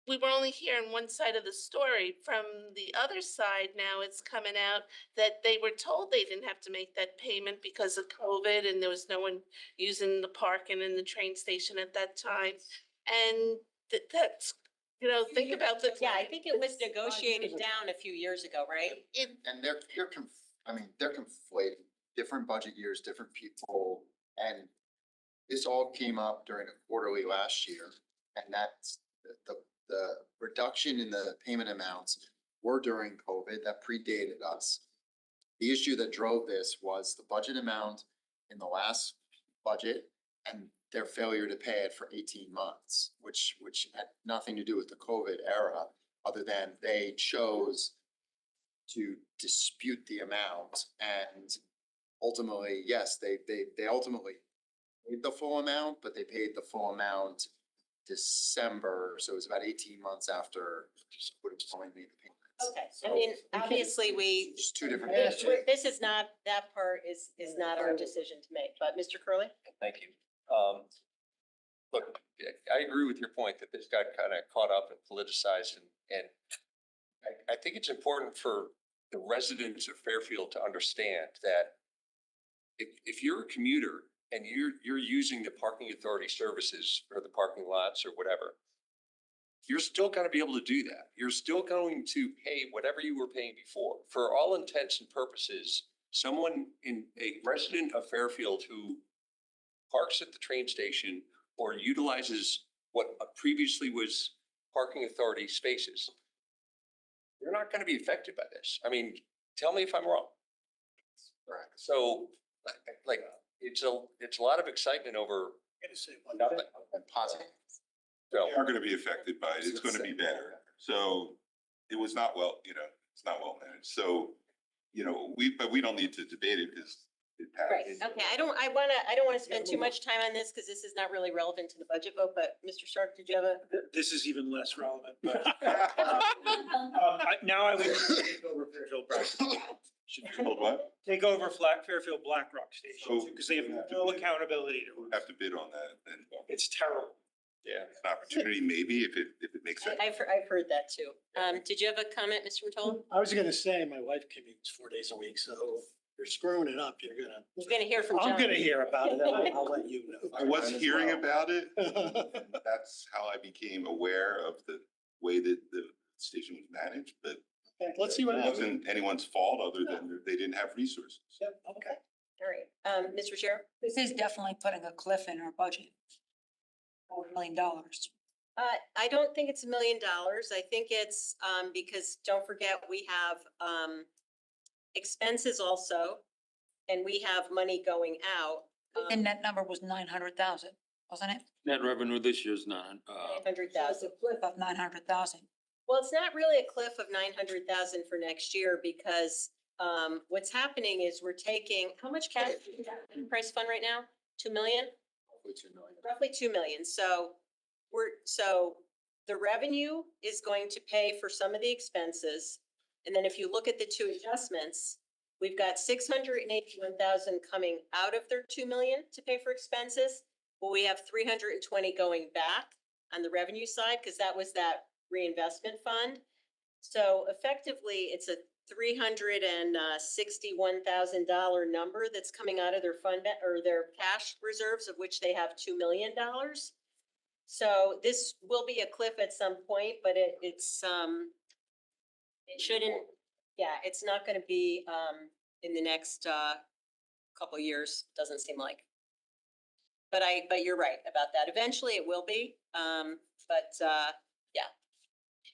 we were only hearing one side of the story. From the other side, now it's coming out that they were told they didn't have to make that payment because of COVID and there was no one using the parking in the train station at that time. And that's, you know, think about the. Yeah, I think it was negotiated down a few years ago, right? And they're conflating different budget years, different people, and this all came up during a quarterly last year. And that's the reduction in the payment amounts were during COVID, that predated us. The issue that drove this was the budget amount in the last budget and their failure to pay it for 18 months, which had nothing to do with the COVID era, other than they chose to dispute the amount. And ultimately, yes, they ultimately paid the full amount, but they paid the full amount December, so it was about 18 months after would have only made the payments. Okay, So I mean, obviously, just two different. this is not, that part is not our decision to make, but Mr. Curley? Thank you. Look, I agree with your point that this got kind of caught up and politicized and I think it's important for the residents of Fairfield to understand that if you're a commuter and you're using the parking authority services or the parking lots or whatever, you're still gonna be able to do that. You're still going to pay whatever you were paying before. For all intents and purposes, someone a resident of Fairfield who parks at the train station or utilizes what previously was parking authority spaces, you're not gonna be affected by this. I mean, tell me if I'm wrong. Correct. So, like, it's a lot of excitement over nothing. And positive. So, We are gonna be affected by it. It's gonna be better. So it was not well, it's not well managed. So, but we don't need to debate it because it passed. Right, okay, I don't wanna spend too much time on this because this is not really relevant to the budget vote, but Mr. Stark, did you have a? This is even less relevant, but now I would take over Fairfield Blackrock. Hold what? Take over Fairfield Blackrock Station So- because they have no accountability to We'll it. have to bid on that and It's terrible. yeah. an opportunity maybe if it makes sense. I've heard that too. Did you have a comment, Mr. Matola? I was gonna say, my wife commutes 4 days a week, so you're screwing it up. You're gonna hear from John. I'm gonna hear about it. I'll let you know. I was Mine as hearing well. about it. That's how I became aware of the way that the station was managed, but Let's see what it happens. wasn't anyone's fault other than they didn't have resources. Okay. All right, Mr. Sheriff? This is definitely putting a cliff in our budget. $4 million. I don't think it's $1 million. I think it's, because don't forget, we have, expenses also, and we have money going out. And that number was 900,000, wasn't it? Net revenue this year's not, 900,000. Cliff of 900,000. Well, it's not really a cliff of 900,000 for next year because, what's happening is we're taking, how much cash do we have in price fund right now? 2 million? Hopefully 2 million. Roughly 2 million. So the revenue is going to pay for some of the expenses. And then if you look at the two adjustments, we've got 681,000 coming out of their 2 million to pay for expenses. Well, we have 320 going back on the revenue side because that was that reinvestment fund. So effectively, it's a $361,000 number that's coming out of their or their cash reserves, of which they have $2 million. So this will be a cliff at some point, but it shouldn't, yeah, it's not gonna be, in the next, couple years, doesn't seem like. But you're right about that. Eventually it will be, yeah.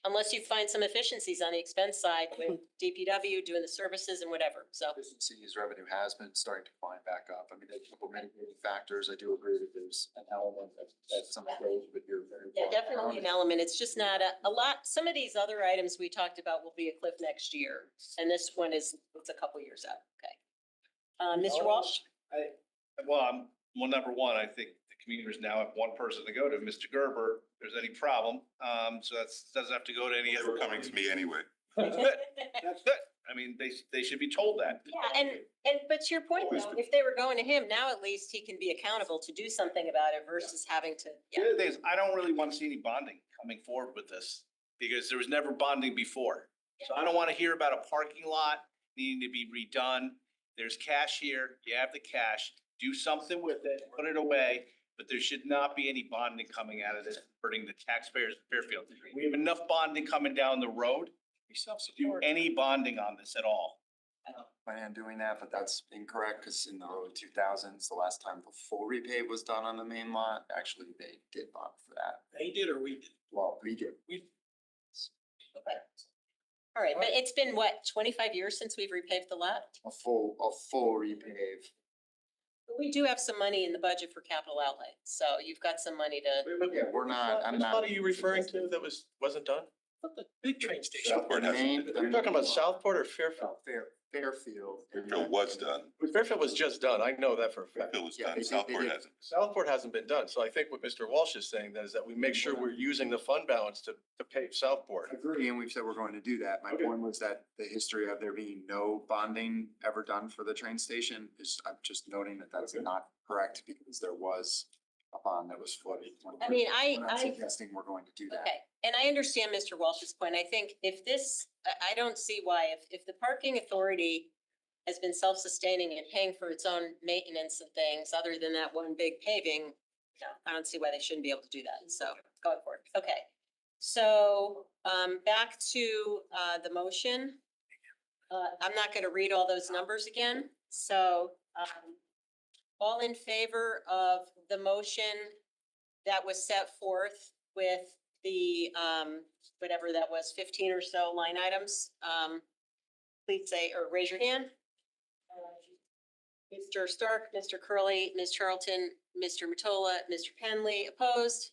Unless you find some efficiencies on the expense side with DPW doing the services and whatever, so. Efficiencies revenue has been starting to climb back up. I mean, there's a couple mitigating factors. I do agree that there's an element at some stage, but you're very. Yeah, definitely an element. It's just not a lot. Some of these other items we talked about will be a cliff next year. And this one it's a couple years out. Okay. Mr. Walsh? Well, number one, I think the communities now have one person to go to, Mr. Gerber, if there's any problem. So doesn't have to go to any They other. were coming to me anyway. That's good. I mean, they should be told that. Yeah, but to your point though, if they were going to him, now at least he can be accountable to do something about it versus having to, The yeah. other thing is, I don't really want to see any bonding coming forward with this because there was never bonding before. So I don't want to hear about a parking lot needing to be redone. There's cash here. You have the cash. Do something with it, put it away, but there should not be any bonding coming out of this, hurting the taxpayers of Fairfield. We have enough bonding coming down the road. We do any bonding on this at all. Plan on doing that, but that's incorrect, because in the early 2000s, the last time the full repave was done on the main lot, actually, they did bond for that. They did or we did? Well, we did. Okay. All right, but it's been what, 25 years since we've repaved the lot? A full repave. But we do have some money in the budget for capital outlay, so you've got some money to. Yeah, we're not, I'm Which not. lot are you referring to that wasn't done? The big train station. Southport hasn't. You're talking about Southport or Fairfield? Fairfield. Fairfield was done. Fairfield was just done. I know that for a fact. Fairfield was Yeah, done. they did- Southport they did. hasn't. Southport hasn't been done. So I think what Mr. Walsh is saying then is that we make sure we're using the fund balance to pave Southport. Agree, and we've said we're going to do that. My point was that the history of there being no bonding ever done for the train station is, I'm just noting that that's not correct, because there was a bond that was flooded. I mean, We're not suggesting we're going to do that. Okay, and I understand Mr. Walsh's point. I think if this, I don't see why, if the parking authority has been self-sustaining and paying for its own maintenance and things, other than that one big paving, no, I don't see why they shouldn't be able to do that. So going forward. Okay. So, back to, the motion. I'm not gonna read all those numbers again. So, all in favor of the motion that was set forth with the, whatever that was, 15 or so line items, please say, or raise your hand. Mr. Stark, Mr. Curley, Ms. Charlton, Mr. Matola, Mr. Penley, opposed.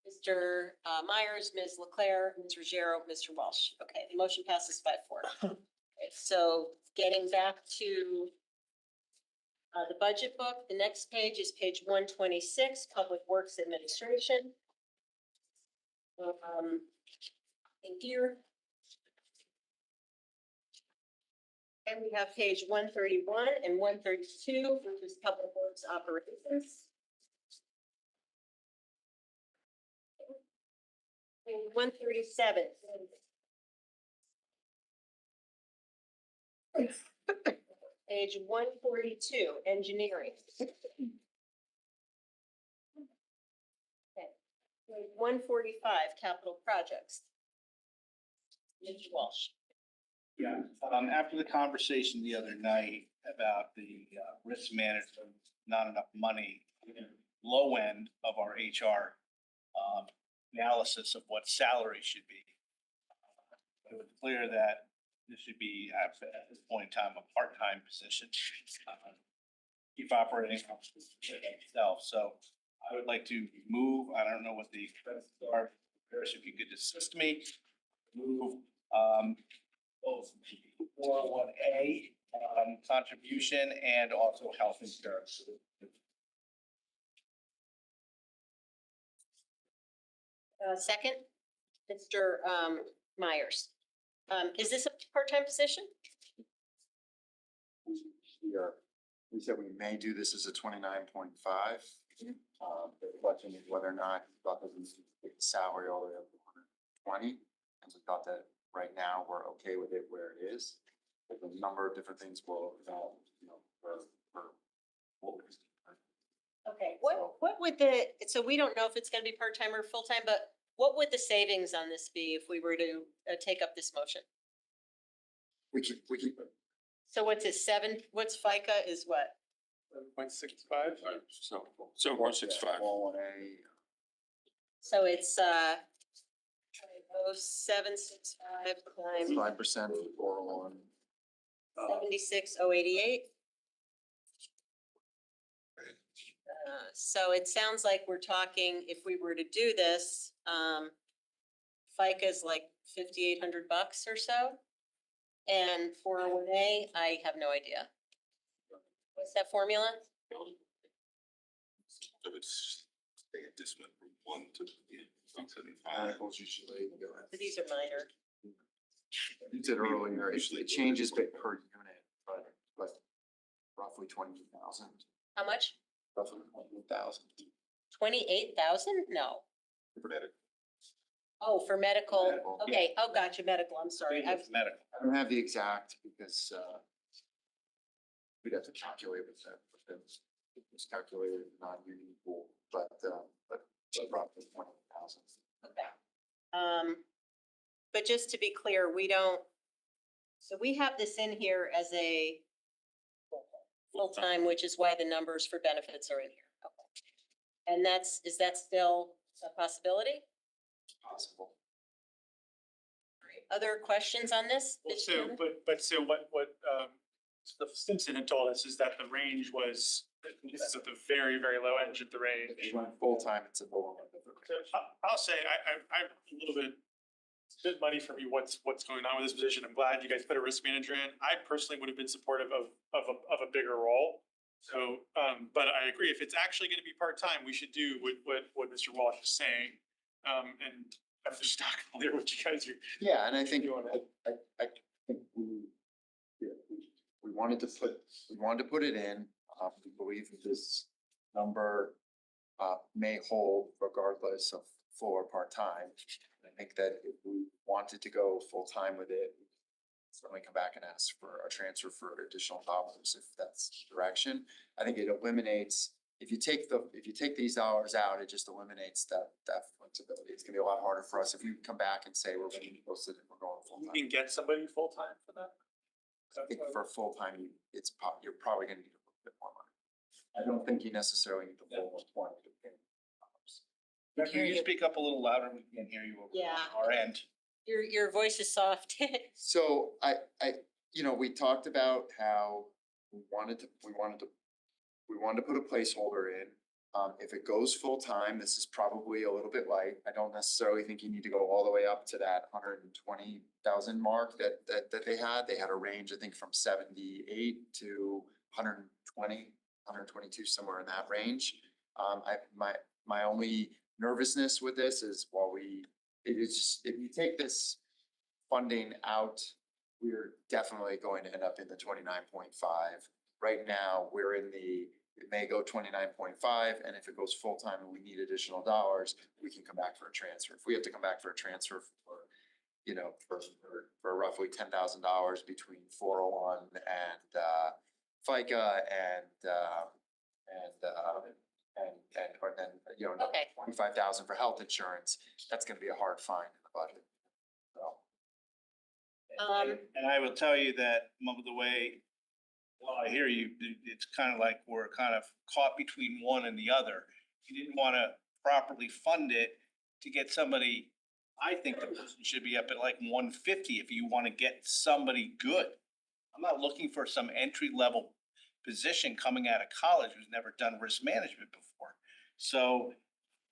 Mr. Myers, Ms. Leclerc, Ms. Ruggiero, Mr. Walsh. Okay, the motion passes 5-4. Okay, so getting back to the budget book, the next page is page 126, Public Works Administration. In here. And we have page 131 and 132, which is Public Works Operations. Page 137. Page 142, Engineering. Okay. Page 145, Capital Projects. Mr. Walsh. Yeah, after the conversation the other night about the risk management, not enough money, low end of our HR analysis of what salary should be. It was clear that this should be at this point in time a part-time position. Chief Operating Officer itself. So I would like to move, I don't know what the expenses are, Paris, if you could assist me, move both 401A contribution and also health insurance. Second, Mr. Myers. Is this a part-time position? We said we may do this as a 29.5. The question is whether or not we thought that we should take the salary all the way up to 120. And we thought that right now we're okay with it where it is. a number of different things will, you know, for. Okay, So- what would so we don't know if it's gonna be part-time or full-time, but what would the savings on this be if we were to take up this motion? We keep, So what's it, what's FICA is what? 7.65. So. 7.65. All A. So it's, 765 times 5% for on. 76,088. So it sounds like we're talking, if we were to do this, FICA is like $5,800 or so. And 401A, I have no idea. What's that formula? So it's, they get this one from 1 to 175. Articles usually, But these are minor. you said earlier, it changes per unit, but roughly 20,000. How much? Roughly 20,000. 28,000? No. For medical. Oh, for medical. Medical, Okay. Oh, gotcha. Medical. I'm sorry. It's medical. I don't have the exact because, we'd have to calculate with that, but it's calculated non-union pool, but roughly 20,000. Okay. But just to be clear, so we have this in here as a full-time, which is why the numbers for benefits are in here. Okay. And is that still a possibility? Possible. Other questions on this? So, so what, Simpson had told us is that the range was, this is at the very, very low edge of the range. If you went full-time, it's a lower end of the So range. I'll say, I'm a little bit, it's a bit muddy for me what's going on with this position. I'm glad you guys put a risk manager in. I personally would have been supportive of a bigger role. So, but I agree, if it's actually gonna be part-time, we should do what Mr. Walsh is saying. And I'm just not clear what you guys are. Yeah, and I think, I think we wanted to put it in, we believe that this number may hold regardless of full or part-time. I think that if we wanted to go full-time with it, certainly come back and ask for a transfer for additional dollars if that's the direction. I think it eliminates, if you take these dollars out, it just eliminates that flexibility. It's gonna be a lot harder for us if you come back and say we're gonna be posted and we're going You full-time. can get somebody full-time for that? I think for full-time, you're probably gonna need a little bit more money. I don't think you necessarily need the full 20 to pay dollars. Can you speak up a little louder? We can't hear you over Yeah. our end. Your voice is soft. So we talked about how we wanted to put a placeholder in. If it goes full-time, this is probably a little bit light. I don't necessarily think you need to go all the way up to that 120,000 mark that they had. They had a range, I think, from 78 to 120, 122, somewhere in that range. My only nervousness with this is if you take this funding out, we're definitely going to end up in the 29.5. Right now, it may go 29.5, and if it goes full-time and we need additional dollars, we can come back for a transfer. If we have to come back for a transfer for roughly $10,000 between 401 and FICA or then, Okay. 25,000 for health insurance, that's gonna be a hard find in the budget. So, And I will tell you that the way, well, I hear you, it's kind of like we're kind of caught between one and the other. You didn't want to properly fund it to get somebody, I think the person should be up at like 150 if you want to get somebody good. I'm not looking for some entry-level position coming out of college who's never done risk management before. So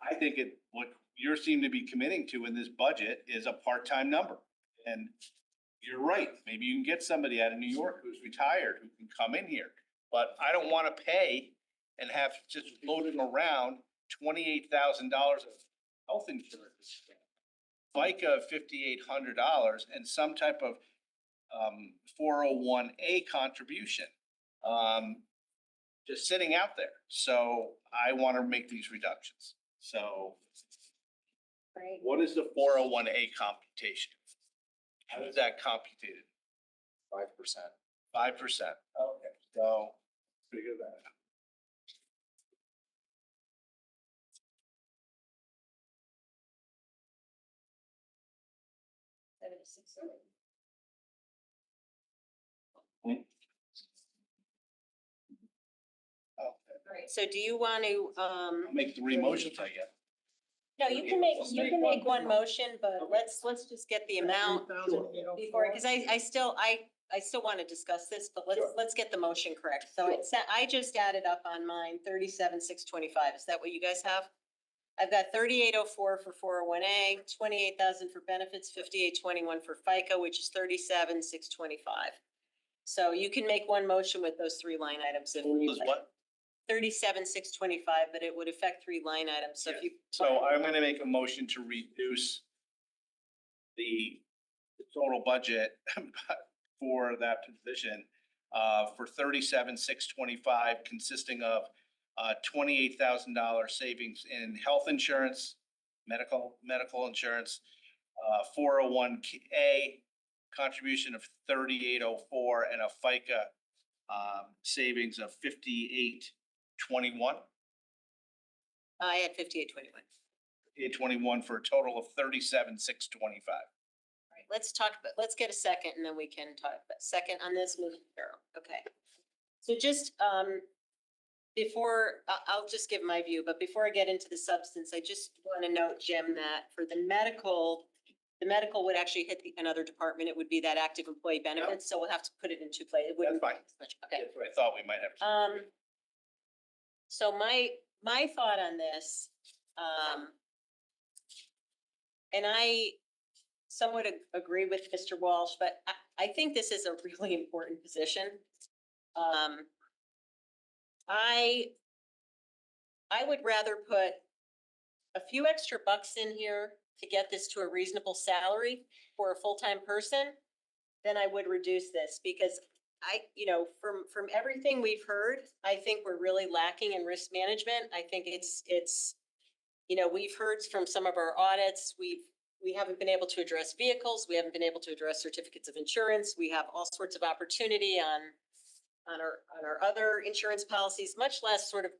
I think what you seem to be committing to in this budget is a part-time number. And you're right, maybe you can get somebody out of New York who's retired who can come in here. But I don't want to pay and have just floating around $28,000 of health insurance, FICA of $5,800, and some type of 401A contribution just sitting out there. So I want to make these reductions. So Right. what is the 401A computation? How is that computed? 5%. 5%. Okay, so figure that out. Okay. All right, so do you want to, I'll make 3 motions, I guess. no, you can make one motion, but let's just get the amount before, because I still want to discuss this, but let's get the motion correct. So it said, I just added up on mine, 37,625. Is that what you guys have? I've got 3804 for 401A, 28,000 for benefits, 5821 for FICA, which is 37,625. So you can make one motion with those 3 line items. If Was what? 37,625, but it would affect 3 line items. So if you. So I'm gonna make a motion to reduce the total budget for that position for 37,625, consisting of $28,000 savings in health insurance, medical insurance, 401k contribution of 3,804, and a FICA savings of 5,821. I had 5821. 821 for a total of 37,625. All right, let's get a second and then we can talk, but second on this, Ms. Carroll. Okay. So just, before, I'll just give my view, but before I get into the substance, I just want to note, Jim, that for the medical would actually hit another department. It would be that active employee benefits. So we'll have to put it in 2 places. It wouldn't. That's fine. Okay. That's what I thought we might have. So my thought on this, and I somewhat agree with Mr. Walsh, but I think this is a really important position. I would rather put a few extra bucks in here to get this to a reasonable salary for a full-time person than I would reduce this, because from everything we've heard, I think we're really lacking in risk management. I think it's, we've heard from some of our audits, we haven't been able to address vehicles. We haven't been able to address certificates of insurance. We have all sorts of opportunity on our other insurance policies, much less sort of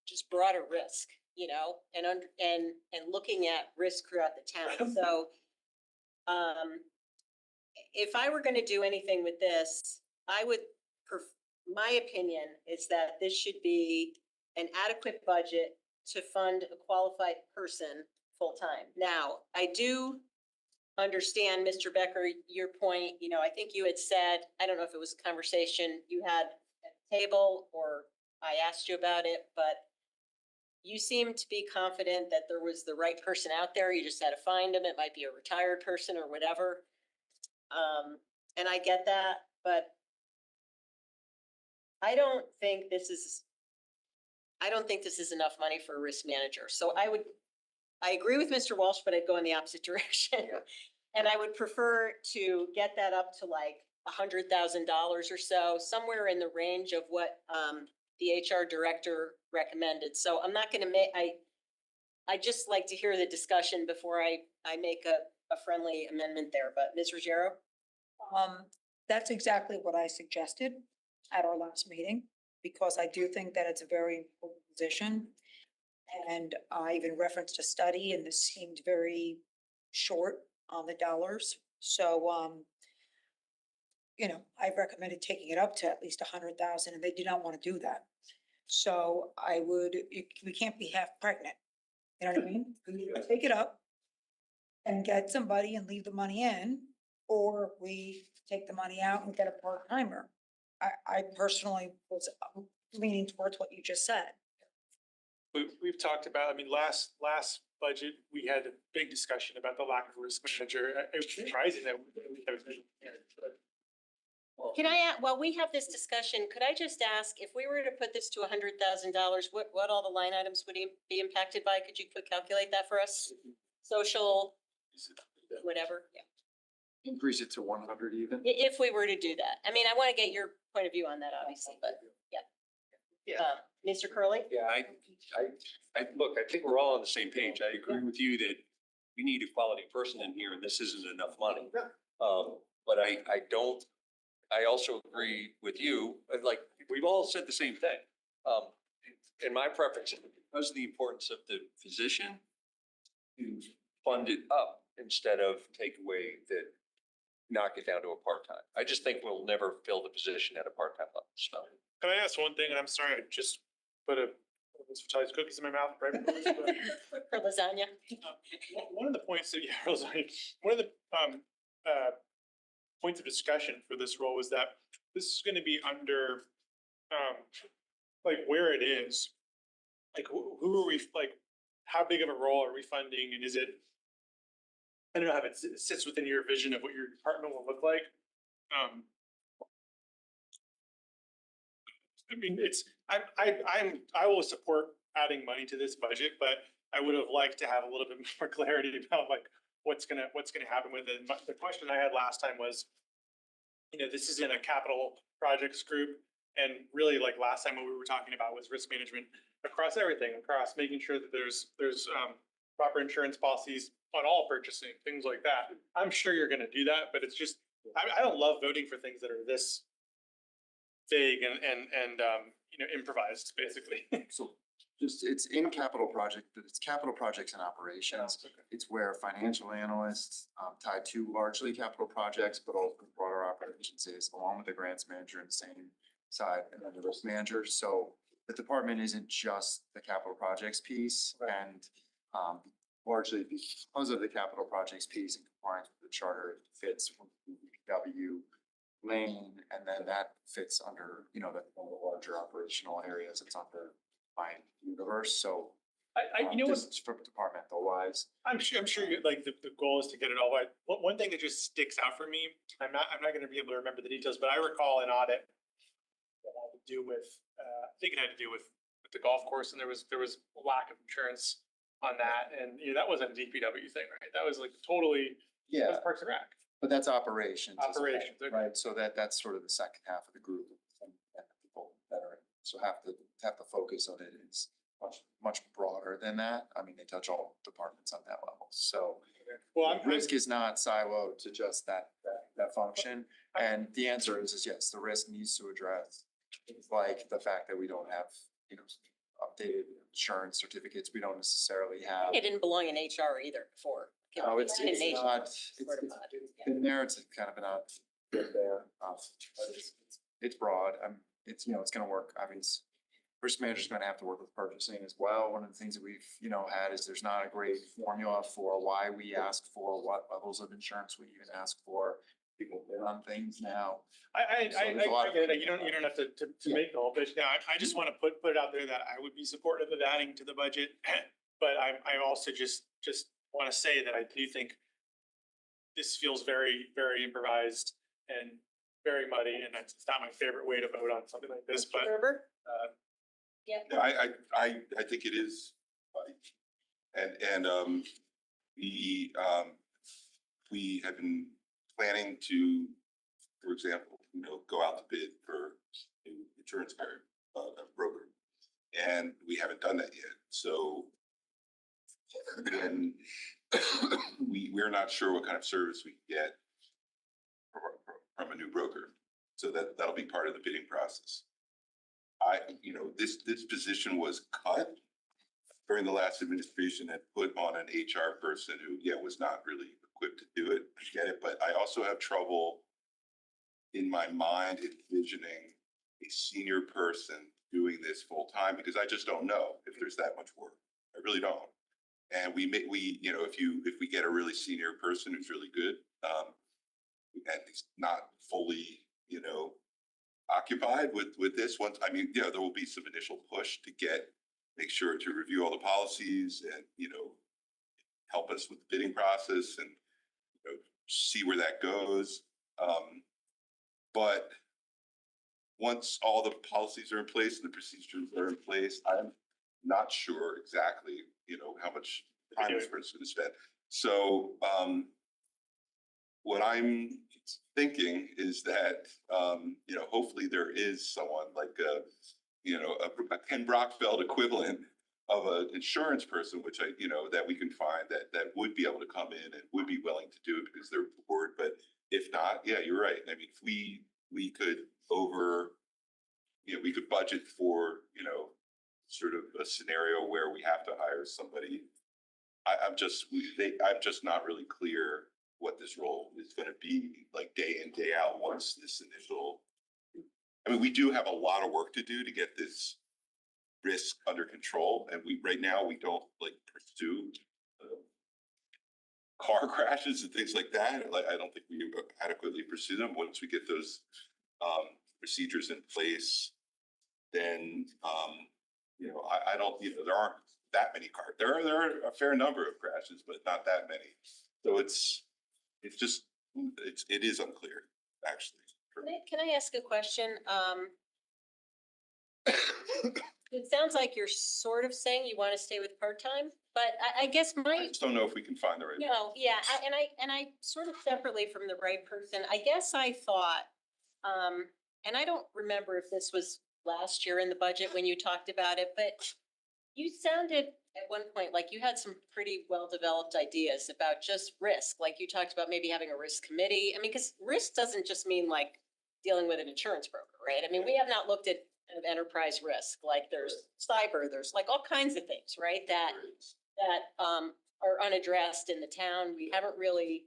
just broader risk, and looking at risk throughout the town. So, if I were going to do anything with this, my opinion is that this should be an adequate budget to fund a qualified person full-time. Now, I do understand, Mr. Becker, your point. I think you had said, I don't know if it was a conversation you had at the table or I asked you about it, but you seem to be confident that there was the right person out there. You just had to find him. It might be a retired person or whatever. And I get that, but I don't think this is enough money for a risk manager. So I agree with Mr. Walsh, but I'd go in the opposite direction. And I would prefer to get that up to like $100,000 or so, somewhere in the range of what the HR director recommended. So I'm not going to I just like to hear the discussion before I make a friendly amendment there. But Ms. Ruggiero? That's exactly what I suggested at our last meeting, because I do think that it's a very important position. And I even referenced a study, and this seemed very short on the dollars. So, I recommended taking it up to at least 100,000, and they did not want to do that. So we can't be half pregnant. You know what I mean? We either take it up and get somebody and leave the money in, or we take the money out and get a part-timer. I personally was leaning towards what you just said. We've talked about, last budget, we had a big discussion about the lack of risk manager. It's surprising that we haven't been here, but. Can I add, while we have this discussion, could I just ask, if we were to put this to $100,000, what all the line items would be impacted by? Could you calculate that for us? Social, whatever, yeah. Increase it to 100 even? If we were to do that. I want to get your point of view on that, obviously, but yeah. Mr. Curley? Yeah, look, I think we're all on the same page. I agree with you that we need a quality person in here and this isn't enough money. But I also agree with you, like, we've all said the same thing. In my preference, because of the importance of the physician, to fund it up instead of take away the, knock it down to a part-time. I just think we'll never fill the position at a part-time level, so. Can I ask one thing? And I'm sorry, I just put a Chinese cookies in my mouth, right? For lasagna. One of the points that, yeah, Rosalie, one of the, points of discussion for this role was that this is gonna be under, like where it is. Like, who are we, like, how big of a role are we funding and is it? I don't know if it sits within your vision of what your department will look like. I mean, I will support adding money to this budget, but I would have liked to have a little bit more clarity about like what's gonna happen with it. But the question I had last time was, this is in a capital projects group. And really like last time what we were talking about was risk management across everything, across making sure that there's proper insurance policies on all purchasing, things like that. I'm sure you're gonna do that, but it's just, I don't love voting for things that are this vague and improvised, basically. So just, it's in capital project, but it's capital projects and operations. It's where financial analysts tied to largely capital projects, but also broader operations is, along with the grants manager and the same side, and then the risk manager. So the department isn't just the capital projects piece, and largely because of the capital projects piece and compliance with the charter, it fits with the WPCA lane, and then that fits under, the larger operational areas. It's under my universe, so. Just for departmental wise. I'm sure you, like, the goal is to get it all right. One thing that just sticks out for me, I'm not gonna be able to remember the details, but I recall an audit that had to do with, I think it had to do with the golf course, and there was a lack of insurance on that, and that wasn't a DPW thing, right? That was like totally, Yeah, that's Parks and Rec. but that's operations. as well, Operations, okay. Right, so that's sort of the second half of the group, and the people that are, so have the focus on it is much broader than that. I mean, they touch all departments on that level, so. Well, Risk is not siloed to just that function, and the answer is yes, the risk needs to address things like the fact that we don't have, updated insurance certificates, we don't necessarily have. It didn't belong in HR either before. No, it's In HR. not, it's Yeah. been there, it's kind of been out there, but it's broad, it's gonna work, I mean, risk manager's gonna have to work with purchasing as well. One of the things that we've, had is there's not a great formula for why we ask for what levels of insurance we even ask for. People bid on things now. I there's a lot of- get it. You don't have to Yeah. make the whole pitch now. I just want to put it out there that I would be supportive of adding to the budget. But I also just want to say that I do think this feels very, very improvised and very muddy, and it's not my favorite way to vote on something like this, but. Gerber? Yeah. No, I think it is, and we have been planning to, for example, go out to bid for an insurance carrier, a broker, and we haven't done that yet. So then we're not sure what kind of service we can get from a new broker. So that'll be part of the bidding process. This position was cut during the last administration and put on an HR person who, was not really equipped to do it. I get it, but I also have trouble in my mind envisioning a senior person doing this full time, because I just don't know if there's that much work. I really don't. And if we get a really senior person who's really good, and he's not fully, occupied with this one, there will be some initial push to make sure to review all the policies and, help us with the bidding process and, see where that goes. But once all the policies are in place and the procedures are in place, I'm not sure exactly, how much time this person's gonna spend. So, what I'm thinking is that, hopefully there is someone like a Ken Brockfeld equivalent of an insurance person, which that we can find that would be able to come in and would be willing to do it because they're bored. But if not, yeah, you're right. I mean, if we we could we could budget for, sort of a scenario where we have to hire somebody. I'm just not really clear what this role is gonna be like day in, day out once this initial. I mean, we do have a lot of work to do to get this risk under control, and right now we don't like pursue car crashes and things like that. Like, I don't think we adequately pursue them. Once we get those procedures in place, then I don't, there aren't that many cars. There are a fair number of crashes, but not that many. So it is unclear, actually. Can I ask a question? It sounds like you're sort of saying you want to stay with part-time, but I guess I just don't know if we can find the right. yeah, and I sort of separately from the right person, I guess I thought, and I don't remember if this was last year in the budget when you talked about it, but you sounded at one point like you had some pretty well-developed ideas about just risk. Like you talked about maybe having a risk committee. I mean, because risk doesn't just mean like dealing with an insurance broker, right? I mean, we have not looked at enterprise risk, like there's cyber, there's like all kinds of things, right? That are unaddressed in the town. We haven't really,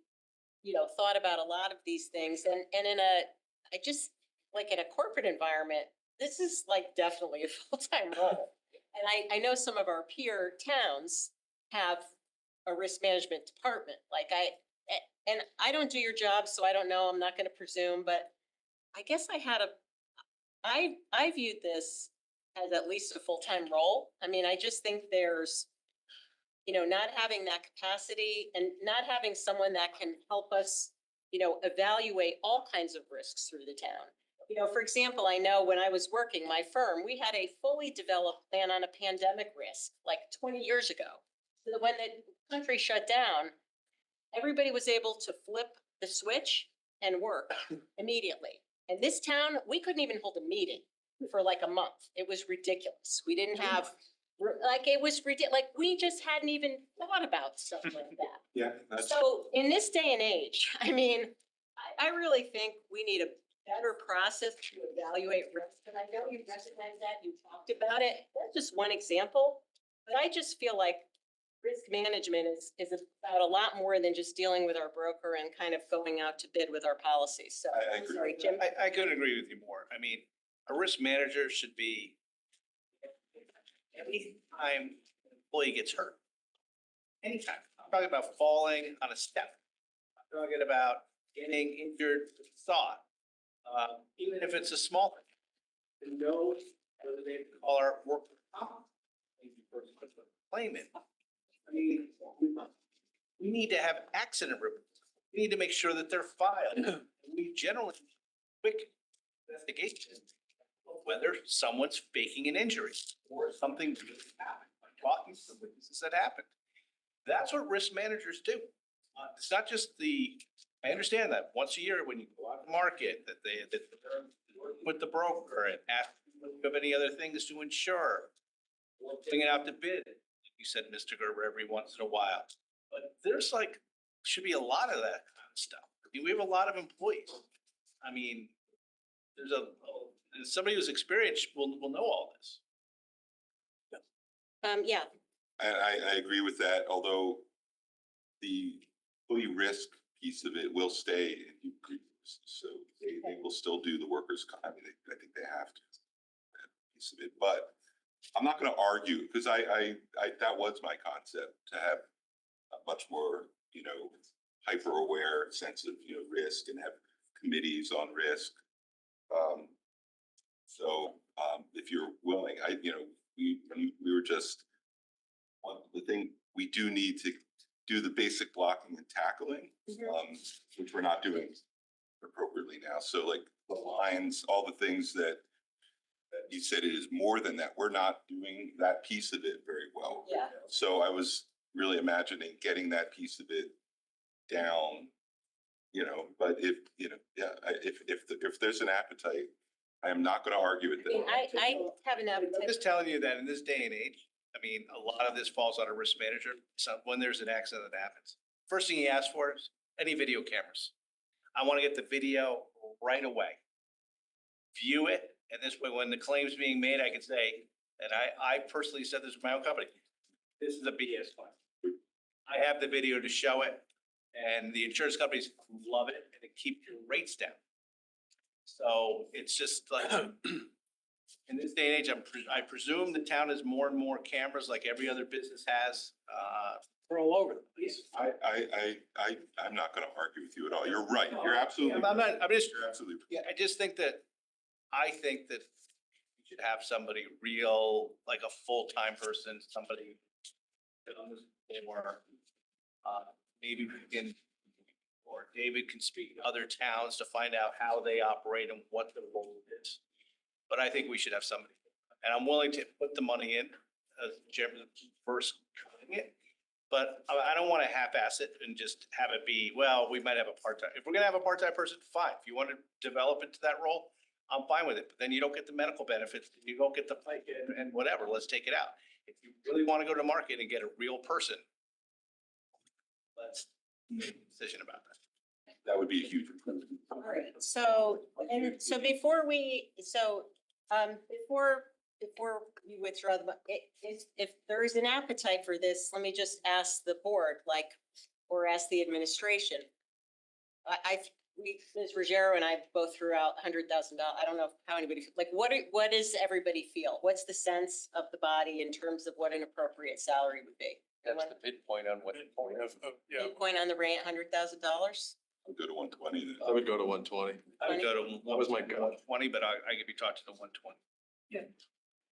thought about a lot of these things. And in I just like in a corporate environment, this is like definitely a full-time role. And I know some of our peer towns have a risk management department. And I don't do your job, so I don't know, I'm not gonna presume, but I guess I viewed this as at least a full-time role. I mean, I just think there's, not having that capacity and not having someone that can help us, evaluate all kinds of risks through the town. For example, I know when I was working my firm, we had a fully developed plan on a pandemic risk like 20 years ago. So that when the country shut down, everybody was able to flip the switch and work immediately. And this town, we couldn't even hold a meeting for like a month. It was ridiculous. We didn't have, it was ridiculous. Like we just hadn't even thought about stuff like that. Yeah. So in this day and age, I mean, I really think we need a better process to evaluate risk. And I know you recognize that, you talked about it. That's just one example. But I just feel like risk management is about a lot more than just dealing with our broker and kind of going out to bid with our policies. So I I'm agree. sorry, Jim. I couldn't agree with you more. I mean, a risk manager should be anytime an employee gets hurt. Anytime. I'm talking about falling on a step. I'm talking about getting injured with a saw. Even if it's a small thing, to know whether they call our work claim it. I mean, we need to have accident reports. We need to make sure that they're filed. We generally quick investigation of whether someone's faking an injury or something really happened. Like talking to the witnesses that happened. That's what risk managers do. It's not just I understand that once a year when you go out to market that they're with the broker and ask if you have any other things to insure. Or putting it out to bid, like you said, Mr. Gerber, every once in a while. But there's should be a lot of that kind of stuff. I mean, we have a lot of employees. I mean, there's somebody who's experienced will know all this. Yeah. I agree with that, although the employee risk piece of it will stay in Duke. So they will still do the workers' comp. I mean, I think they have to, that piece of it, but I'm not going to argue because that was my concept, to have a much more, hyper aware sense of, risk and have committees on risk. If you're willing, we were just, the thing, we do need to do the basic blocking and tackling, which we're not doing appropriately now. So like the lines, all the things that you said, it is more than that. We're not doing that piece of it very well. Yeah. So I was really imagining getting that piece of it down, but if there's an appetite, I am not going to argue with that. I have an I'm appetite. just telling you that in this day and age, I mean, a lot of this falls on a risk manager. So when there's an accident that happens, first thing he asks for is any video cameras. I want to get the video right away. view it. And this way, when the claim's being made, I can say, and I personally said this with my own company, this is a BS claim. I have the video to show it, and the insurance companies love it, and it keeps your rates down. So it's just like, in this day and age, I presume the town has more and more cameras like every other business has. We're all over the place. I'm not gonna argue with you at all. You're right. You're absolutely. I'm not, I'm just, You're absolutely. yeah, I just think that, I think that you should have somebody real, like a full-time person, somebody that understands more. Maybe we can, or David can speak to other towns to find out how they operate and what the role is. But I think we should have somebody, and I'm willing to put the money in, Jim, first cutting it. But I don't want to half-ass it and just have it be, well, we might have a part-time. If we're gonna have a part-time person, fine. If you want to develop into that role, I'm fine with it. But then you don't get the medical benefits, you don't get the FICA and whatever. Let's take it out. If you really want to go to market and get a real person, let's make a decision about that. That would be a huge improvement. All right, so, and so before you withdraw if there is an appetite for this, let me just ask the board, like, or ask the administration. Ms. Ruggiero and I both threw out $100,000. I don't know how anybody, like, what does everybody feel? What's the sense of the body in terms of what an appropriate salary would be? That's the midpoint on what. Midpoint on the rate, $100,000? I'll go to 120 then. I would go to 120. I would go to That was my gut. 120, but I could be taught to the 120.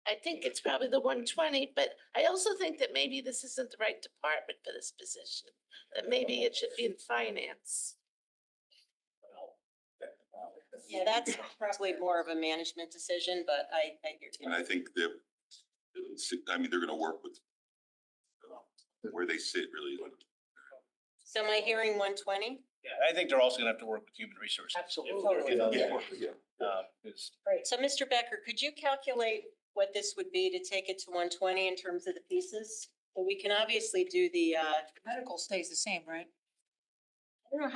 I think it's probably the 120, but I also think that maybe this isn't the right department for this position. That maybe it should be in finance. Yeah, that's probably more of a management decision, but I hear you. And I think that, they're gonna work with where they sit really. So am I hearing 120? Yeah, I think they're also gonna have to work with human resources. Absolutely. Right, so Mr. Becker, could you calculate what this would be to take it to 120 in terms of the pieces? So we can obviously do the, Medical stays the same, right?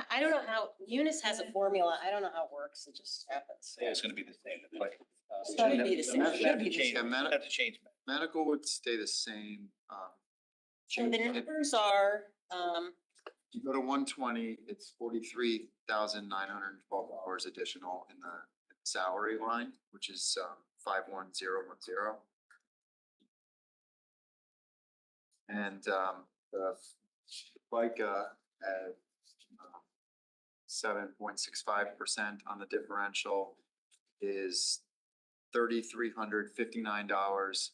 I don't know how, Eunice has a formula, I don't know how it works, it just happens. Yeah, it's gonna be the same. Should be the same. Have to change, have to change. Medical would stay the same. So the numbers are, You go to 120, it's $43,912 additional in the salary line, which is 51010. And the FICA at 7.65% on the differential is $3,359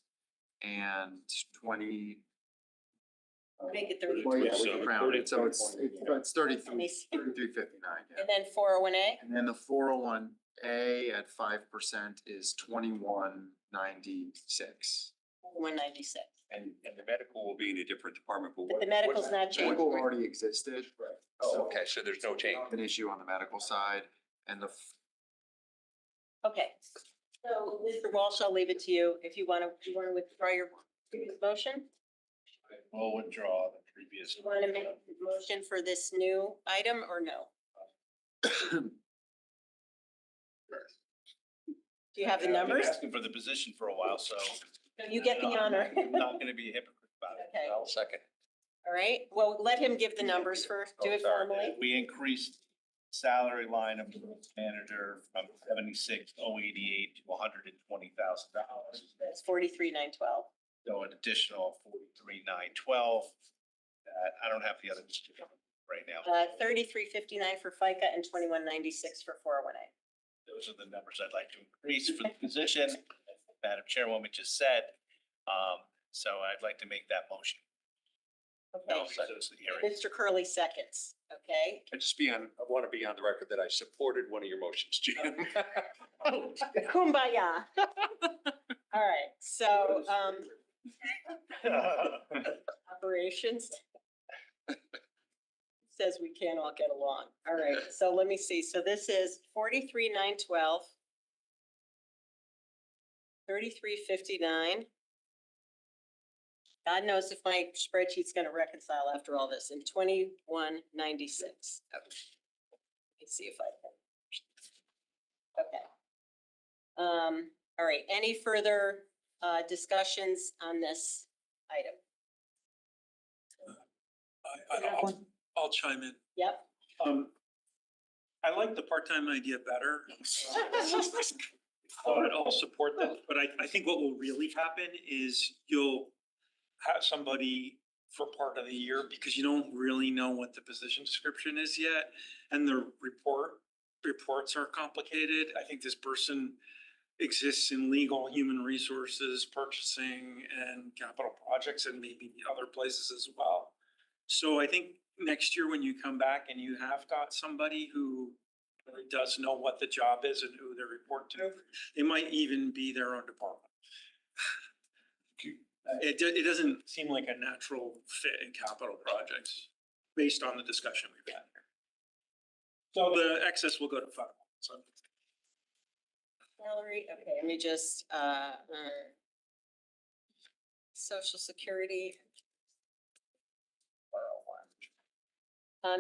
and 20. make it 30. Well, yeah, we can round it, so it's 33.59, yeah. And then 401A? And then the 401A at 5% is 2196. 196. And the medical will be in a different department, but But what? the medical's not changing. Medical already existed. Oh, okay, so there's no change. An issue on the medical side and the Okay, so Mr. Walsh, I'll leave it to you. If you want to withdraw your previous motion? We'll withdraw the previous. You want to make a motion for this new item or no? Do you have the I've been numbers? asking for the position for a while, so. You get the honor. I'm not gonna be a hypocrite about it. Okay, I'll second. all right. Well, let him give the numbers first. Do it formally. We increased salary line of the manager from 76,088 to $120,000. That's 43,912. So an additional 43,912. I don't have the others right now. 3359 for FICA and 2196 for 401A. Those are the numbers I'd like to increase for the position, Madam Chairwoman just said. So I'd like to make that motion. Okay, Those are the areas. Mr. Curley seconds, okay? I want to be on the record that I supported one of your motions, Jan. Kumbaya. All right, so, operations. Says we can't all get along. All right, so let me see. So this is 43,912. 3359. God knows if my spreadsheet's gonna reconcile after all this, and 2196. Let me see if I can. Okay. All right, any further discussions on this item? I'll chime in. Yep. I like the part-time idea better. I'll support that, but I think what will really happen is you'll have somebody for part of the year because you don't really know what the position description is yet. And the reports are complicated. I think this person exists in legal, human resources, purchasing and capital projects and maybe other places as well. So I think next year when you come back and you have got somebody who really does know what the job is and who they report to, they might even be their own department. It doesn't seem like a natural fit in capital projects based on the discussion we've had here. So the excess will go to fund. So Salary, okay, let me just, Social Security.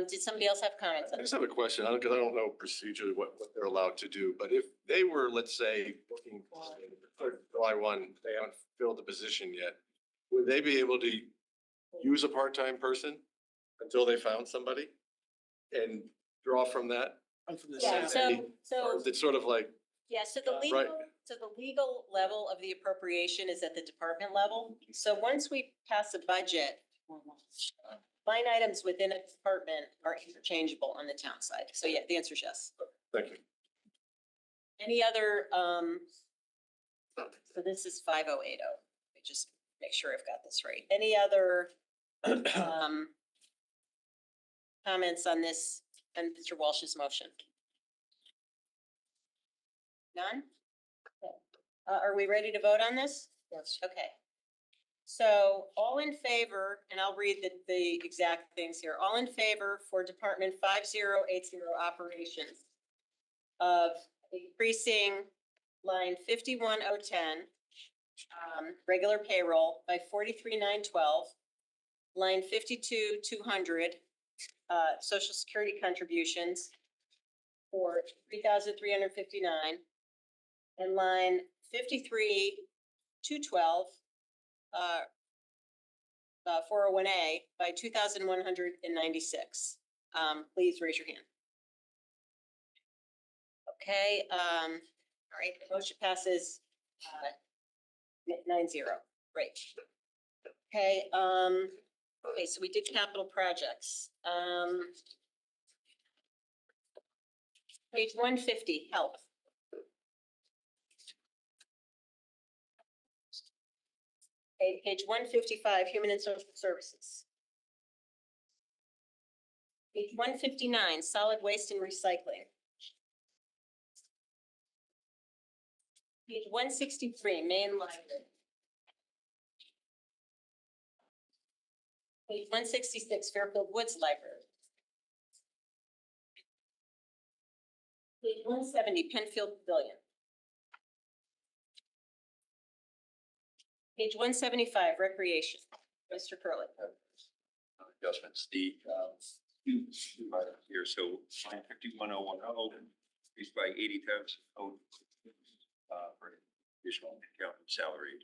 Did somebody else have comments? I just have a question, because I don't know procedurally what they're allowed to do, but if they were, let's say, looking for July 1, they haven't filled the position yet, would they be able to use a part-time person until they found somebody and draw from that? I'm from the Yeah, same. so, It's sort of like, yeah, so the Right. legal level of the appropriation is at the department level. So once we pass a budget, line items within a department are interchangeable on the town side. So yeah, the answer is yes. thank you. Any other, so this is 5080. Let me just make sure I've got this right. Any other, comments on this and Mr. Walsh's motion? None? Are we ready to vote on this? Yes. Okay. So all in favor, and I'll read the exact things here. All in favor for Department 5080 operations of increasing line 51010, regular payroll by 43,912, line 52,200, social security contributions for 3,359, and line 53,212, 401A by 2,196. Please raise your hand. Okay, all right, the motion passes 9-0. Great. Okay, okay, so we did capital projects. Page 150, health. Okay, page 155, human and social services. Page 159, solid waste and recycling. Page 163, main library. Page 166, Fairfield Woods Library. Page 170, Penfield Pavilion. Page 175, recreation. Mr. Curley. Adjustments, the, two items here, so line 51010, increased by 80,000, for additional accountant salary.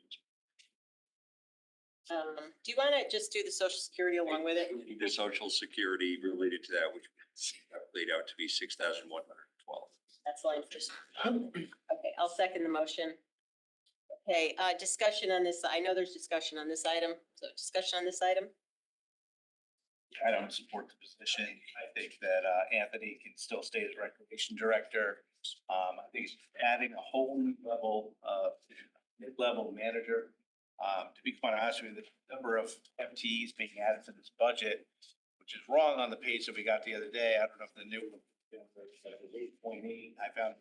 Do you want to just do the social security along with it? The social security related to that, which laid out to be 6,112. That's line first. Okay, I'll second the motion. Okay, discussion on this. I know there's discussion on this item. So discussion on this item. I don't support the position. I think that Anthony can still stay as recreation director. I think adding a whole new level of mid-level manager. To be quite honest with you, the number of FTEs being added to this budget, which is wrong on the page that we got the other day. I don't know if the new one, 8.8, I found.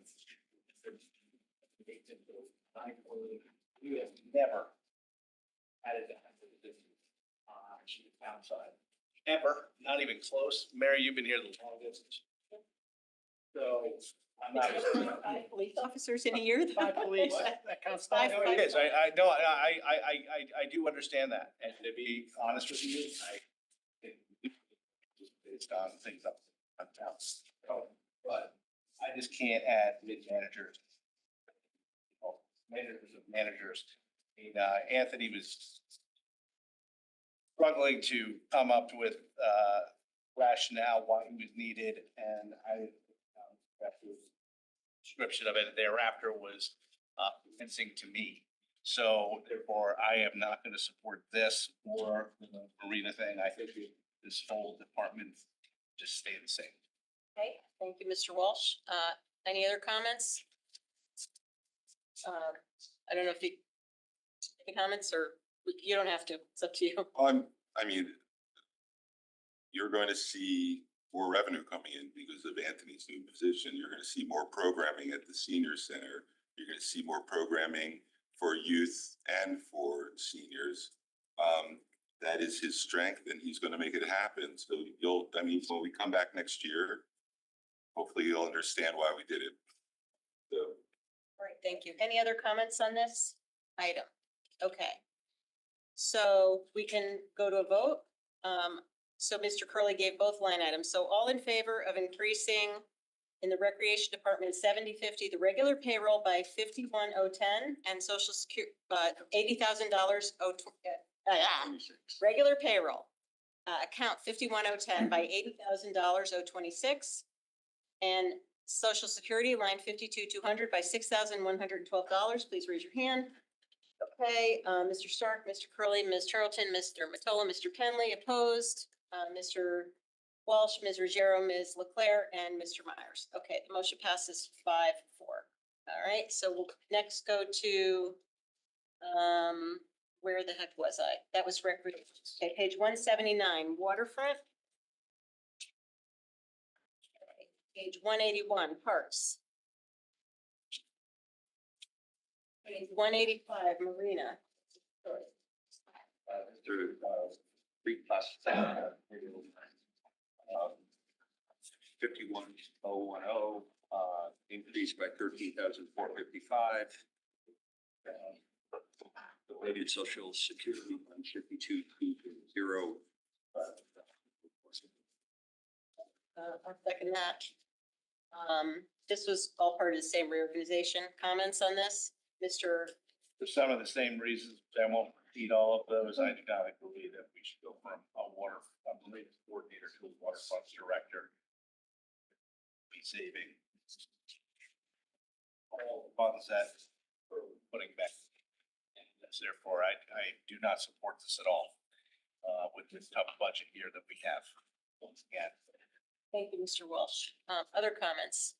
We have never added that to the town side. Ever, not even close. Mary, you've been here the longest. So I'm not. 5 police officers in a year. 5 police, that counts. Five- No, it is. I know, I do understand that. And to be honest with you, based on things up town. But I just can't add mid-managers managers. And, Anthony was struggling to come up with, rationale why he was needed, and description of it thereafter was, convincing to me. So therefore, I am not gonna support this or the marina thing. I think this whole department just stay the same. Okay, thank you, Mr. Walsh. Any other comments? I don't know if you, any comments, or you don't have to, it's up to you. I mean, you're going to see more revenue coming in because of Anthony's new position. You're going to see more programming at the senior center. You're going to see more programming for youth and for seniors. That is his strength, and he's going to make it happen. So I mean, when we come back next year, hopefully you'll understand why we did it. So. All right, thank you. Any other comments on this item? Okay. So we can go to a vote. So Mr. Curley gave both line items. So all in favor of increasing in the Recreation Department 7050, the regular payroll by 51,010 and Social Security, $80,000, regular payroll, account 51,010 by $80,000, 026, and Social Security line 52,200 by $6,112. Please raise your hand. Okay, Mr. Stark, Mr. Curley, Ms. Charlton, Mr. Matola, Mr. Penley, opposed, Mr. Walsh, Ms. Ruggiero, Ms. Leclerc, and Mr. Myers. Okay, the motion passes 5-4. All right, so we'll next go to, where the heck was I? That was recreation. Okay, page 179, waterfront. Page 181, parks. Page 185, marina. Through, reclassification. 51,010, increased by 13,455. Related social security on 52,200. I'll second that. This was all part of the same reorganization. Comments on this, Mr. For some of the same reasons, I won't repeat all of those. I do not agree that we should go from a marina coordinator to a waterfront director. Be saving all the funds that we're putting back. And therefore, I do not support this at all, with this tough budget year that we have once again. Thank you, Mr. Walsh. Other comments?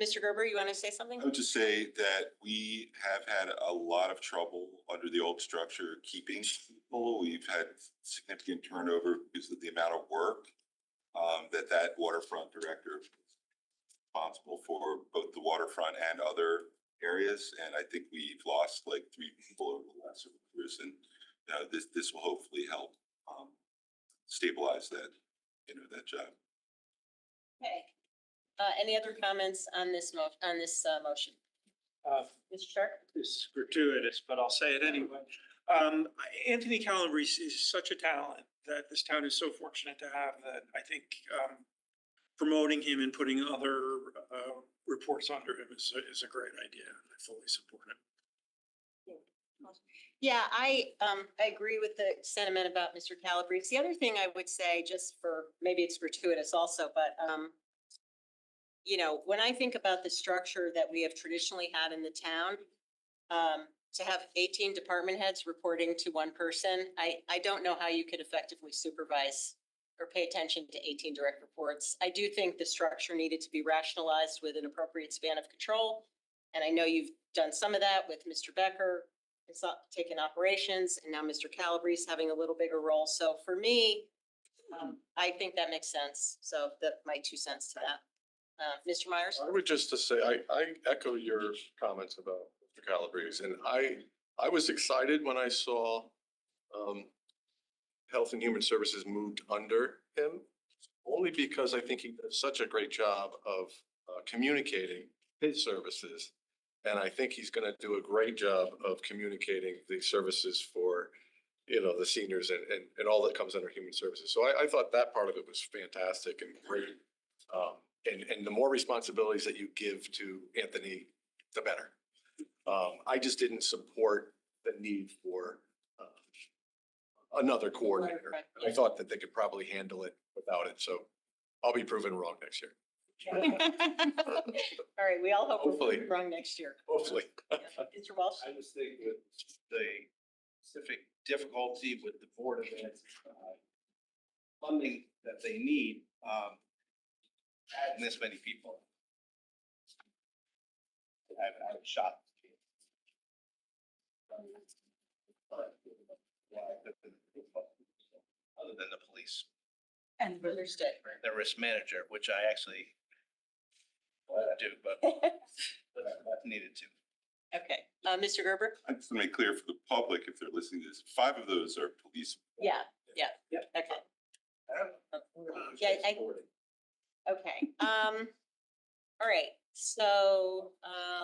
Mr. Gerber, you want to say something? I would just say that we have had a lot of trouble under the old structure keeping people. We've had significant turnover because of the amount of work that waterfront director is responsible for, both the waterfront and other areas. And I think we've lost like 3 people over the last several years, and this will hopefully help stabilize that, that job. Okay. Any other comments on this motion? Mr. Sharp? This is gratuitous, but I'll say it anyway. Anthony Calabrese is such a talent that this town is so fortunate to have, that I think promoting him and putting other reports under him is a great idea. I fully support it. Yeah, I agree with the sentiment about Mr. Calabrese. The other thing I would say, just for, maybe it's gratuitous also, but when I think about the structure that we have traditionally had in the town, to have 18 department heads reporting to one person, I don't know how you could effectively supervise or pay attention to 18 direct reports. I do think the structure needed to be rationalized with an appropriate span of control. And I know you've done some of that with Mr. Becker. It's not taken operations, and now Mr. Calabrese having a little bigger role. So for me, I think that makes sense. So my 2 cents to that. Mr. Myers? I would just to say, I echo your comments about Mr. Calabrese, and I was excited when I saw Health and Human Services moved under him, only because I think he does such a great job of communicating his services. And I think he's going to do a great job of communicating the services for, the seniors and all that comes under human services. So I thought that part of it was fantastic and great. And the more responsibilities that you give to Anthony, the better. I just didn't support the need for, another coordinator. I thought that they could probably handle it without it, so I'll be proven wrong next year, All right, we all hope we're Hopefully. wrong next year. hopefully. I Mr. Walsh? was thinking with the specific difficulty with the Board of Ed, funding that they need, adding this many people. I'm shocked. Other than the police, And Understood. the risk manager, which I actually do, but needed to. Okay, Mr. Gerber? I just want to make clear for the public, if they're listening to this, 5 of those are police. Yeah, okay. Yeah, okay, all right, so,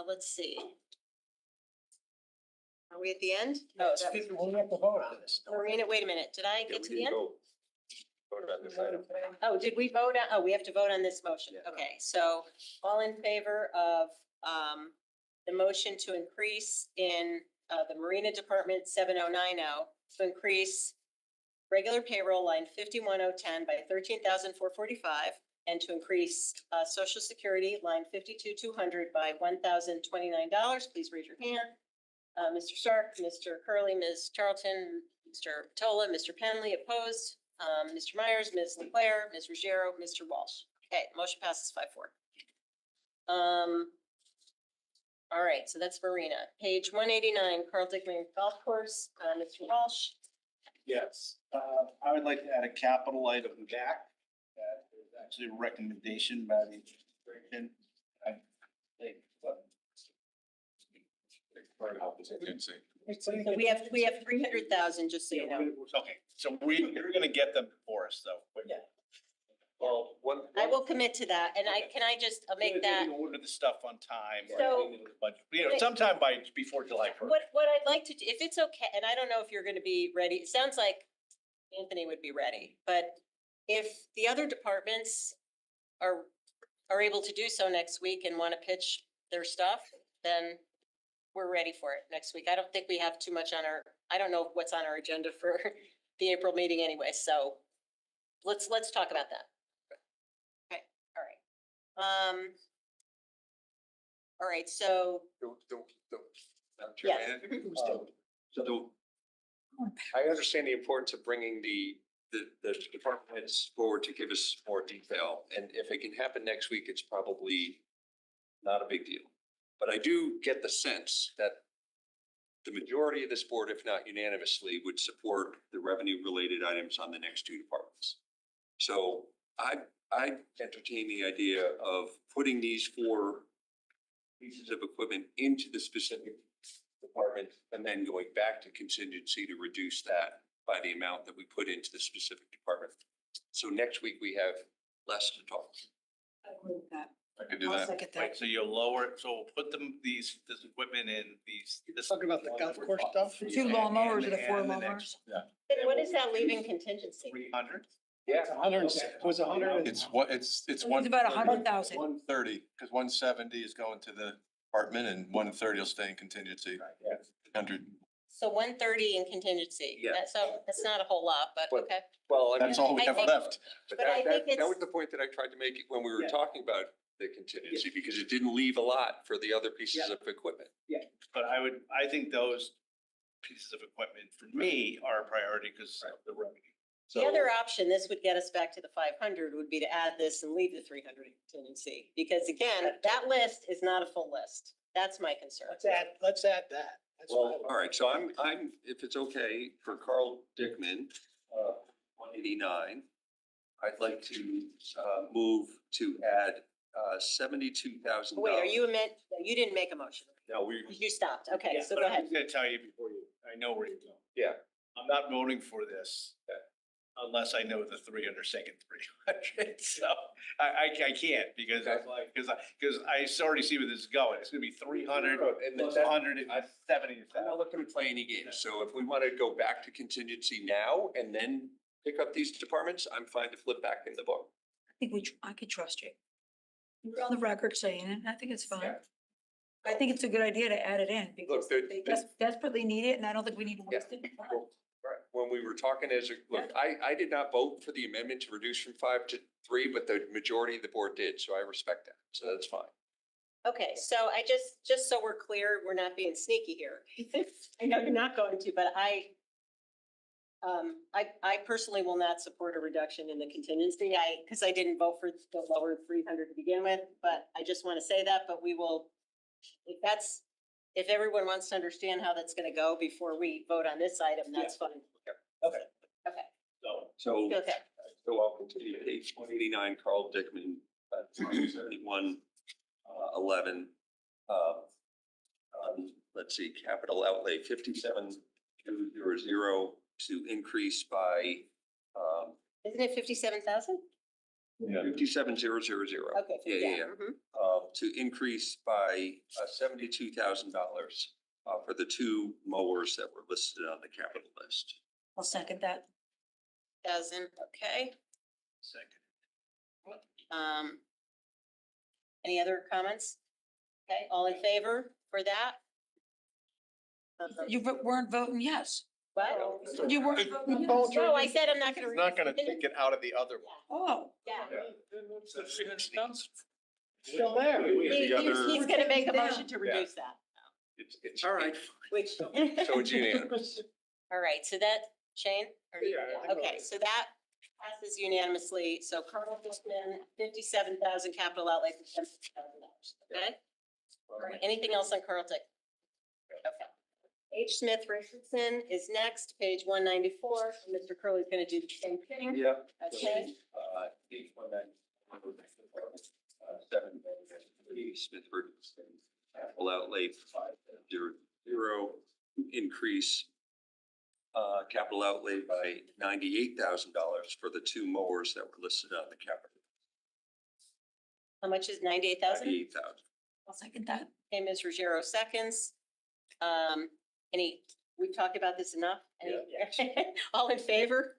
let's see. Are we at the end? Oh, that was We have to vote on this. Marina, wait a minute, did I get to the end? Vote about this item. Oh, did we vote on, oh, we have to vote on this motion, okay, so all in favor of, the motion to increase in, the Marina Department 7090, to increase regular payroll line 51010 by 13,445, and to increase, social security line 52200 by $1,029, please raise your hand. Mr. Stark, Mr. Curley, Ms. Charlton, Mr. Tola, Mr. Penley, opposed. Mr. Myers, Ms. Leclerc, Ms. Ruggiero, Mr. Walsh. Okay, motion passes 5-4. All right, so that's Marina. Page 189, Carl Dickman Golf Course, Mr. Walsh. Yes, I would like to add a capital item back. That is actually a recommendation by the administration. I think, Contingency. So we have 300,000, just so you know. okay, so you're gonna get them for us though. Yeah. Well, I will commit to that, and I'll make that. Order the stuff on time. So- But, sometime before July first. What I'd like to do, if it's okay, and I don't know if you're gonna be ready, it sounds like Anthony would be ready, but if the other departments are able to do so next week and wanna pitch their stuff, then we're ready for it next week. I don't think we have too much on I don't know what's on our agenda for the April meeting anyway, so let's talk about that. Okay, all right. All right, so, Madam Chair, yes. So I understand the importance of bringing the department heads forward to give us more detail. And if it can happen next week, it's probably not a big deal. But I do get the sense that the majority of this board, if not unanimously, would support the revenue-related items on the next 2 departments. So I entertain the idea of putting these 4 pieces of equipment into the specific department and then going back to contingency to reduce that by the amount that we put into the specific department. So next week we have less to talk. I agree with that. I could do I'll that. second that. Right, so you'll lower it, so we'll put this equipment in this. Talking about the golf course stuff? The 2 lawnmowers or the 4 And the lawnmowers? next Then what is that leaving contingency? 300. Yeah. Was 100. It's what, it's It's one. about 100,000. 130, because 170 is going to the department and 130 will stay in contingency. 100. So 130 in contingency. Yeah. That's not a whole lot, but But- okay. Well, That's all we I have think- left. But But I think that was it's- the point that I tried to make when we were Yeah. talking about the contingency, because it didn't leave a lot for the other pieces Yeah. of equipment. But I think those pieces of equipment for me are a priority because of the revenue. The other option, this would get us back to the 500, would be to add this and leave the 300 in contingency. Because again, that list is not a full list. That's my concern. Let's add that. That's Well, fine. all right, so I'm, if it's okay for Carl Dickman, 189, I'd like to, move to add, $72,000. Wait, you didn't make a motion. No, You stopped. Okay, Yeah, so but go I'm ahead. just gonna tell you before I know where you're going. yeah, I'm not voting for this unless I know the 300 second 300. So I can't because Okay. because I already see where this is going. It's gonna be 300 And plus that- 170. I'm not looking to play any games, so if we want to go back to contingency now and then pick up these departments, I'm fine to flip back in the book. I think I could trust you. You're on the record saying it, and I think it's fine. I think it's a good idea to add it in because Look, they desperately need it and I don't think we need to waste it. Right, when we were talking as, look, I did not vote for the amendment to reduce from 5 to 3, but the majority of the board did, so I respect that, so that's fine. Okay, so I just so we're clear, we're not being sneaky here. I know you're not going to, but I personally will not support a reduction in the contingency. Because I didn't vote for the lower 300 to begin with, but I just want to say that, but we will, if everyone wants to understand how that's gonna go before we vote on this item, that's fine. Okay. Okay, So, okay. so I'll continue, page 189, Carl Dickman, 71, 11. Let's see, capital outlay 57,200 to increase by, Isn't it 57,000? 57,000. Okay. Yeah. Mhm. To increase by $72,000 for the 2 mowers that were listed on the capital list. I'll second that. Okay. Second. Any other comments? Okay, all in favor for that? You weren't voting yes. What? You weren't voting yes. No, I said I'm not gonna. It's not gonna take it out of the other one. Oh. Yeah. Still there. He's gonna make a motion to reduce that, It's All right. which. So it's unanimous. All right, so that, Shane? Or- Yeah, I think Okay, so that passes unanimously. So Colonel Dickman, 57,000 capital outlay for $10,000, okay? All right, anything else on Colonel Dick? Okay. H. Smith Richardson is next, page 194. Mr. Curley's gonna do the same thing. Yeah. Okay. Page 194, 7, Smith Richardson, capital outlay 500, increase capital outlay by $98,000 for the 2 mowers that were listed on the capital. How much is 98,000? 98,000. I'll second that. Okay, Ms. Ruggiero seconds. We've talked about this enough? All in favor?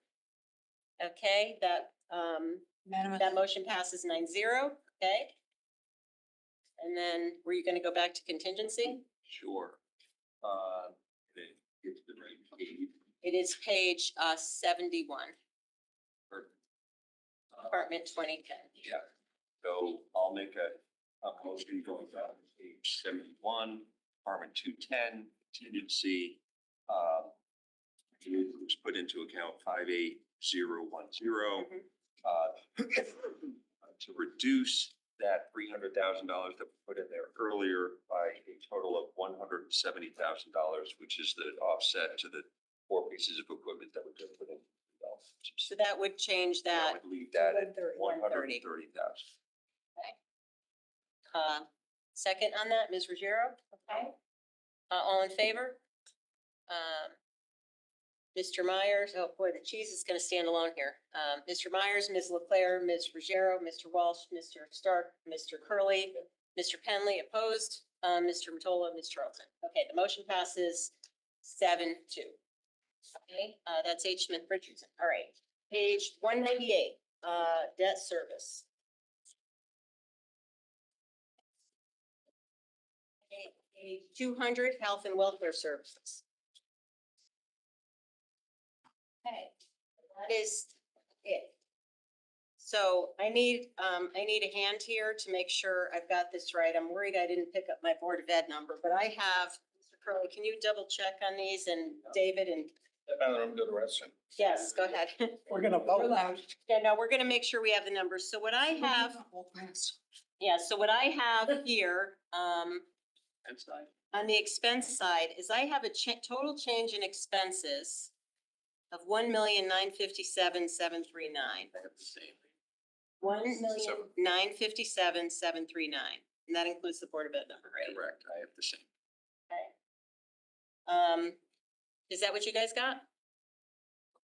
Okay, that Unanimous. motion passes 9-0, okay? And then were you gonna go back to contingency? Sure. It's the right page. It is page 71, Department 2010. Yeah, so I'll make a motion going down to page 71, Department 210, contingency. It was put into account 58010. To reduce that $300,000 that we put in there earlier by a total of $170,000, which is the offset to the 4 pieces of equipment that we could put in. So that would change I that. would leave that at 130. 130,000. Second on that, Ms. Ruggiero, okay? All in favor? Mr. Myers, oh boy, the cheese is gonna stand alone here. Mr. Myers, Ms. Leclerc, Ms. Ruggiero, Mr. Walsh, Mr. Stark, Mr. Curley, Mr. Penley opposed, Mr. Matola, Ms. Charlton. Okay, the motion passes 7-2. Okay, that's H. Smith Richardson. All right, page 198, debt service. Okay, page 200, health and welfare services. Okay, that is it. So I need a hand here to make sure I've got this right. I'm worried I didn't pick up my Board of Ed number, but I have, Mr. Curley, can you double check on these, and David and, Step out of the room, go to the restroom. yes, go ahead. We're gonna We're vote. loud. Yeah, no, we're gonna make sure we have the numbers. So what I have, yeah, so what I have here, And side. on the expense side is I have a total change in expenses of 1,957,739. I have the same. 1,957,739, and that includes the Board of Ed number, right? Correct, I have the same. Okay. Is that what you guys got?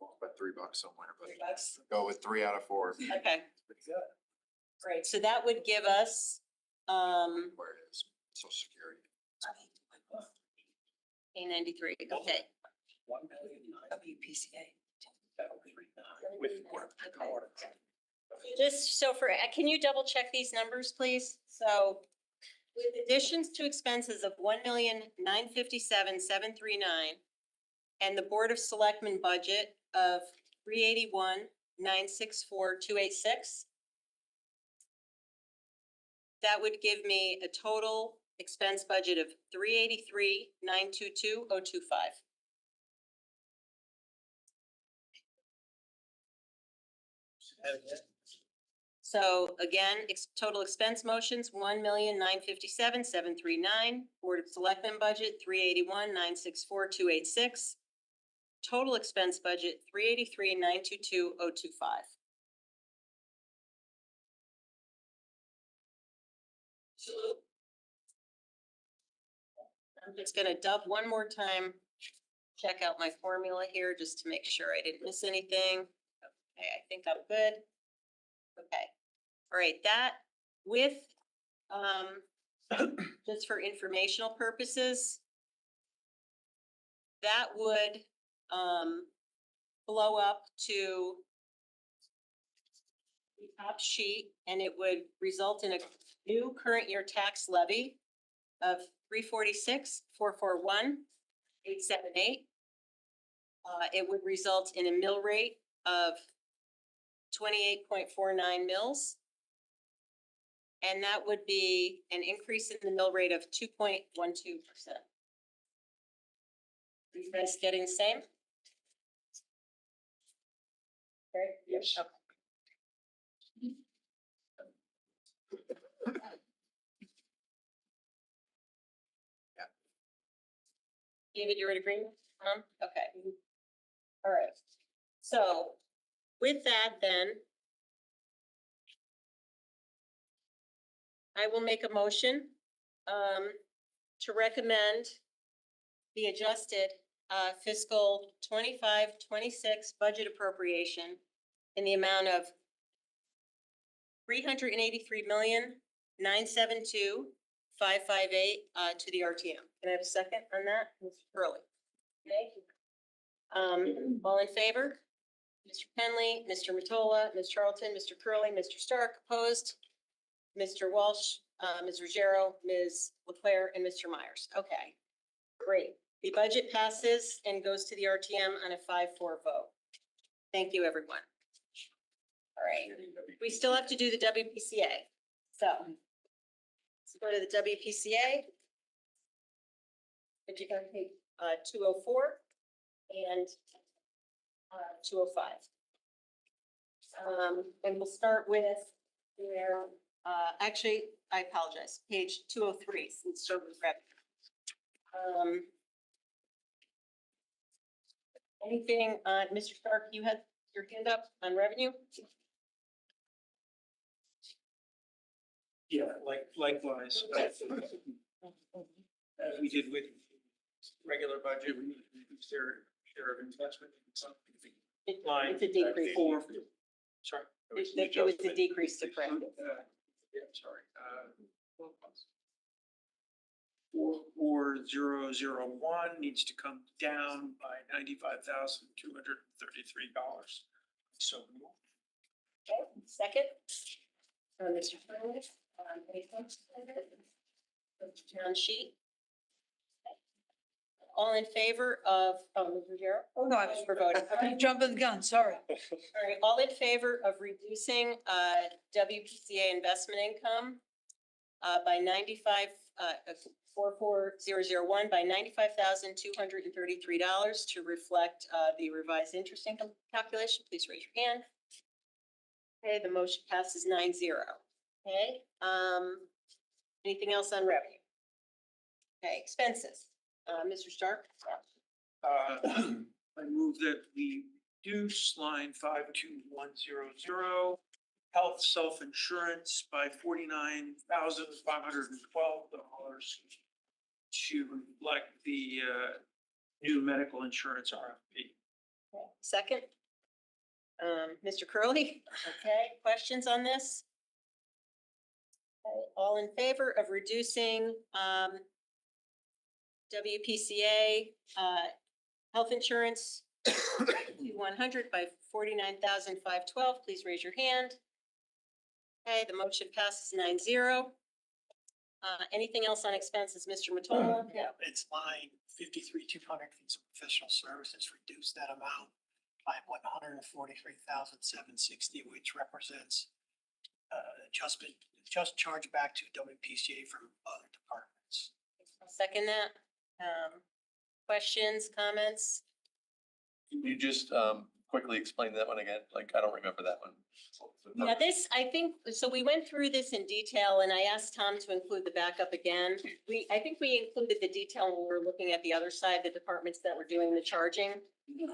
About $3 somewhere, but $3? go with 3 out of 4. Okay. Great, so that would give us, Where it is, Social Security. A93, okay. WPCA. Just so can you double check these numbers, please? So With additions to expenses of 1,957,739 and the Board of Selectmen budget of 381,964,286. That would give me a total expense budget of 383,922,025. So again, total expense motions, 1,957,739. Board of Selectmen budget, 381,964,286. Total expense budget, 383,922,025. I'm just gonna dub one more time, check out my formula here just to make sure I didn't miss anything. Okay, I think I'm good. Okay, all right, that with, just for informational purposes, that would, blow up to the top sheet, and it would result in a new current year tax levy of 346,441,878. It would result in a mill rate of 28.49 mils. And that would be an increase in the mill rate of 2.12%. Are you guys getting the same? Okay. Yes. Okay. David, you're in agreement? Okay. All right. So with that, then I will make a motion to recommend the adjusted fiscal 25-26 budget appropriation in the amount of 383,972,558 to the RTM. Can I have a second on that? Mr. Curley. Okay. All in favor? Mr. Penley, Mr. Mottola, Ms. Charlton, Mr. Curley, Mr. Stark, opposed? Mr. Walsh, Ms. Ruggiero, Ms. Leclerc, and Mr. Myers. Okay, great. The budget passes and goes to the RTM on a 5-4 vote. Thank you, everyone. All right, we still have to do the WPCA. So let's go to the WPCA. If you're gonna take 204 and 205. And we'll start with where, actually, I apologize, page 203, since service revenue. Anything, Mr. Stark, you had your hand up on revenue? Yeah, likewise. As we did with regular budget, we reduced their share of investment. Line It's a decrease. Sorry. It was a decrease to print. Yeah, sorry. 44001 needs to come down by $95,233. So moved. Okay, second. Mr. Fernandez, Mr. Town sheet. All in favor of, Ms. Ruggiero? Oh, no, I was For voting. I'm jumping the gun, sorry. All right, all in favor of reducing WPCA investment income by 44001 by $95,233 to reflect the revised interest income calculation. Please raise your hand. Okay, the motion passes 9-0. Okay, anything else on revenue? Okay, expenses. Mr. Stark? I move that we reduce line 52100, health self-insurance by $49,512 to reflect the new medical insurance RFP. Okay, second. Mr. Curley? Okay, questions on this? Okay, all in favor of reducing WPCA health insurance to 100 by $49,512, please raise your hand. Okay, the motion passes 9-0. Anything else on expenses, Mr. Matola? Yeah, it's line 53,200 fees of professional services, reduce that amount by 143,760, which represents adjustment, just charge back to WPCA from other departments. I'll second that. Questions, comments? Can you just quickly explain that one again? Like, I don't remember that one. Yeah, I think, so we went through this in detail and I asked Tom to include the backup again. I think we included the detail when we were looking at the other side, the departments that were doing the charging.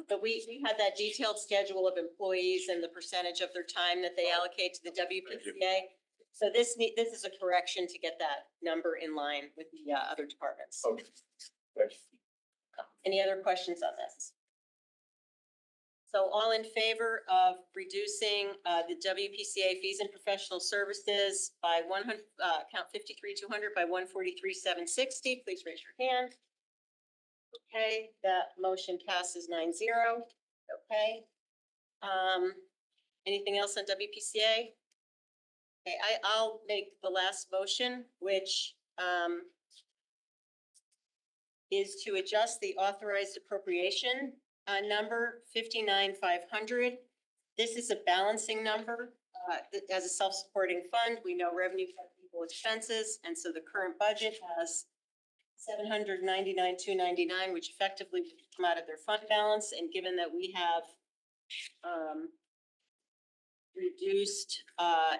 But we had that detailed schedule of employees and the percentage of their time that they allocate to the WPCA. So this is a correction to get that number in line with the other departments. Okay. Thank you. Any other questions on this? So all in favor of reducing the WPCA fees and professional services by account 53,200 by 143,760, please raise your hand. Okay, that motion passes 9-0. Okay. Anything else on WPCA? Okay, I'll make the last motion, which is to adjust the authorized appropriation number 59,500. This is a balancing number. As a self-supporting fund, we know revenue covers equal expenses, and so the current budget has 799,299, which effectively would come out of their fund balance. And given that we have reduced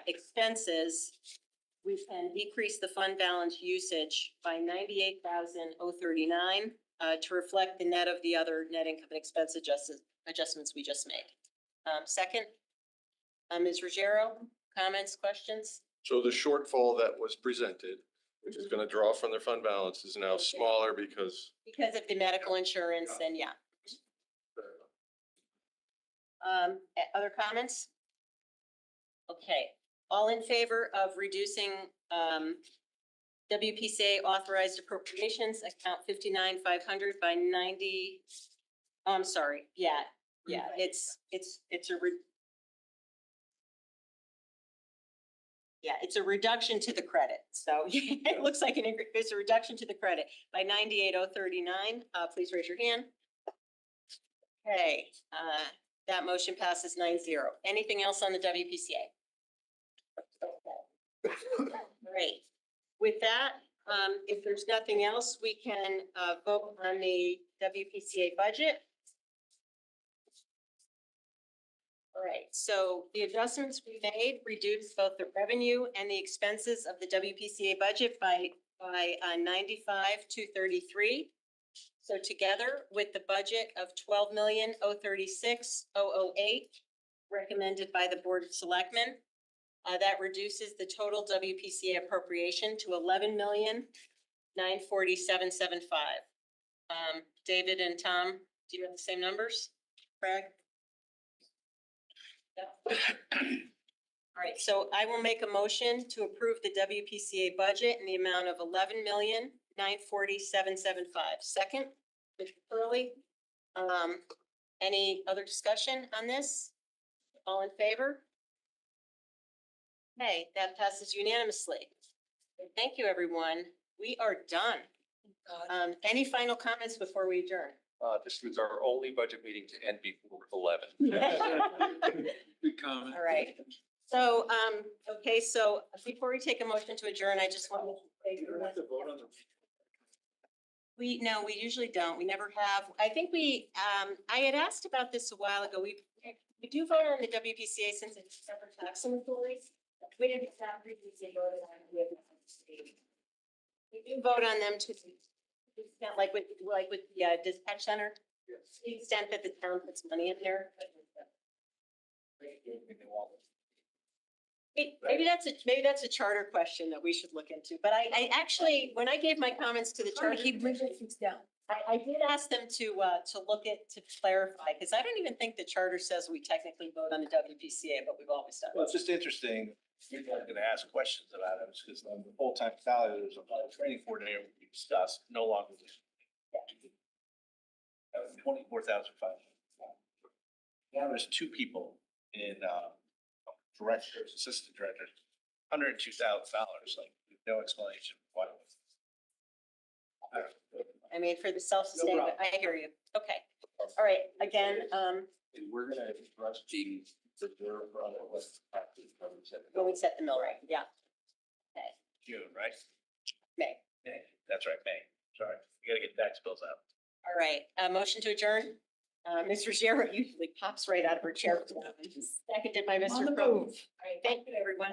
expenses, we can decrease the fund balance usage by 98,039 to reflect the net of the other net income and expense adjustments we just made. Second, Ms. Ruggiero, comments, questions? So the shortfall that was presented, which is gonna draw from their fund balance, is now smaller because. Because of the medical insurance, and yeah. Other comments? Okay, all in favor of reducing WPCA authorized appropriations, account 59,500 by 90, I'm sorry, yeah, it's a reduction to the credit. So it looks like it's a reduction to the credit by 98,039. Please raise your hand. Okay, that motion passes 9-0. Anything else on the WPCA? Great. With that, if there's nothing else, we can vote on the WPCA budget. All right, so the adjustments we made reduced both the revenue and the expenses of the WPCA budget by 95,233. So together with the budget of 12,036,008 recommended by the Board of Selectmen, that reduces the total WPCA appropriation to 11,947,775. David and Tom, do you have the same numbers? Craig? All right, so I will make a motion to approve the WPCA budget in the amount of 11,947,775. Second, Mr. Curley. Any other discussion on this? All in favor? Okay, that passes unanimously. Thank you, everyone. We are done. Any final comments before we adjourn? This was our only budget meeting to end before 11. Good comment. All right. So, okay, so before we take a motion to adjourn, I just want to say. No, we usually don't. We never have. I think I had asked about this a while ago. We do vote on the WPCA since it's separate tax authorities. We didn't have previously voted on it. We do vote on them to the extent, like with the dispatch center, to the extent that the town puts money in there. Maybe that's a charter question that we should look into. But I actually, when I gave my comments to the charter, Keep bringing things down. I did ask them to clarify, because I don't even think the charter says we technically vote on the WPCA, but we've always done. Well, it's just interesting. People are gonna ask questions about it because the full-time salary, there's a lot of training for today we discussed, no longer. 24,500. Now there's two people in directors, assistant directors, $102,000. Like No explanation. Why? I mean, for the self-sustaining, but I hear you. Okay. All right, again, And we're gonna address the reserve fund when we set the mill rate, yeah. Okay, June, right? May. May. That's right, May. Sorry, you gotta get tax bills out. All right, motion to adjourn. Mr. Sierra usually pops right out of her chair. Seconded by Mr. Crowe. All right, thank you, everyone.